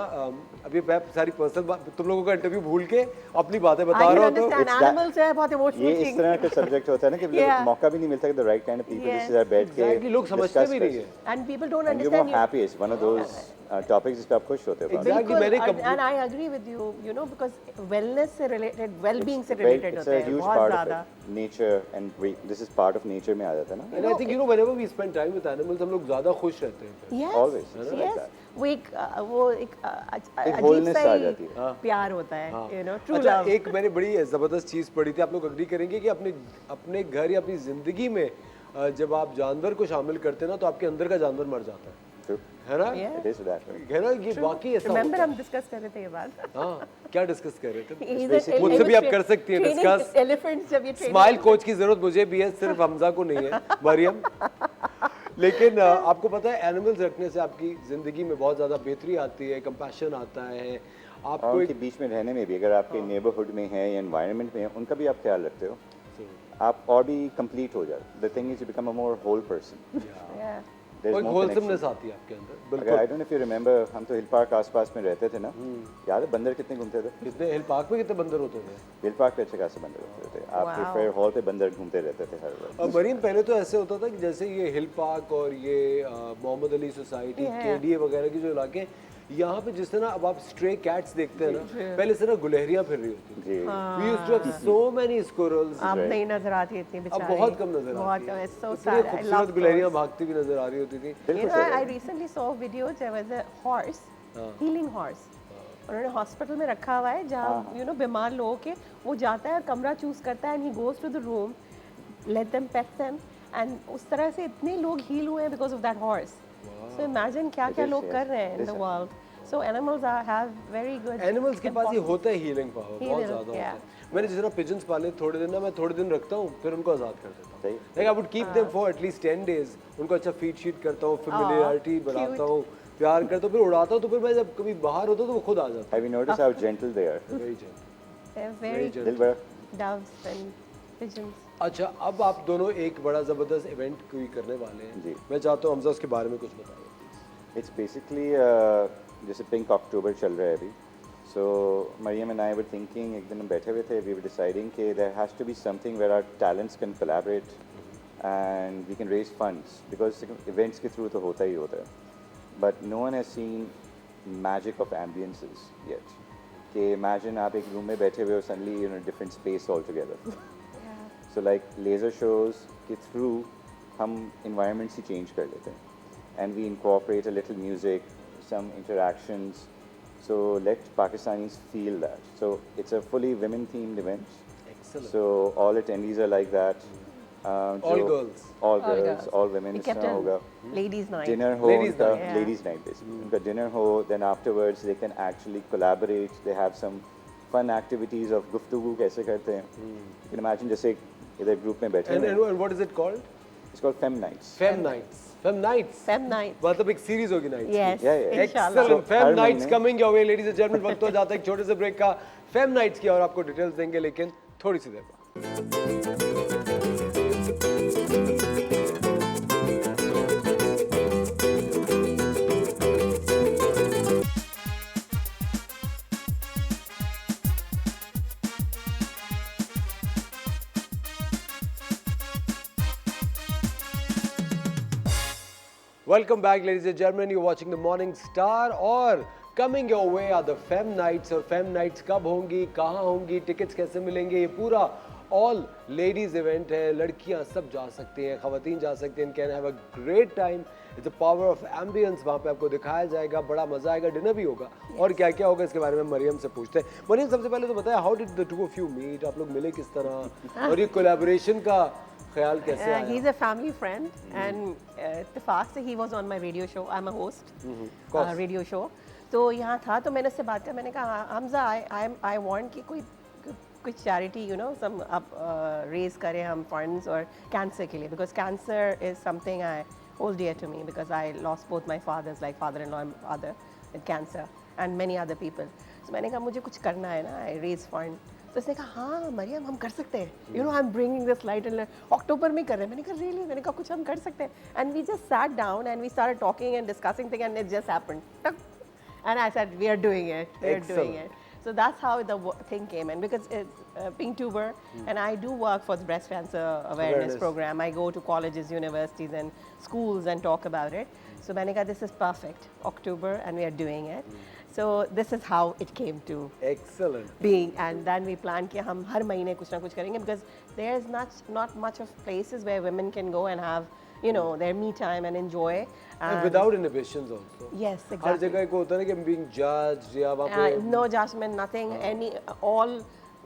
अभी मैं सारी पर्सनल बात तुम लोगों का इंटरव्यू भूल के अपनी बातें I बता can रहा हूँ तो understand. It's that- Animals है बहुत ये emotional इस thing. तरह का सब्जेक्ट होता है ना कि Yeah. मौका भी नहीं मिलता कि the right kind of people Yes. जिससे आप बैठ के Exactly, लोग समझते discuss भी कर नहीं है। सकें। And people don't And you're more understand you. happy, it's one of those topics जिस पे आप खुश होते हो। Exactly. बिल्कुल, मैंने and I agree with you, you know, because wellness से related, well-being से Very- related it's होते a हैं huge बहुत part ज़्यादा. of it. Nature and this is part of nature में आ जाता है ना। And I think you know whenever we spend time with animals हम लोग ज़्यादा खुश रहते हैं। Yes, Always, it's like yes. that. वो एक अजीब wholeness सा आ ही जाती है। प्यार होता है, you know, true अच्छा love. एक मैंने बड़ी ज़बरदस्त चीज़ पढ़ी थी, आप लोग अग्री करेंगे कि अपने घर या अपनी ज़िंदगी में जब आप जानवर को शामिल करते हैं ना तो आपके अंदर का जानवर मर जाता True. है ना? Yeah. It is that way. है ना, ये वाकई ऐसा Remember होता हम है। डिस्कस कर रहे थे ये बात. हाँ, क्या डिस्कस कर रहे थे? He's a- मुझसे भी आप कर training- सकती हैं training discuss. elephants जब ये training स्माइल कोच की जरूरत मुझे भी है, सिर्फ हमजा को नहीं है, मरियम। लेकिन आपको पता है एनिमल्स रखने से आपकी जिंदगी में बहुत ज़्यादा बेहतरी आती है, कंपैशन आता है, और आपको उनके एक बीच में रहने में भी, अगर आपके नेबरहुड में है या एनवायरनमेंट में है, उनका भी आप ख्याल रखते हो, आप और भी कंप्लीट हो जाते। The thing is you become a more whole person. Yeah. एक होलसमनेस आती है आपके अंदर। अगर बिल्कुल। I don't know if you remember, हम तो हिल पार्क आसपास में रहते थे ना, याद है बंदर कितने घूमते थे? कितने हिल पार्क में कितने बंदर होते थे? हिल पार्क पे अच्छे खासे बंदर होते थे, आपके Wow. फेयर हॉल पे बंदर घूमते रहते थे हर वक्त। और मरीम पहले तो ऐसे होता था कि जैसे ये हिल पार्क और ये मोहम्मद अली सोसाइटी, केडीए वगैरह की जो इलाके, यहाँ पे जिस तरह अब आप स्ट्रे कैट्स देखते हैं ना, पहले से ना गुलहरियाँ फिर रही होती थी। जी We used to have so many squirrels। अब नहीं नजर आती इतनी अब बेचारी. बहुत कम नजर बहुत आती कम. है। It's so इतनी sad. I खूबसूरत love गुलहरियाँ those. भागती हुई नजर आ रही होती थी। You बिल्कुल know, सही I है। recently saw a video. There was a horse, healing horse. उन्होंने हॉस्पिटल में रखा हुआ है जहाँ यू नो बीमार लोगों के वो जाता है और कमरा चूज करता है and he goes to the room, let them pet them, and उस तरह से इतने लोग हील हुए हैं because of that horse. So imagine क्या क्या is, लोग yes. कर रहे हैं in It the is. World. So animals have very good. Animals के पास ये होता है हीलिंग पावर, बहुत Healing, ज़्यादा होता yeah. है। मैंने जिस तरह पिजन्स पाले थोड़े दिन ना, मैं थोड़े दिन रखता हूँ फिर उनको आज़ाद कर देता हूँ। सही। Like I would keep them for at least 10 days, उनको अच्छा फीड शीट करता हूँ, फेमिलियरिटी बनाता हूँ, प्यार करता हूँ, फिर उड़ाता हूँ, तो फिर मैं जब कभी बाहर होता हूँ तो वो खुद आ जाता have you notice how gentle they are? है। Very gentle. वेरी दिल बड़ा doves and pigeons. अच्छा, अब आप दोनों एक बड़ा ज़बरदस्त इवेंट कोई करने वाले हैं। जी। मैं चाहता हूँ हमजा उसके बारे में कुछ बताओ। इट्स बेसिकली जैसे पिंक अक्टूबर चल रहा है अभी, so Mariam and I were thinking, एक दिन हम बैठे हुए थे, वी वर डिसाइडिंग कि there has to be something where our talents can collaborate and we can raise funds, because events के थ्रू तो होता ही होता है, but no one has seen magic of ambiences yet, कि इमेजिन आप एक रूम में बैठे हुए हो, suddenly in a different space all together. So like laser shows के थ्रू हम इन्वायरमेंट्स ही चेंज कर लेते हैं, and we incorporate a little music, some interactions, So let Pakistanis feel that. So it's a fully women themed event. Excellent. So all attendees are like that. All girls. All girls, all women. We इस kept तरह a होगा. ladies night. Dinner हो Ladies उनका night. ladies night basically. उनका dinner हो, then afterwards they can actually collaborate. They have some fun activities of गुफ्तगू कैसे करते हैं. You can imagine जैसे इधर group में बैठे हैं. And what is it called? It's called Fem Nights. Fem Nights. Fem Nights. Fem night. मतलब एक सीरीज होगी nights Yes. Yeah, yeah. Inshallah. Excellent. So, Fem हर Nights महीने- coming your way, ladies and gentlemen. वक्त हो जाता है एक छोटे से ब्रेक का. Fem Nights की और आपको डिटेल्स देंगे लेकिन थोड़ी सी देर बाद. Welcome back, ladies and gentlemen. You're watching the Morning Star और coming your way are the Fem Nights. और Fem Nights कब होंगी, कहाँ होंगी, टिकट्स कैसे मिलेंगे, ये पूरा all ladies event है. लड़कियाँ सब जा सकती हैं, खवातीन जा सकती हैं, can have a great time. It's a power of ambience. वहाँ पे आपको दिखाया जाएगा, बड़ा मजा आएगा, डिनर भी होगा. और क्या क्या होगा इसके बारे में मरियम से पूछते हैं. मरियम सबसे पहले तो बताया, how did the two of you meet? आप लोग मिले किस तरह और ये collaboration का ख्याल कैसे आया? He's a family friend, and इत्तेफाक से he was on my radio show. I'm a host, course. radio show. तो यहाँ था तो मैंने उससे बात किया. मैंने कहा हमजा I want कि कोई charity, you know, some up raise करें हम funds और cancer के लिए, because cancer is something I hold dear to me because I lost both my fathers, like father-in-law and father, with cancer, and many other people. So मैंने कहा मुझे कुछ करना है ना, I raise fund. तो उसने कहा हाँ मरियम हम कर सकते हैं. You know, I'm bringing this light and अक्टूबर में कर रहे हैं. मैंने कहा really? मैंने कहा कुछ हम कर सकते हैं. And we just sat down and we started talking and discussing things, and it just happened. And I said we are doing it. We are doing Excellent. it. So that's how the thing came in, because it's being tuber, and I do work for the breast cancer awareness program. I go to colleges, universities, and schools and talk about it. So मैंने कहा this is perfect, October, and we are doing it. So this is how it came to Excellent. being, and then we plan कि हम हर महीने कुछ ना कुछ करेंगे, because there is not much of places where women can go and have, you know, their me time and enjoy. And without inhibitions also. Yes, her exactly. जगह को होता है ना कि I'm being judged या वहाँ पे No judgment, nothing. All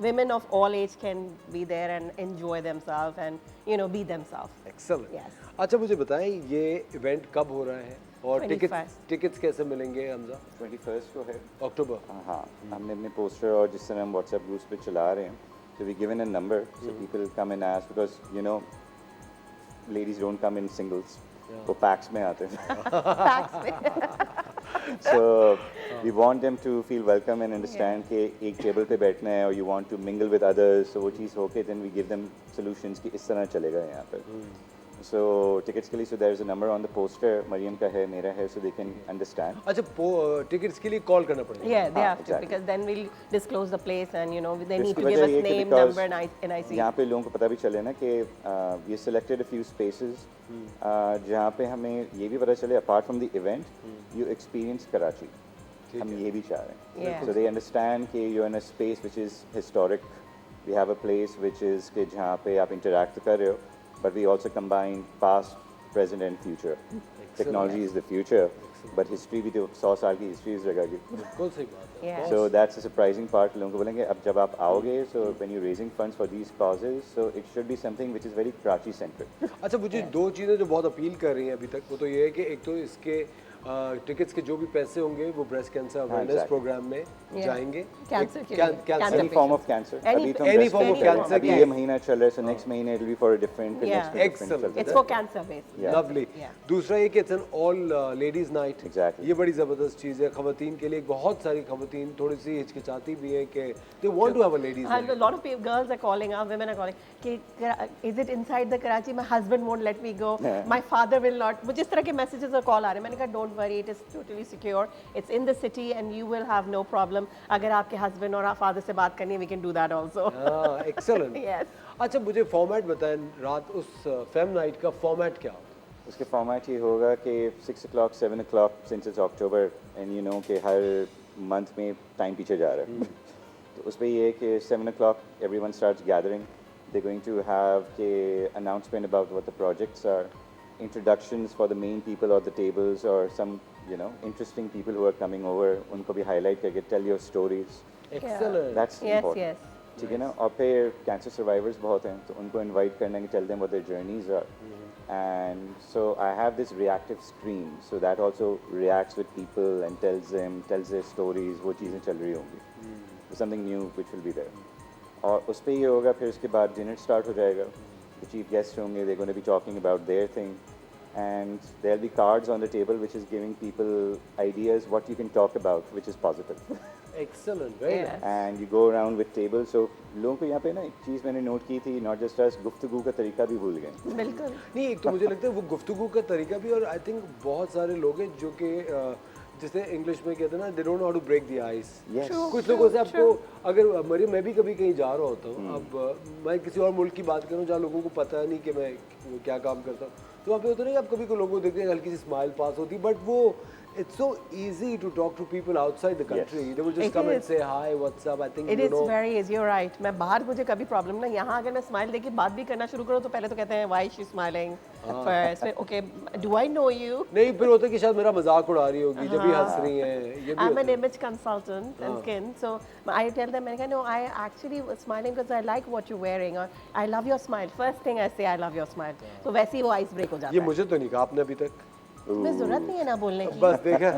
women of all age can be there and enjoy themselves and, you know, be themselves. Excellent. Yes. अच्छा मुझे बताएं ये इवेंट कब हो रहा है और 21st. टिकट्स कैसे मिलेंगे हमजा? 21st को है. अक्टूबर. हाँ, हमने अपने पोस्टर और जिस तरह हम व्हाट्सएप ग्रुप्स पे चला रहे हैं, so we given a number so people come and ask, because you know ladies don't come in singles, वो packs में आते हैं. So we want them to feel welcome and understand कि एक टेबल पे बैठना है, or you want to mingle with others, so वो चीज़ होके then we give them solutions कि इस तरह चलेगा यहाँ पर. So tickets के लिए, so there is a number on the poster, Maryam का है, मेरा है, so they can understand. अच्छा टिकट्स के लिए कॉल करना पड़ेगा? Yeah, they have to, exactly. because then we'll disclose the place and, you know, they need इसकी to give वजह us ये कि name, because number, and NIC. यहाँ पे लोगों को पता भी चले ना कि we selected a few spaces जहाँ पे हमें ये भी पता चले apart from the event you experience Karachi. हम ये भी चाह रहे हैं. Yeah. So they understand कि you're in a space which is historic. We have a place which is कि जहाँ पे आप interact कर रहे हो, but we also combine past, present and future. Technology is the future, but history भी तो 100 साल की history इस जगह की. बिल्कुल सही बात है. Yeah. So that's a surprising part. लोगों को बोलेंगे अब जब आप आओगे, so when you're raising funds for these causes, so it should be something which is very Karachi centric. अच्छा मुझे दो चीज़ें जो बहुत अपील कर रही हैं अभी तक वो तो ये है कि एक तो इसके टिकट्स के जो भी पैसे होंगे वो breast cancer awareness exactly. Programme में जाएंगे. Cancer के लिए. Cancer Any form of cancer. Any- अभी तो any breast form of cancer है. cancer, अभी yes. ये महीना चल रहा है, so next महीने it will be for a different. फिर Yeah. next में different Excellent. चलता It's है. for cancer based. Yeah. Lovely. Yeah. दूसरा ये कि it's an all ladies night. Exactly. ये बड़ी ज़बरदस्त चीज़ है खवातीन के लिए. बहुत सारी खवातीन थोड़ी सी हिचकिचाती भी हैं कि they want to have a ladies And a lot of people, girls are calling up, women are calling, कि is it inside the Karachi? My husband won't let me go. Yeah. My father will not. मुझे इस तरह के messages और call आ रहे हैं. मैंने कहा don't worry, it is totally secure. It's in the city and you will have no problem. अगर आपके husband और father से बात करनी है, we can do that also. Excellent. Yes. अच्छा मुझे फॉर्मेट बताएं रात उस फेम नाइट का फॉर्मेट क्या होगा? उसके फॉर्मेट ये होगा कि 6 o'clock, 7 o'clock, since it's October and you know कि हर मंथ में टाइम पीछे जा रहा है. तो उस पर ये है कि 7 o'clock everyone starts gathering. They're going to have the announcement about what the projects are, introductions for the main people or the tables, or some you know, interesting people who are coming over, उनको भी highlight करके tell your stories. Excellent. That's Yes, important. yes. ठीक है ना, और फिर cancer survivors बहुत हैं तो उनको इनवाइट करना कि tell them what their journeys are and so I have this reactive stream so that also reacts with people and tells their stories, वो चीज़ें चल रही होंगी, something new which will be there. और उस पर ये होगा, फिर उसके बाद डिनर स्टार्ट हो जाएगा, द चीफ गेस्ट होंगे, they gonna be talking about their thing and there'll be cards on the table which is giving people ideas what you can talk about which is positive. Excellent. Very Yeah. nice. And you go around with tables, so लोगों को यहाँ पे ना एक चीज़ मैंने note की थी, not just us, गुफ्तगू का तरीका भी भूल गए। बिल्कुल। नहीं, एक तो मुझे लगता है वो गुफ्तगू का तरीका भी, और आई थिंक बहुत सारे लोग हैं जो कि जिसे इंग्लिश में कहते हैं ना, they don't know how to break the ice. Yes. कुछ लोगों से आपको, अगर मरियम मैं भी कभी कहीं जा रहा होता हूँ, अब मैं किसी और मुल्क की बात करूँ जहाँ लोगों को पता नहीं कि मैं क्या काम करता हूँ, तो वहाँ पे होता नहीं, आप कभी को लोगों को देखते हैं हल्की सी स्माइल पास होती, बट वो it's so easy to talk to people outside the country. Yes. They will just It come and is. say hi, what's up. I think It you is know. very easy, you're right. मैं बाहर मुझे कभी problem ना, यहाँ अगर मैं smile देके बात भी करना शुरू करूँ तो पहले तो कहते हैं why is she smiling at first, फिर okay do I know you? नहीं, फिर होता है कि शायद मेरा मजाक उड़ा रही होगी जब भी हंस रही हैं, ये भी I'm होता an है। image consultant and skin, so I tell them, no, I actually was smiling because I like what you're wearing, or I love your smile. First thing I say, I love your smile. तो वैसे ही वो ice break हो जाता ये है। मुझे तो नहीं कहा आपने अभी तक। तुम्हें जरूरत नहीं है ना बोलने की। बस देखा।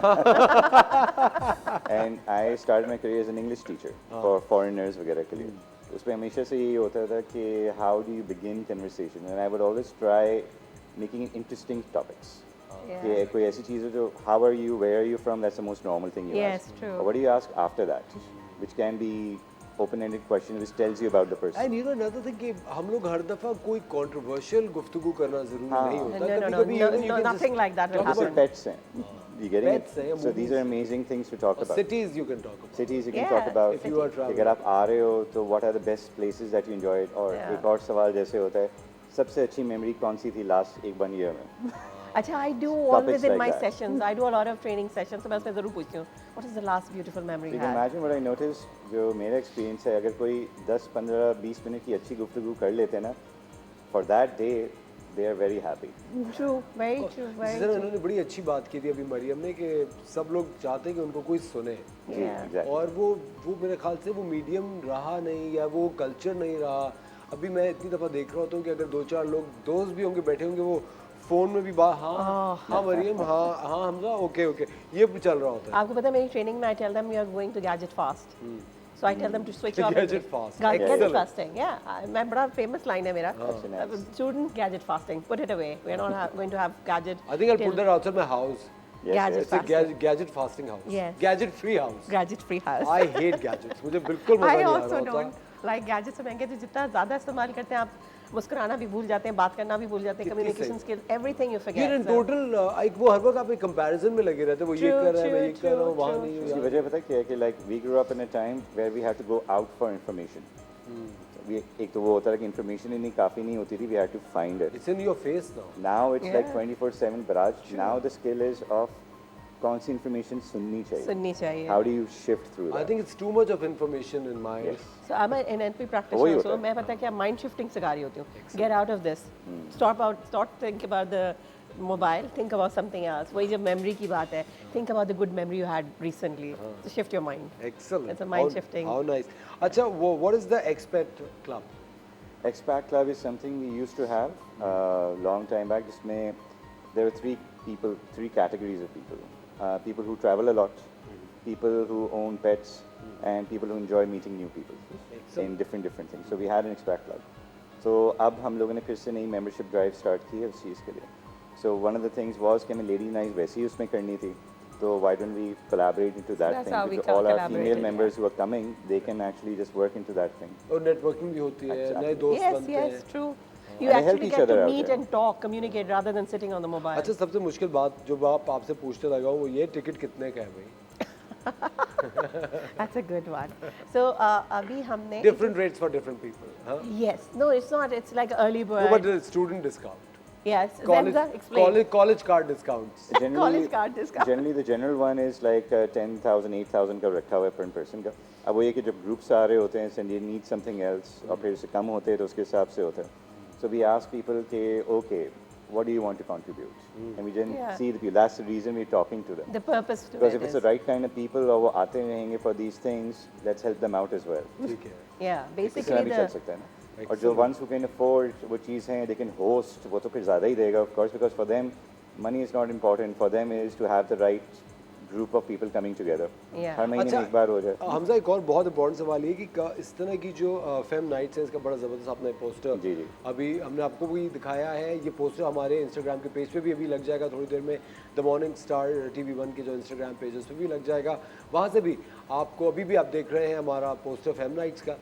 And I started my career as an English teacher for foreigners वगैरह के लिए। उसमें हमेशा से यही होता था कि how do you begin conversation, and I would always try making it interesting topics. कि कोई ऐसी चीज़ हो जो how are you, where are you from, that's the most normal thing you Yes, ask. true. Or what do you ask after that, which can be open-ended question which tells you about the person. And you know another thing कि हम लोग हर दफा कोई controversial गुफ्तगू करना जरूरी नहीं होता। No, no, कभी-कभी you know, you no, can nothing just like that will talk These are about happen. pets हैं. You getting Pets हैं, it? So these are amazing things to talk about. cities you can talk about. Cities you can Yeah, talk about. if you are कि traveling. अगर आप आ रहे हो तो what are the best places that you enjoyed, और Yeah. एक और सवाल जैसे होता है, सबसे अच्छी मेमोरी कौन सी थी लास्ट 1 year में? अच्छा, I do Topics always in like my that. sessions, I do a lot of training sessions, तो मैं उसमें ज़रूर पूछती हूँ, what is the last beautiful memory You you can had? imagine what I noticed, जो मेरा experience है, अगर कोई 10, 15, 20 मिनट की अच्छी गुफ्तगू कर लेते हैं ना, for that day they are very happy. True, very true, very जिस तरह true. उन्होंने बड़ी अच्छी बात की थी अभी मरियम ने कि सब लोग चाहते हैं कि उनको कोई सुने, जी, exactly. और वो मेरे ख्याल से वो मीडियम रहा नहीं, या वो कल्चर नहीं रहा। अभी मैं इतनी दफ़ा देख रहा होता हूँ कि अगर 2-4 लोग दोस्त भी होंगे बैठे होंगे, वो फ़ोन में भी हाँ मरियम, हाँ हमजा, ओके ये चल रहा होता है। आपको पता है मेरी ट्रेनिंग में I tell them you are going to gadget fast. So I tell them to switch off. Gadget fast. Gadget Excellent. fasting. Yeah, मैं बड़ा famous line है मेरा. That's nice. Student gadget fasting. Put it away. We are not going to have gadget. I think I'll put till- that outside my house. Yes, Gadget yes. It's a fasting. gadget fasting house. Yes. Gadget free house. Gadget free house. I hate gadgets. मुझे बिल्कुल मजा I नहीं आ also रहा होता। don't like gadgets. मैं कहती हूँ जितना ज़्यादा इस्तेमाल करते हैं आप, मुस्कुराना भी भूल जाते हैं, बात करना भी भूल जाते हैं, कितनी communication सही। skills, everything you ये forget. इन So- टोटल एक वो हर वक्त आप एक कंपैरिजन में लगे रहते हैं, वो ये True, कर रहा है, मैं ये true, कर रहा हूँ, true, वहाँ true, नहीं हूँ उसकी यार। वजह पता क्या है कि like we grew up in a time where we had to go out for information. एक तो वो होता है कि information इतनी काफ़ी नहीं होती थी, we had to find it. It's in your face now. Now it's like Yeah. 24/7 barrage. Now the skill is of कौन सी information सुननी चाहिए. सुननी चाहिए. How do you shift through I that? think it's too much of information in my Yes. So I'm an NLP वही practitioner, होता so है। मैं पता है क्या mind shifting सिखा रही होती हूँ. Get out of this. Stop think about the mobile. Think about something else. वही जब memory की बात है. Think about the good memory you had recently. So shift your mind. Excellent. It's a mind How- shifting. How nice. अच्छा, what is the expat club? Expat Club is something we used to have long time back. जिसमें there were three categories of people. People who travel a lot, people who own pets, and people who enjoy meeting new people in different things. So we had an Expat Club. So अब हम लोगों ने फिर से नई membership drive start की है उस चीज़ के लिए. So one of the things was कि हमें lady night वैसे ही उसमें करनी थी. So why don't we collaborate into that that's thing? how we Because all our female collaborated, members who are coming, they can actually just work into that thing. और networking भी होती है, Exactly. नए दोस्त Yes, बनते yes, हैं। true. You And they help actually each get other to out meet there. and talk, communicate rather than sitting on the mobile. अच्छा, सबसे मुश्किल बात जो आप आपसे पूछते लगा हूँ वो ये, टिकट कितने का है भाई? That's a good one. So अभी हमने Different rates for different people. Huh? Yes, no, it's not. It's like early bird. No, but the student discount. Yes, College, Zemza, explain. college card discounts. College card discount. Generally, the general one is like 10,000, 8,000 का रखा हुआ है per person का. अब वो ये कि जब groups आ रहे होते हैं, and they need something else, और फिर उससे कम होते हैं तो उसके हिसाब से होता है. So we ask people कि okay, what do you want to contribute? And we didn't Yeah. see the people. That's the reason we're talking to them. The purpose to Because it if it's is- the right kind of people और वो आते रहेंगे for these things, let's help them out as well. ठीक है Yeah, इस तरह basically भी चल the सकता है ना. और जो ones who can afford वो चीज़ हैं, they can host, वो तो फिर ज़्यादा ही देगा of course, because for them money is not important. For them is to have the right group of people coming together. Yeah. हर महीने में एक बार हो जाए. हमजा एक और बहुत इंपॉर्टेंट सवाल ये कि इस तरह की जो फेम नाइट्स है इसका बड़ा ज़बरदस्त आपने पोस्टर जी, जी. अभी हमने आपको भी दिखाया है ये पोस्टर हमारे इंस्टाग्राम के पेज पे भी अभी लग जाएगा थोड़ी देर में द मॉर्निंग स्टार TV1 के जो इंस्टाग्राम पेज है उस पर भी लग जाएगा वहाँ से भी आपको अभी भी आप देख रहे हैं हमारा पोस्टर फेम नाइट्स का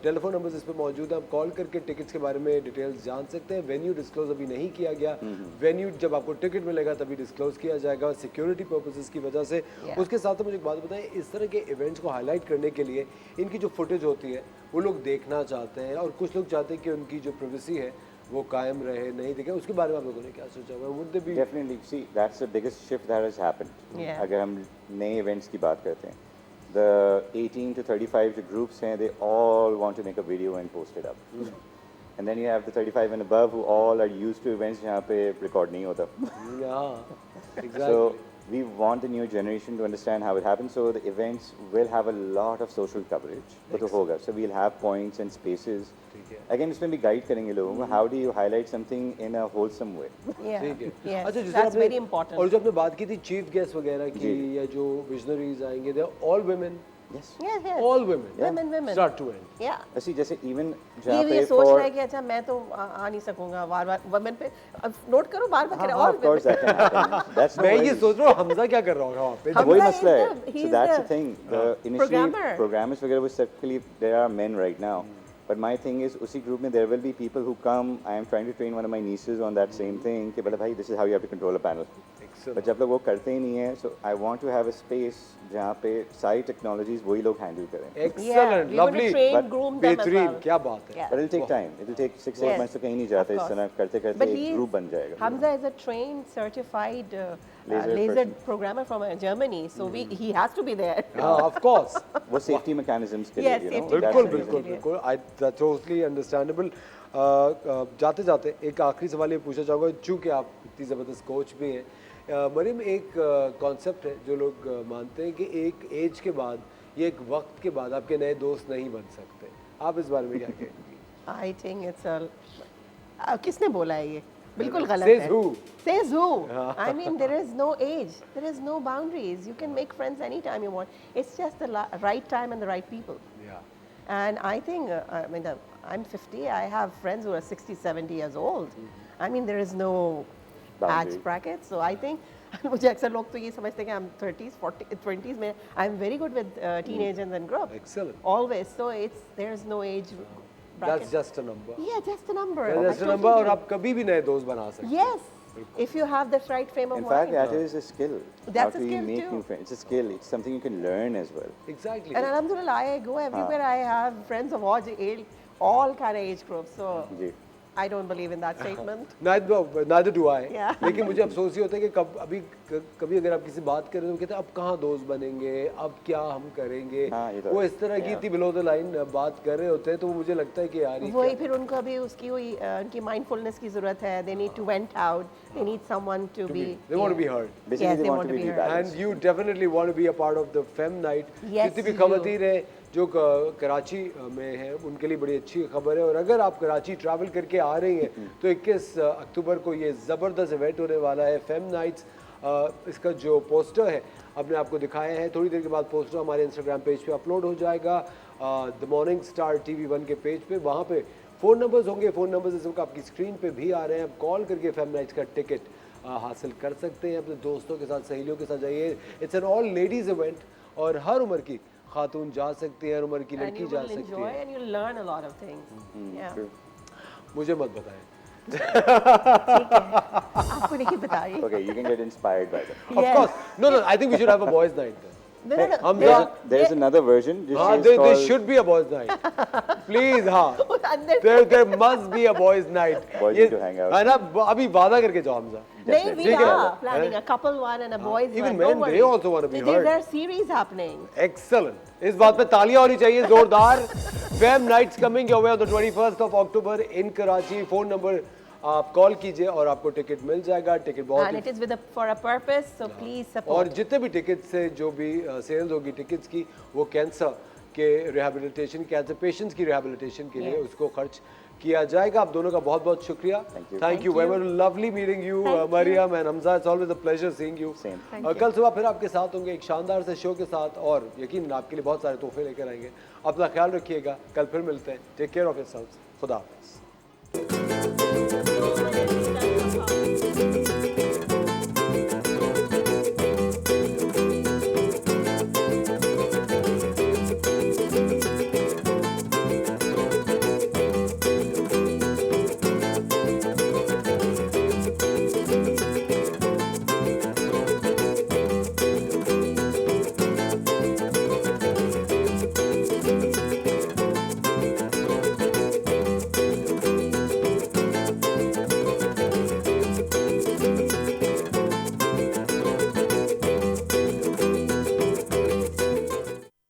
टेलीफोन नंबर्स इस पर मौजूद है आप कॉल करके टिकट्स के बारे में डिटेल्स जान सकते हैं वेन्यू डिस्क्लोज अभी नहीं किया गया वेन्यू जब आपको टिकट मिलेगा तभी डिस्क्लोज किया जाएगा सिक्योरिटी पर्पसेस की वजह से उसके साथ मुझे एक बात बताएं इस तरह के इवेंट्स को हाईलाइट करने के लिए इनकी जो फुटेज होती है वो लोग देखना चाहते हैं और कुछ लोग चाहते हैं कि उनकी जो प्राइवेसी है वो कायम रहे नहीं दिखे उसके बारे में आप लोगों ने क्या सोचा हुआ would they B Definitely, see, that's the biggest shift that has happened. Yeah. अगर हम नए events की बात करते हैं, the 18 to 35 जो groups हैं, they all want to make a video and post it up. And then you have the 35 and above who all are used to events जहाँ पे record नहीं होता. Exactly So we want the new generation to understand how it happens. So the events will have a lot of social coverage. वो तो होगा. So we'll have points and spaces. Again, इसमें भी guide करेंगे लोगों को. How do you highlight something in a wholesome way? yeah. ठीक है Yes, अच्छा जिसे that's आपने very important. और जो आपने बात की थी चीफ गेस्ट वगैरह की जी. या जो विजनरीज आएंगे they all women Yes. Yes, yes. All women Women. Start to end Yeah. ऐसी जैसे even जहाँ ये पे सोच रहा for है कि अच्छा मैं तो आ नहीं सकूंगा बार-बार वुमेन पे अब नोट करो बार-बार कह रहा हाँ, और of course that can happen. That's no मैं ये worries. सोच रहा हूँ हमजा क्या कर रहा होगा वहाँ पे हम- वही Hamza मसला is है. the- So he's that's the the thing. The initially programmer. programmers वगैरह वो सबके they are men right now. But my thing is उसी group में there will be people who come. I am trying to train one of my nieces on that same thing कि बोला भाई this is how you have to control a panel. But जब लोग वो करते ही नहीं है, so I want to have a space जहाँ पे सारी technologies वही लोग handle करें. Excellent we're going to lovely train, but groom them as बेहतरीन well. क्या बात है Yeah. But it'll take time. It'll take 6-8 Yes, months तो कहीं नहीं जाते of इस course. तरह करते करते But एक he group बन जाएगा. Hamza is a trained, certified Laser laser person. programmer from Germany, so he has to be there. हाँ ऑफ कोर्स वो safety mechanisms के लिए, Yes, you know. safety that's बिल्कुल the reason. बिल्कुल बिल्कुल आई टोटली अंडरस्टैंडेबल जाते जाते एक आखिरी सवाल ये पूछना चाहूँगा चूँकि आप इतनी ज़बरदस्त कोच भी हैं मरीम एक कॉन्सेप्ट है जो लोग मानते हैं कि एक एज के बाद या एक वक्त के बाद आपके नए दोस्त नहीं बन सकते आप इस बारे में क्या कहेंगे I think it's a किसने बोला है ये बिल्कुल गलत Says है who? Says who? I mean there is no age, there is no boundaries. You can make friends anytime you want. It's just the right time and the right people. Yeah. And I think, I mean, I'm 50, I have friends who are 60, 70 years old. I mean, there is no Boundary. age bracket. So I think, मुझे अक्सर लोग तो ये समझते हैं कि I'm 30s, 40s, 20s में I'm very good with teenagers and group. Excellent. Always. So there's no age bracket. That's just a number. Yeah, just a number. That's I a number totally और agree. आप कभी भी नए दोस्त बना सकते हैं Yes, if you have the right frame of In fact, mind. that is a skill. That's how a to skill make too. new friends. It's a skill. It's something you can learn as well. Exactly. And Alhamdulillah, I go everywhere. I have friends of all kind of age groups. So ji. I don't believe in that statement. neither do I. Yeah. लेकिन मुझे अफसोस ये होता है कि कभी अगर आप किसी बात कर रहे हो तो कहते हैं अब कहाँ दोस्त बनेंगे अब क्या हम करेंगे हाँ, ये तो वो है। इस तरह की इतनी बिलो द लाइन बात कर रहे होते हैं तो मुझे लगता है कि यार ये वही फिर उनको अभी उसकी वही उनकी mindfulness की जरूरत है. They need to vent out. They need someone to be. they want to be heard. Basically, Yes, they want to be heard. rebalanced. And you definitely want to be a part of the Fem Night. Yes, जितनी भी you खवातीन है जो कराची में है उनके लिए बड़ी अच्छी खबर है और अगर आप कराची ट्रैवल करके आ रही हैं तो 21 अक्टूबर को ये ज़बरदस्त इवेंट होने वाला है फेम नाइट्स इसका जो पोस्टर है अपने आपको दिखाया है थोड़ी देर के बाद पोस्टर हमारे इंस्टाग्राम पेज पे अपलोड हो जाएगा द मॉर्निंग स्टार TV1 के पेज पे वहाँ पे फ़ोन नंबर्स होंगे फ़ोन नंबर्स इस वक्त आपकी स्क्रीन पे भी आ रहे हैं आप कॉल करके फेम नाइट्स का टिकट हासिल कर सकते हैं अपने दोस्तों के साथ सहेलियों के साथ जाइए it's an all ladies event और हर उम्र की खातून जा सकती है हर उम्र की And लड़की you जा will सकती enjoy है and you'll learn a lot of things. Yeah. True. मुझे मत बताएं आपको नहीं बता रही. Okay, you can get inspired by them. Of course. No, I think we should have a boys' night then. No, no, no. Hamza, There's another version. Which हाँ, is there called should be a boys' night. Please, हाँ. अंदर There must be a boys' night. Boys ये need to hang out. है ना अभी वादा करके जाओ हमजा. नहीं, we ठीक है। are planning a couple one and a boys Even one. men, Don't worry. they also want to be heard. There are series happening. Excellent. इस बात पे तालियां होनी चाहिए जोरदार. Fem Nights coming your way on the 21st of October in Karachi. Phone number आप call कीजिए और आपको टिकट मिल जाएगा। टिकट बहुत And it is with for a purpose, so please support. और जितने भी टिकट से जो भी सेल्स होगी टिकट्स की, वो कैंसर के रिहेबिलिटेशन, कैंसर पेशेंट्स की रिहेबिलिटेशन के लिए उसको खर्च किया जाएगा। आप दोनों का बहुत बहुत शुक्रिया। Thank you very much, lovely meeting you Mariam and Hamza, it's always a pleasure seeing you. और कल सुबह फिर आपके साथ होंगे एक शानदार से शो के साथ, और यकीनन आपके लिए बहुत सारे तोहफे लेकर आएंगे। अपना ख्याल रखिएगा, कल फिर मिलते हैं। टेक केयर ऑफ योरसेल्व्स, खुदा हाफिज़।